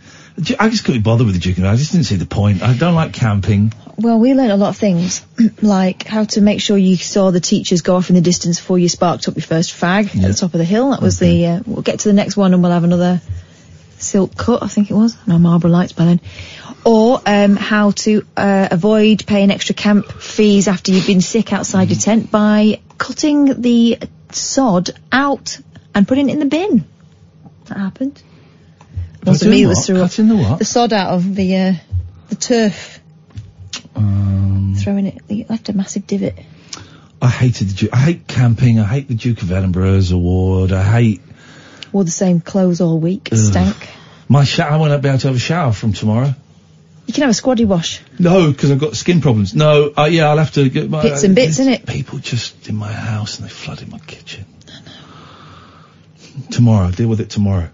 I just couldn't bother with the Duke of Edinburgh. I just didn't see the point. I don't like camping. Well, we learned a lot of things, like how to make sure you saw the teachers go off in the distance before you sparked up your first fag at the top of the hill. That was we'll get to the next one and we'll have another silk cut, I think it was. No, Marlborough Lights by then. Or, how to, avoid paying extra camp fees after you've been sick outside your tent by cutting the sod out and putting it in the bin. That happened. Wasn't me that was through the sod out of the turf. Throwing it, it left a massive divot. I hated I hate camping. I hate the Duke of Edinburgh's award. I hate... Wore the same clothes all week. Stank. I won't be able to have a shower from tomorrow. You can have a squaddy wash. No, because I've got skin problems. No, yeah, I'll have to get my... Bits and bits, innit? People just in my house and they flooded my kitchen. I know. Tomorrow, I'll deal with it tomorrow.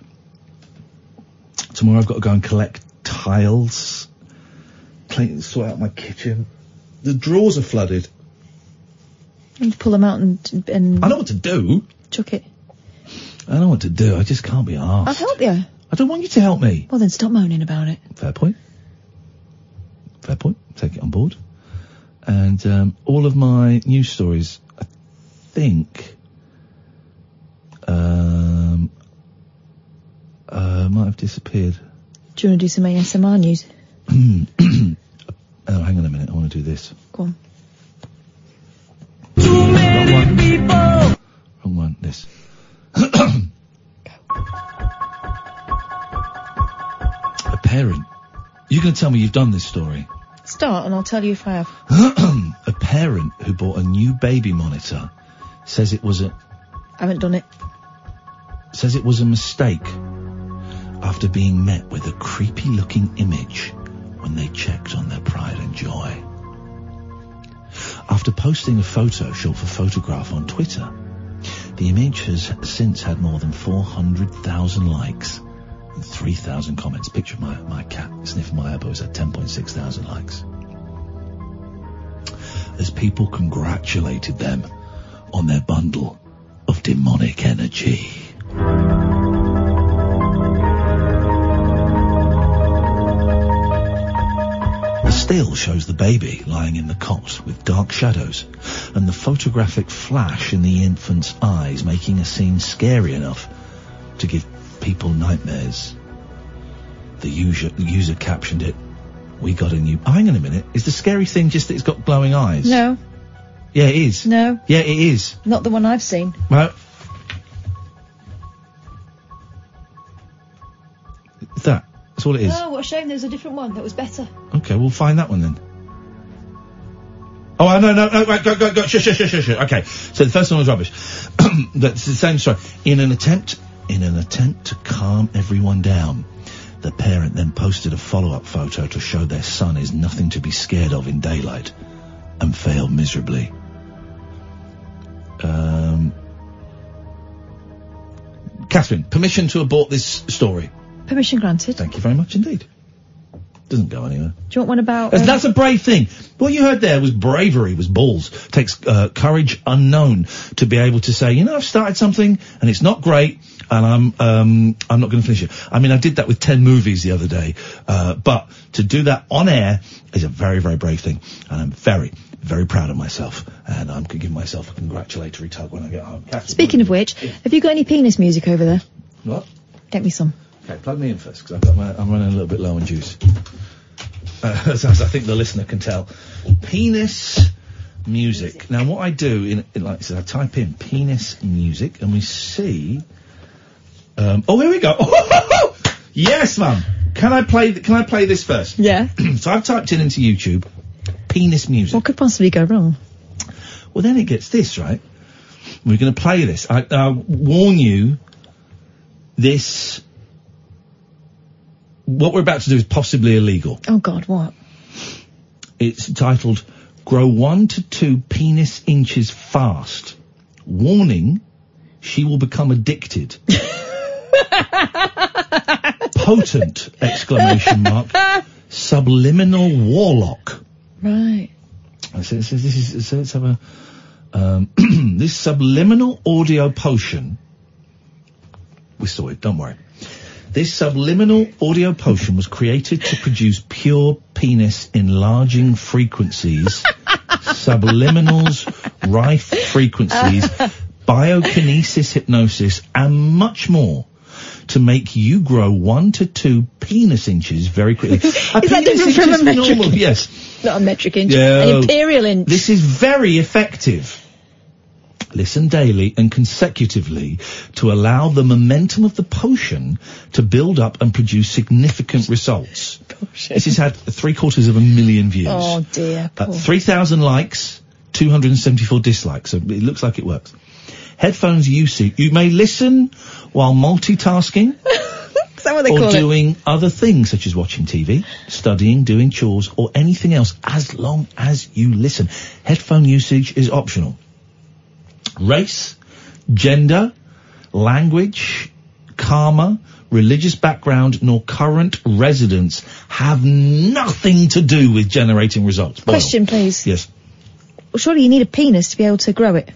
Tomorrow I've got to go and collect tiles. Sort out my kitchen. The drawers are flooded. And pull them out and... I know what to do. Chuck it. I know what to do. I just can't be arsed. I'll help you. I don't want you to help me. Well, then stop moaning about it. Fair point. Fair point. Take it on board. And all of my news stories, I think, might have disappeared. Do you want to do some ASMR news? Oh, hang on a minute. I want to do this. Go on. Too many people. Wrong one. This. A parent. You're going to tell me you've done this story. Start and I'll tell you if I have. A parent who bought a new baby monitor says it was I haven't done it. Says it was a mistake after being met with a creepy looking image when they checked on their pride and joy. After posting a photo short for photograph on Twitter, the image has since had more than 400,000 likes and 3,000 comments. Picture of my cat sniffing my elbows at 10,600 likes. As people congratulated them on their bundle of demonic energy. The still shows the baby lying in the cot with dark shadows and the photographic flash in the infant's eyes making a scene scary enough to give people nightmares. The user captioned it, "We got a new..." Oh, hang on a minute. Is the scary thing just that it's got glowing eyes? No. Yeah, it is. No. Yeah, it is. Not the one I've seen. No. That's all it is. Oh, what a shame. There was a different one that was better. Okay, we'll find that one then. Oh, no, right, go, shush. Okay, so the first one was rubbish. That's the same story. In an attempt to calm everyone down, the parent then posted a follow-up photo to show their son is nothing to be scared of in daylight, and failed miserably. Catherine, permission to abort this story. Permission granted. Thank you very much indeed. Doesn't go anywhere. Do you want one about... That's a brave thing. What you heard there was bravery, was balls. Takes courage unknown to be able to say, I've started something and it's not great and I'm not going to finish it. I mean, I did that with 10 movies the other day, but to do that on air is a very, very brave thing, and I'm very, very proud of myself, and I'm going to give myself a congratulatory tug when I get home. Catherine, speaking of which, have you got any penis music over there? What? Get me some. Okay, plug me in first, because I'm running a little bit low on juice. As I think the listener can tell. Penis music. Now, what I do, like I said, I type in penis music, and we see... oh, here we go. Yes, Mum. Can I play this first? Yeah. So I've typed into YouTube, penis music. What could possibly go wrong? Well, then it gets this, right? We're going to play this. I warn you, this... What we're about to do is possibly illegal. Oh, God, what? It's titled, "Grow 1 to 2 penis inches fast. Warning, she will become addicted." Potent! ! Subliminal warlock. Right. So let's have a... this subliminal audio potion... We saw it, don't worry. This subliminal audio potion was created to produce pure penis enlarging frequencies, subliminals, rife frequencies, biokinesis hypnosis, and much more to make you grow 1 to 2 penis inches very quickly. Is that different from a metric inch? Yes. Not a metric inch, an imperial inch. This is very effective. Listen daily and consecutively to allow the momentum of the potion to build up and produce significant results. This has had 750,000 views. Oh dear. 3,000 likes, 274 dislikes, so it looks like it works. Headphones usage. You may listen while multitasking. Is that what they call it? Or doing other things, such as watching TV, studying, doing chores, or anything else, as long as you listen. Headphone usage is optional. Race, gender, language, karma, religious background, nor current residence have nothing to do with generating results. Boyle. Question, please. Yes. Well, surely you need a penis to be able to grow it.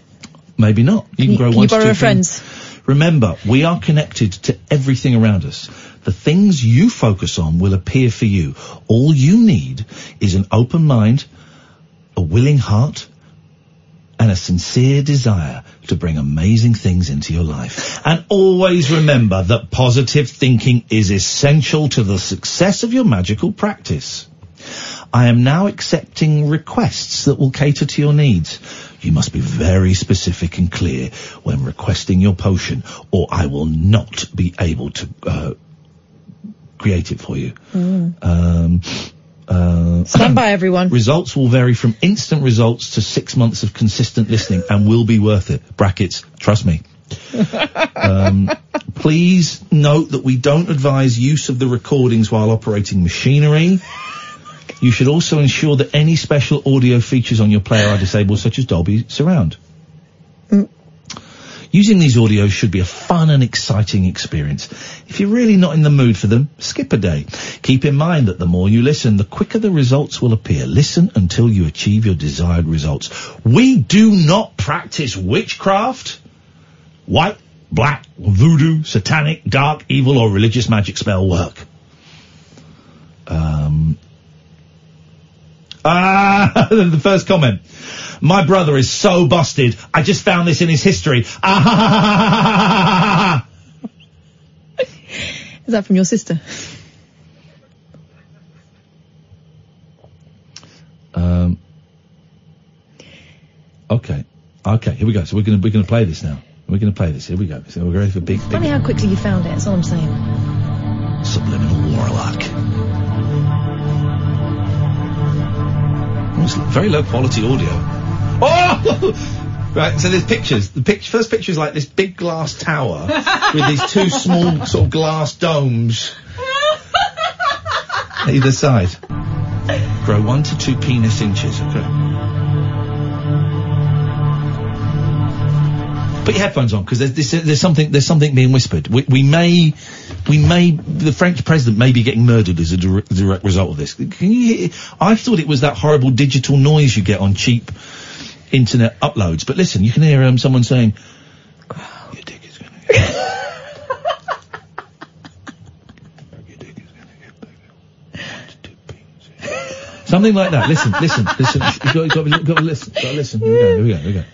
Maybe not. You can grow Can one you to borrow two a friend's? Remember, we are connected to everything around us. The things you focus on will appear for you. All you need is an open mind, a willing heart, and a sincere desire to bring amazing things into your life. And always remember that positive thinking is essential to the success of your magical practice. I am now accepting requests that will cater to your needs. You must be very specific and clear when requesting your potion, or I will not be able to create it for you. Stand by, everyone. Results will vary from instant results to 6 months of consistent listening and will be worth it. Brackets, trust me. Please note that we don't advise use of the recordings while operating machinery. You should also ensure that any special audio features on your player are disabled, such as Dolby Surround. Using these audios should be a fun and exciting experience. If you're really not in the mood for them, skip a day. Keep in mind that the more you listen, the quicker the results will appear. Listen until you achieve your desired results. We do not practice witchcraft, white, black, voodoo, satanic, dark, evil, or religious magic spell work. The first comment. My brother is so busted. I just found this in his history. Is that from your sister? Okay, here we go. So we're gonna play this now. We're gonna play this. Here we go. So we're ready for big. Funny how quickly you found it. That's all I'm saying. Subliminal Warlock. It's very low quality audio. Oh! Right, so there's pictures. The first picture is like this big glass tower with these two small sort of glass domes either side. Grow 1 to 2 penis inches, okay. Put your headphones on, because there's something being whispered. The French president may be getting murdered as a direct result of this. Can you hear? I thought it was that horrible digital noise you get on cheap internet uploads, but listen, you can hear someone saying, "Your dick is gonna get your dick is gonna get bigger." Something like that. Listen. You've got to listen. Here we go.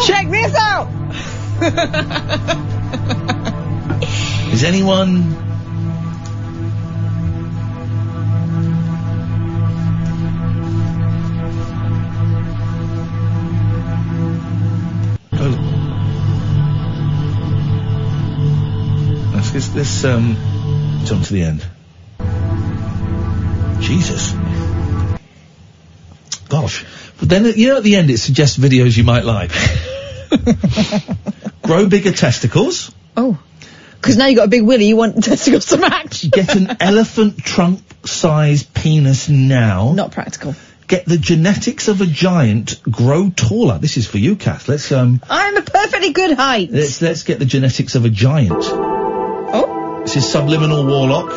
Check this out! Is anyone... Let's jump to the end. Jesus. Gosh. But then, at the end it suggests videos you might like. Grow bigger testicles. Oh. Because now you've got a big willy, you want testicles to match. Get an elephant trunk-sized penis now. Not practical. Get the genetics of a giant. Grow taller. This is for you, Kath. Let's, I'm a perfectly good height. Let's get the genetics of a giant. Oh. This is Subliminal Warlock.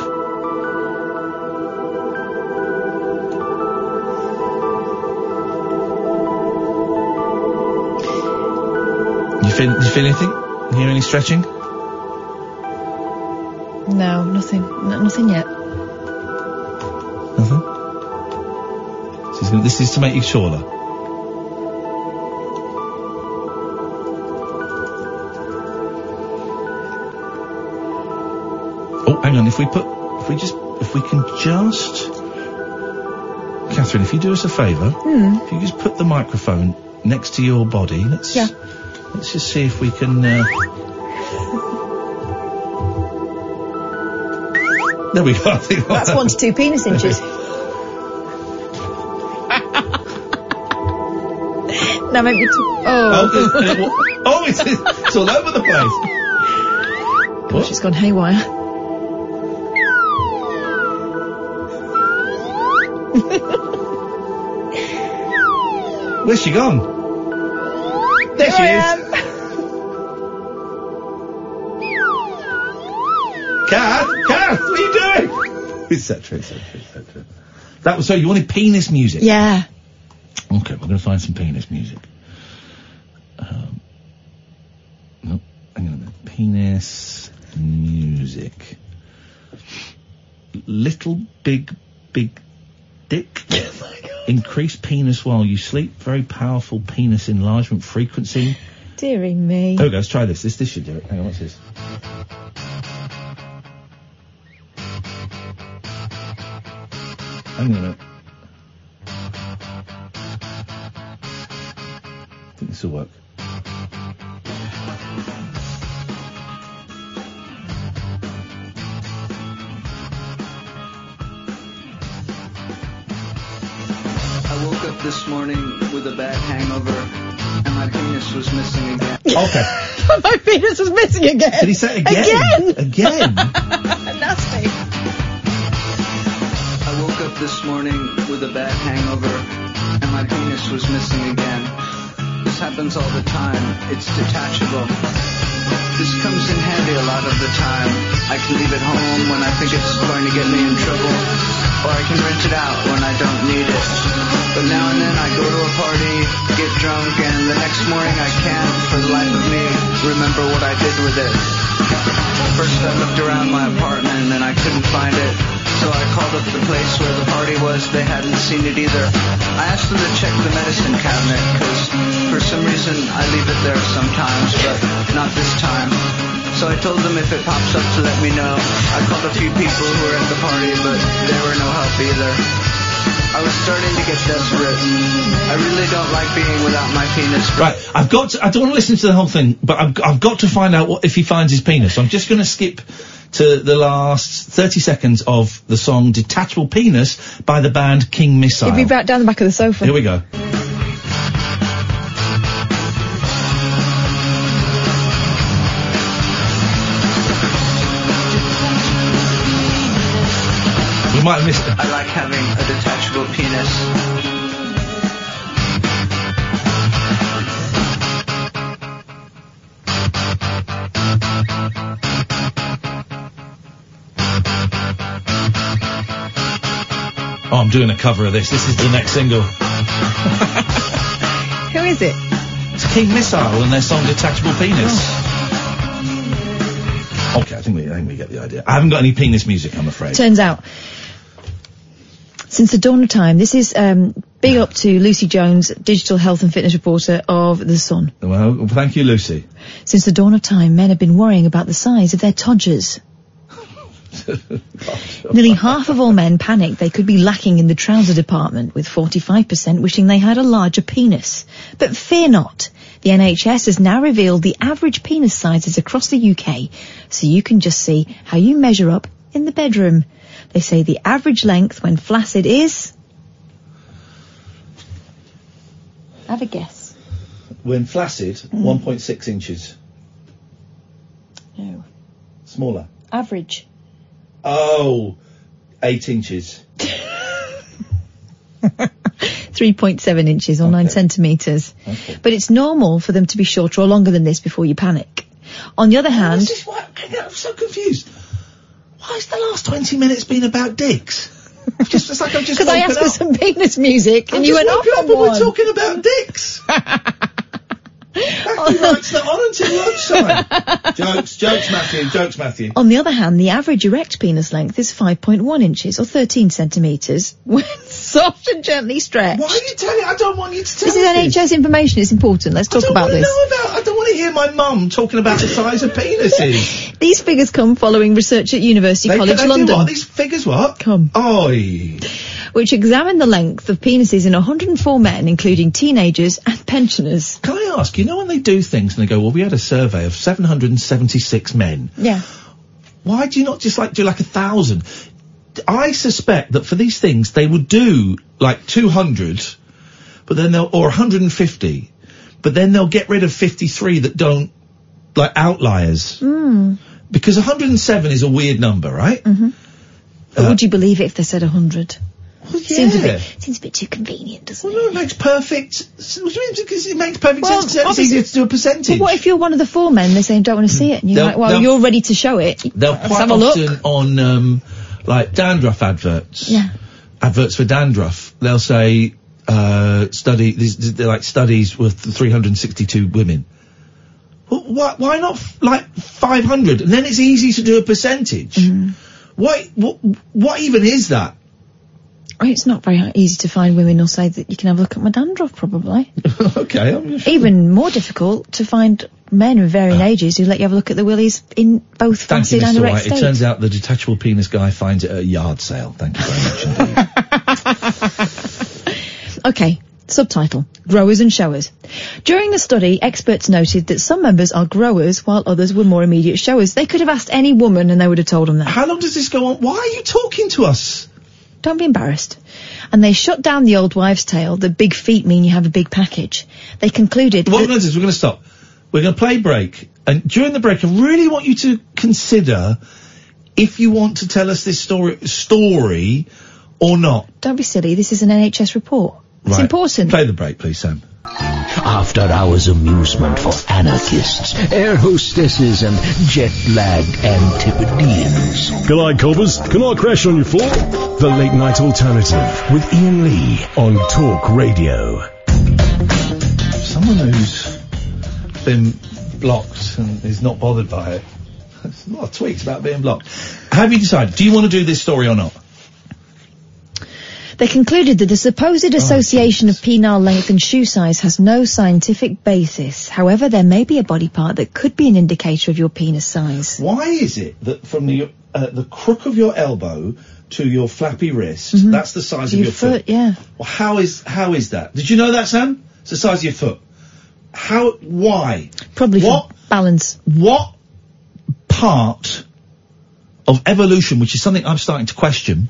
You feel anything? You hear any stretching? No, nothing. Nothing yet. Nothing? This is to make you taller. Oh, hang on. If we can just... Catherine, if you do us a favour, if you just put the microphone next to your body, let's Let's just see if we can... There we go. I think That's 1 to 2 penis inches. Now maybe it's all over the place. Gosh, it's gone haywire. Where's she gone? There she is. Kath, what are you doing? Etc. That was, so you wanted penis music? Yeah. Okay, we're going to find some penis music. Nope, hang on a minute. Penis music. Little big dick. Increased penis while you sleep. Very powerful penis enlargement frequency. Dearie me. There we go, let's try this. This should do it. Hang on, what's this? Hang on a minute. I think this will work. I woke up this morning with a bad hangover, and my penis was missing again. Okay. My penis was missing again. Did he say again? Again? Nasty. I woke up this morning with a bad hangover, and my penis was missing again. This happens all the time. It's detachable. This comes in handy a lot of the time. I can leave it home when I think it's going to get me in trouble, or I can rent it out when I don't need it. But now and then I go to a party, get drunk, and the next morning I can't, for the life of me, remember what I did with it. First I looked around my apartment and I couldn't find it, so I called up the place where the party was. They hadn't seen it either. I asked them to check the medicine cabinet, because for some reason I leave it there sometimes, but not this time. So I told them if it pops up to let me know. I called a few people who were at the party, but they were no help either. I was starting to get desperate. I really don't like being without my penis. Right, I don't want to listen to the whole thing, but I've got to find out if he finds his penis. So I'm just going to skip to the last 30 seconds of the song Detachable Penis by the band King Missile. He'll be back down the back of the sofa. Here we go. We might have missed it. I like having a detachable penis. Oh, I'm doing a cover of this. This is the next single. Who is it? It's King Missile and their song Detachable Penis. Oh. Okay, I think we get the idea. I haven't got any penis music, I'm afraid. Turns out, since the dawn of time, this is big up to Lucy Jones, digital health and fitness reporter of The Sun. Well, thank you, Lucy. Since the dawn of time, men have been worrying about the size of their todgers. Nearly half of all men panic they could be lacking in the trouser department, with 45% wishing they had a larger penis. But fear not. The NHS has now revealed the average penis sizes across the UK, so you can just see how you measure up in the bedroom. They say the average length when flaccid is... Have a guess. When flaccid, 1.6 inches. No. Smaller. Average. Oh, 8 inches. 3.7 inches or 9 centimetres. Okay. But it's normal for them to be shorter or longer than this before you panic. On the other hand... This is why I'm so confused. Why has the last 20 minutes been about dicks? It's like I've just because I asked for some penis music and you went off on one. We're talking about dicks. Matthew writes that on until lunchtime. Jokes, Matthew. On the other hand, the average erect penis length is 5.1 inches or 13 centimetres when soft and gently stretched. Why are you telling? I don't want you to tell me. This is NHS information. It's important. Let's talk about this. I don't want to hear my mum talking about the size of penises. These figures come following research at University College London. These figures what? Come. Oi. Which examined the length of penises in 104 men, including teenagers and pensioners. Can I ask, you know when they do things and they go, well, we had a survey of 776 men. Yeah. Why do you not just do 1,000? I suspect that for these things they would do 200, but then or 150, but then they'll get rid of 53 that don't, outliers. Because 107 is a weird number, right? Mm-hmm. But would you believe it if they said 100? Well, yeah. Seems a bit too convenient, doesn't it? Well, no, it makes perfect. What do you mean? Because it makes perfect sense. Because it's easier to do a percentage. But what if you're one of the 4 men? They're saying don't want to see it, and you're you're ready to show it. They'll quite often on dandruff adverts. Yeah. Adverts for dandruff. They'll say they're studies with 362 women. Well, why not 500? And then it's easy to do a percentage. What even is that? It's not very easy to find women who'll say that you can have a look at my dandruff, probably. Okay, I'm sure. Even more difficult to find men of varying ages who let you have a look at the willies in both flaccid and erect state. It turns out the detachable penis guy finds it at a yard sale. Thank you very much indeed. Okay, subtitle, Growers and Showers. During the study, experts noted that some members are growers while others were more immediate showers. They could have asked any woman and they would have told them that. How long does this go on? Why are you talking to us? Don't be embarrassed. And they shut down the old wives' tale that big feet mean you have a big package. They concluded What we're going to do is we're going to stop. We're going to play break. And during the break, I really want you to consider if you want to tell us this story or not. Don't be silly. This is an NHS report. It's important. Play the break, please, Sam. After hours amusement for anarchists, air hostesses and jet-lagged Antipodeans. G'day, cobbers. Can I crash on your floor? The Late Night Alternative with Iain Lee on Talk Radio. Someone who's been blocked and is not bothered by it. There's a lot of tweets about being blocked. Have you decided? Do you want to do this story or not? They concluded that the supposed association of penile length and shoe size has no scientific basis. However, there may be a body part that could be an indicator of your penis size. Why is it that from the crook of your elbow to your flappy wrist, that's the size of your foot? Yeah. Well, how is that? Did you know that, Sam? It's the size of your foot. Why? Probably for balance. What part of evolution, which is something I'm starting to question,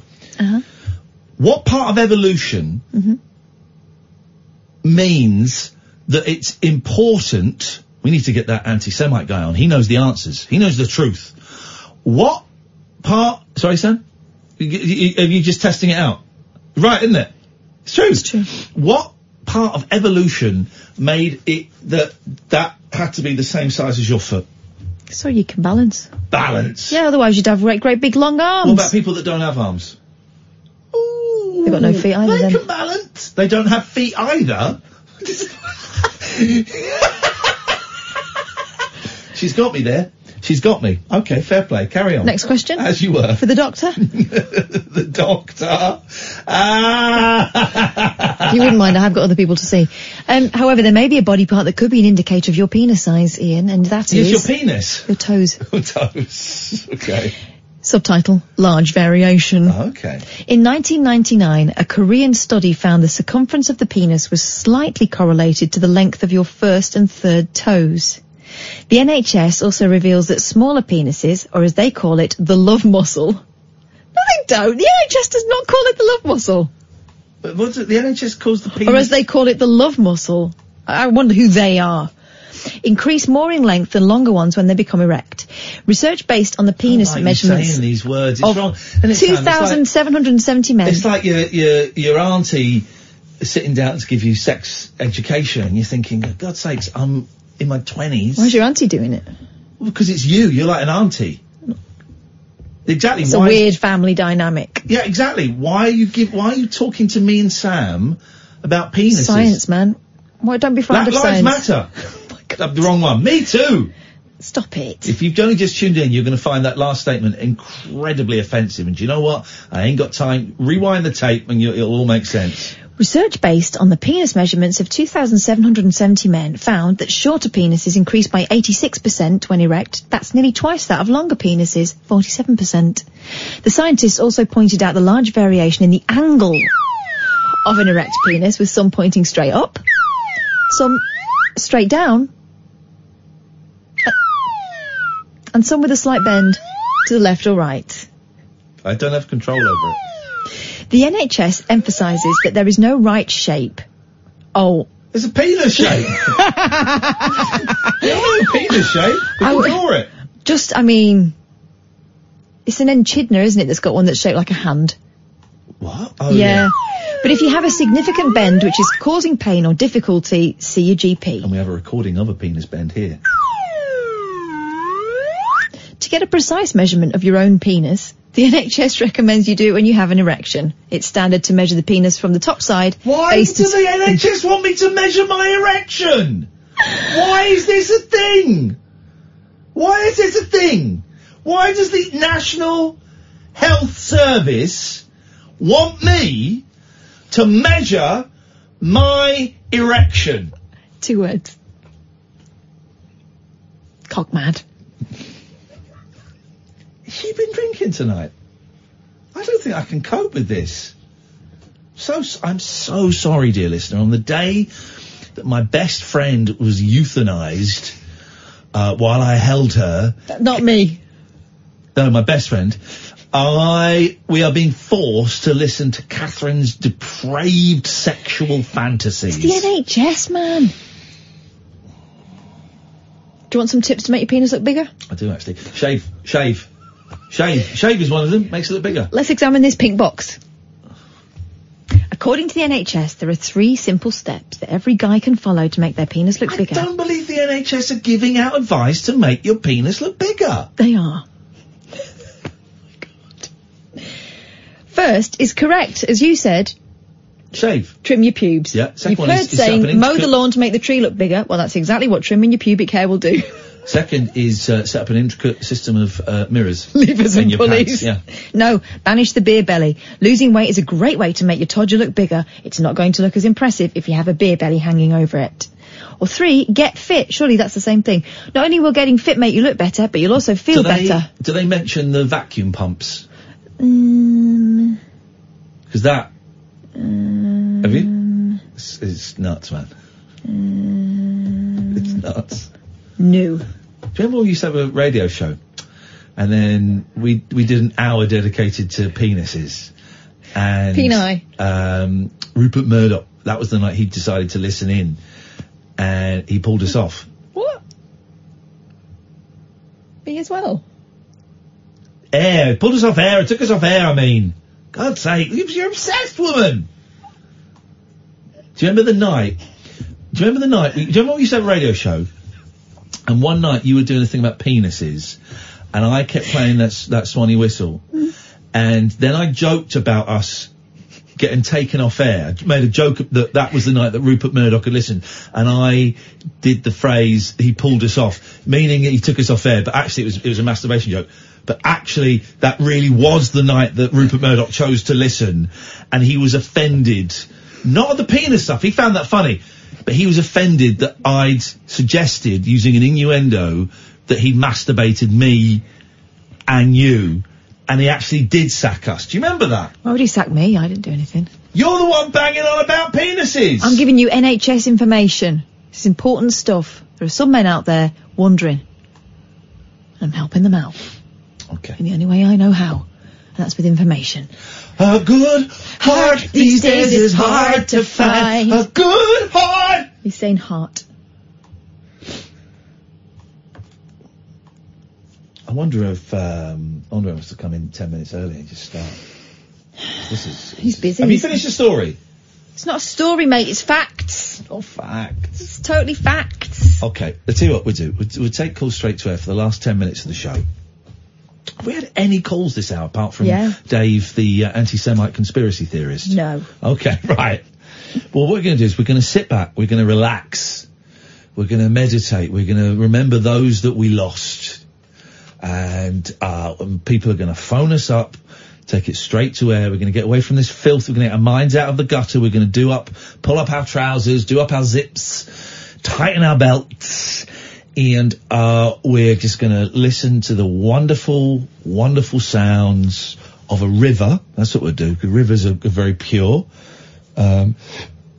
what part of evolution means that it's important? We need to get that anti-Semite guy on. He knows the answers. He knows the truth. What part... Sorry, Sam? Are you just testing it out? Right, isn't it? It's true. It's true. What part of evolution made it that had to be the same size as your foot? So you can balance. Balance? Yeah, otherwise you'd have great big long arms. What about people that don't have arms? They've got no feet either, They can balance. They don't have feet either. She's got me there. She's got me. Okay, fair play. Carry on. Next question. As you were. For the doctor. The doctor. If you wouldn't mind, I have got other people to see. However, there may be a body part that could be an indicator of your penis size, Ian, and that is... Yes, your penis? Your toes. Toes. Okay. Subtitle, Large Variation. Okay. In 1999, a Korean study found the circumference of the penis was slightly correlated to the length of your first and third toes. The NHS also reveals that smaller penises, or as they call it, the love muscle... No, they don't. The NHS does not call it the love muscle. But what's it? The NHS calls the penis... Or as they call it, the love muscle. I wonder who they are. Increase more in length than longer ones when they become erect. Research based on the penis measurements saying these words. It's wrong. 2,770 men. It's like your auntie sitting down to give you sex education, and you're thinking, for God's sakes, I'm in my 20s. Why's your auntie doing it? Well, because it's you. You're like an auntie. Exactly. It's a weird family dynamic. Yeah, exactly. Why are you talking to me and Sam about penises? Science, man. Why don't be frightened of science? Lives matter. The wrong one. Me too. Stop it. If you've only just tuned in, you're going to find that last statement incredibly offensive. And do you know what? I ain't got time. Rewind the tape and it'll all make sense. Research based on the penis measurements of 2,770 men found that shorter penises increased by 86% when erect. That's nearly twice that of longer penises, 47%. The scientists also pointed out the large variation in the angle of an erect penis, with some pointing straight up, some straight down, and some with a slight bend to the left or right. I don't have control over it. The NHS emphasises that there is no right shape. Oh. It's a penis shape. It's a penis shape. We can draw it. It's an echidna, isn't it, that's got one that's shaped like a hand? What? Oh, yeah. But if you have a significant bend which is causing pain or difficulty, see your GP. And we have a recording of a penis bend here. To get a precise measurement of your own penis, the NHS recommends you do it when you have an erection. It's standard to measure the penis from the top side. Why do the NHS want me to measure my erection? Why is this a thing? Why is this a thing? Why does the National Health Service want me to measure my erection? 2 words. Cock mad. Has she been drinking tonight? I don't think I can cope with this. I'm so sorry, dear listener. On the day that my best friend was euthanized, while I held her... Not me. No, my best friend. We are being forced to listen to Catherine's depraved sexual fantasies. It's the NHS, man. Do you want some tips to make your penis look bigger? I do, actually. Shave. Shave is one of them. Makes it look bigger. Let's examine this pink box. According to the NHS, there are 3 simple steps that every guy can follow to make their penis look bigger. I don't believe the NHS are giving out advice to make your penis look bigger. They are. First is correct, as you said. Shave. Trim your pubes. Yeah. You've heard saying, mow the lawn to make the tree look bigger. Well, that's exactly what trimming your pubic hair will do. Second is set up an intricate system of mirrors. Levers and your pulleys. pants, yeah. No, banish the beer belly. Losing weight is a great way to make your todger look bigger. It's not going to look as impressive if you have a beer belly hanging over it. Or 3, get fit. Surely that's the same thing. Not only will getting fit make you look better, but you'll also feel better. Do they mention the vacuum pumps? Because that... have you? It's nuts, man. It's nuts. No. Do you remember we used to have a radio show? And then we did an hour dedicated to penises. And... Peni. Rupert Murdoch, that was the night he decided to listen in. And he pulled us off. What? Me as well? Air. Pulled us off air. It took us off air, I mean. God's sake. You're obsessed, woman. Do you remember the night? Do you remember when we used to have a radio show? And one night you were doing a thing about penises. And I kept playing that Swanee whistle. And then I joked about us getting taken off air. I made a joke that was the night that Rupert Murdoch had listened. And I did the phrase, he pulled us off, meaning he took us off air. But actually it was a masturbation joke. But actually, that really was the night that Rupert Murdoch chose to listen. And he was offended. Not at the penis stuff. He found that funny. But he was offended that I'd suggested, using an innuendo, that he'd masturbated me and you. And he actually did sack us. Do you remember that? Why would he sack me? I didn't do anything. You're the one banging on about penises! I'm giving you NHS information. It's important stuff. There are some men out there wondering. I'm helping them out. Okay. In the only way I know how. And that's with information. A good heart these days is hard to find. A good heart! He's saying heart. I wonder if I was to come in 10 minutes early and just start. He's busy. Have you finished the story? It's not a story, mate. It's facts. Oh, facts. It's totally facts. Okay, let's see what we do. We'll take calls straight to air for the last 10 minutes of the show. Have we had any calls this hour apart from Dave, the anti-Semite conspiracy theorist? No. Okay, right. Well, what we're going to do is we're going to sit back, we're going to relax, we're going to meditate, we're going to remember those that we lost. And people are going to phone us up, take it straight to air. We're going to get away from this filth. We're going to get our minds out of the gutter. We're going to pull up our trousers, do up our zips, tighten our belts. And we're just going to listen to the wonderful, wonderful sounds of a river. That's what we'll do, because rivers are very pure.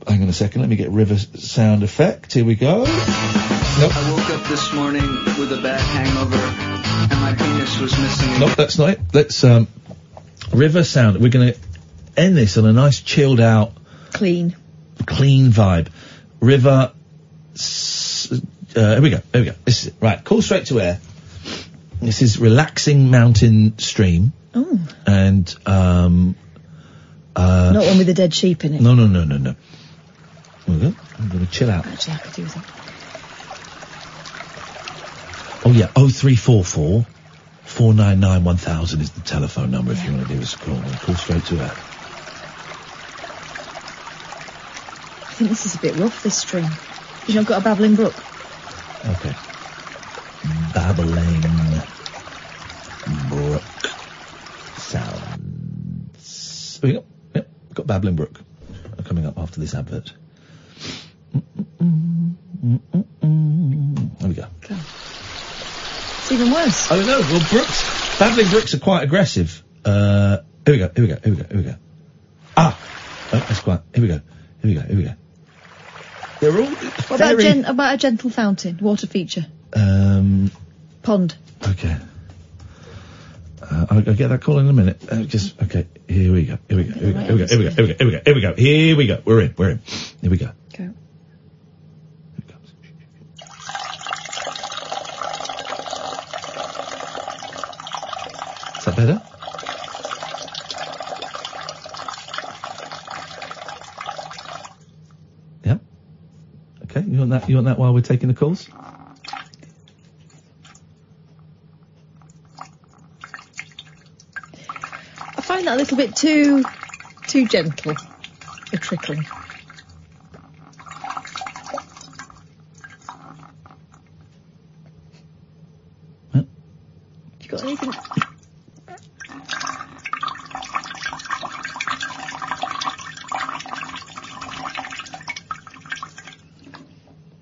hang on a second. Let me get river sound effect. Here we go. Nope. I woke up this morning with a bad hangover, and my penis was missing again. Nope, that's not it. Let's, river sound. We're gonna end this on a nice chilled out, clean vibe. River, here we go. This is it. Right, call straight to air. This is relaxing mountain stream. Oh. And, not one with a dead sheep in it. No. Here we go. I'm gonna chill out. Actually, I could do with it. Oh yeah, 0344 499 1000 is the telephone number if you want to give us a call. We'll call straight to air. I think this is a bit rough, this string. You've not got a babbling brook? Okay. Babbling brook sounds. Here we go. Yep, got Babbling Brook coming up after this advert. There we go. It's even worse. I don't know. Well, Babbling Brooks are quite aggressive. Here we go. Ah! Oh, that's quite. Here we go. They're all. About a gentle fountain, water feature. Pond. Okay. I'll get that call in a minute. Okay. Here we go. We're in. Here we go. Go. Is that better? Yeah. Okay. You want that while we're taking the calls? I find that a little bit too gentle, the trickling. Huh? You got anything?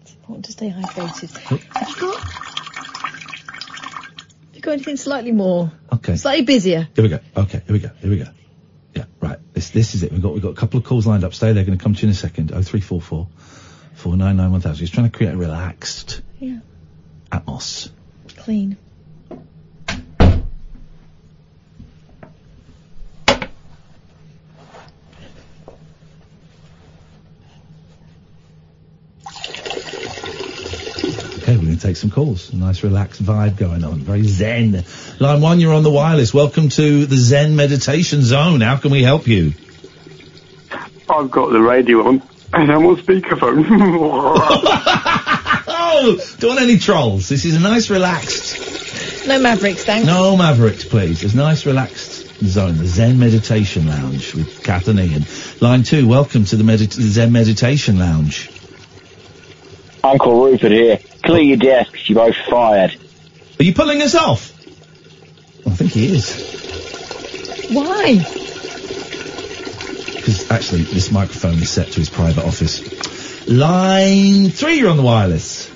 It's important to stay hydrated. Have you got anything slightly more? Okay. Slightly busier. Here we go. Okay. Here we go. Yeah. Right. This is it. We've got a couple of calls lined up. Stay there. Going to come to you in a second. 0344 499 1000. He's trying to create a relaxed atmos. Clean. Okay, we're going to take some calls. A nice relaxed vibe going on. Very zen. Line 1, you're on the wireless. Welcome to the Zen Meditation Zone. How can we help you? I've got the radio on, and I'm on speakerphone. Oh, don't want any trolls. This is a nice relaxed... No Mavericks, thanks. No Mavericks, please. It's a nice relaxed zone. The Zen Meditation Lounge with Kath and Iain. Line 2, welcome to the Zen Meditation Lounge. Uncle Rupert here. Clear your desks, you're both fired. Are you pulling us off? I think he is. Why? Because actually, this microphone is set to his private office. Line 3, you're on the wireless.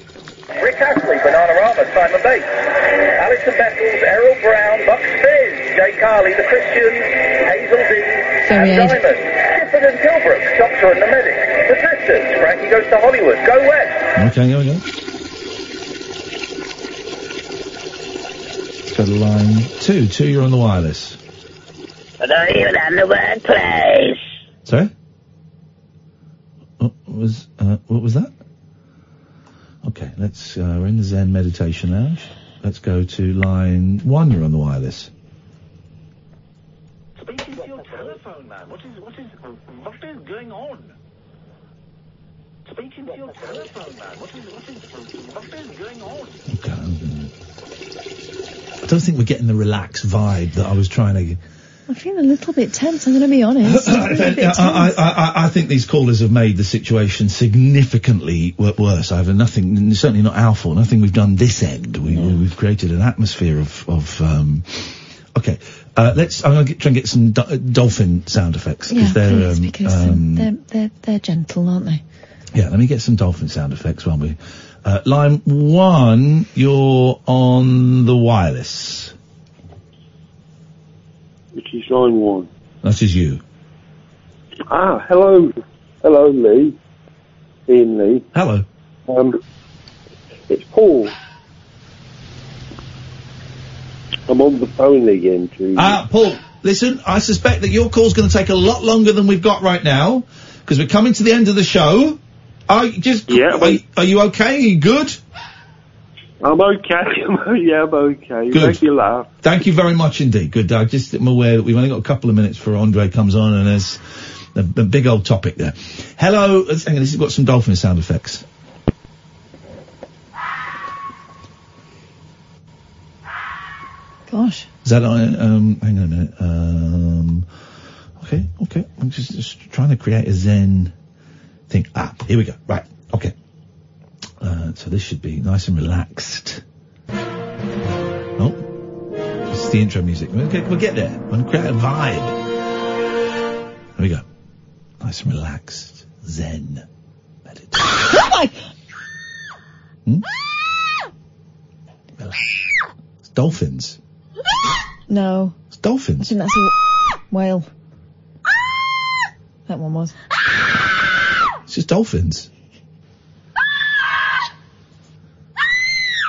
Rick Astley, Bananarama, Simon Bates. Alison Bettles, Errol Brown, Buck Spears, Jay Carley, The Christians, Hazel D, Ann Diamond, Gifford and Tilbrook, Doctor and the Medic, The Drifters, Frankie Goes to Hollywood, Go West. Okay, here we go. Let's go to line 2. 2, you're on the wireless. I don't even have the workplace. Sorry? What was that? Okay, let's, we're in the Zen Meditation Lounge. Let's go to line 1, you're on the wireless. Speaking to your telephone, man. What is going on? Speaking to your telephone, man. What is going on? Okay, I don't think we're getting the relaxed vibe that I was trying to... I feel a little bit tense, I'm going to be honest. I think these callers have made the situation significantly worse. I have nothing, certainly not our fault, nothing we've done this end. We've created an atmosphere of okay. I'm going to try and get some dolphin sound effects. Yeah, they're, they're gentle, aren't they? Yeah, let me get some dolphin sound effects while we... line 1, you're on the wireless. Which is line 1. That is you. Ah, hello. Hello, Lee. Ian Lee. Hello. It's Paul. I'm on the phone again to you. Paul, listen, I suspect that your call's going to take a lot longer than we've got right now, because we're coming to the end of the show. Are you okay? Are you good? I'm okay. I'm okay. Good. Make you laugh. Thank you very much indeed. Good. I'm aware that we've only got a couple of minutes before Andre comes on, and there's a big old topic there. Hello. Hang on, this has got some dolphin sound effects. Gosh. Is that hang on a minute. Okay. I'm just trying to create a Zen thing. Here we go. Right. Okay. So this should be nice and relaxed. Oh. This is the intro music. Okay, we'll get there. We'll create a vibe. Here we go. Nice and relaxed. Zen. Meditation. Oh my! Relax. It's dolphins. No. It's dolphins. I think that's a whale. That one was. It's just dolphins.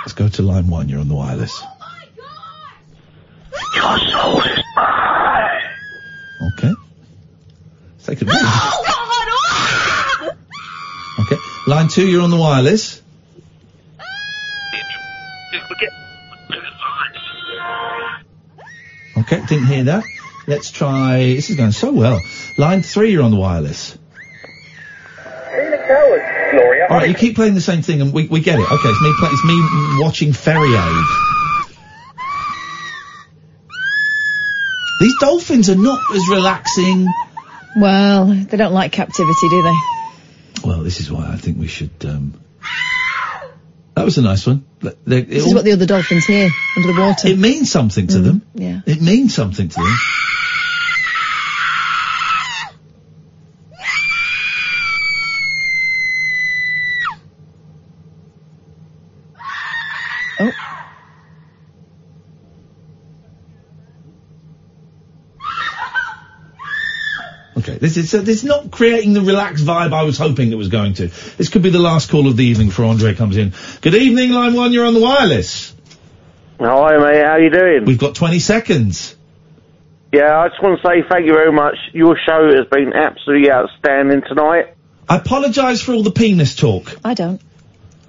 Let's go to line 1. You're on the wireless. Oh my God! Your soul is mine! Okay. Let's take it away. Okay. Line 2, you're on the wireless. Okay, didn't hear that. Let's try... This is going so well. Line 3, you're on the wireless. Phoenix Towers, Gloria. All right, you keep playing the same thing, and we get it. Okay, it's me watching Feargal. These dolphins are not as relaxing. Well, they don't like captivity, do they? Well, this is why I think we should... That was a nice one. This is what the other dolphins hear under the water. It means something to them. Yeah. It means something to them. Oh. Okay, this is not creating the relaxed vibe I was hoping it was going to. This could be the last call of the evening before Andre comes in. Good evening, line 1, you're on the wireless. Hi, mate, how you doing? We've got 20 seconds. Yeah, I just want to say thank you very much. Your show has been absolutely outstanding tonight. I apologise for all the penis talk. I don't.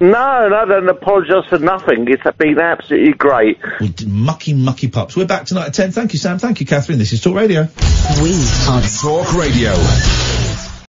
No, I don't apologise for nothing. It's been absolutely great. Well, mucky pups. We're back tonight at 10. Thank you, Sam. Thank you, Catherine. This is Talk Radio. We are Talk Radio.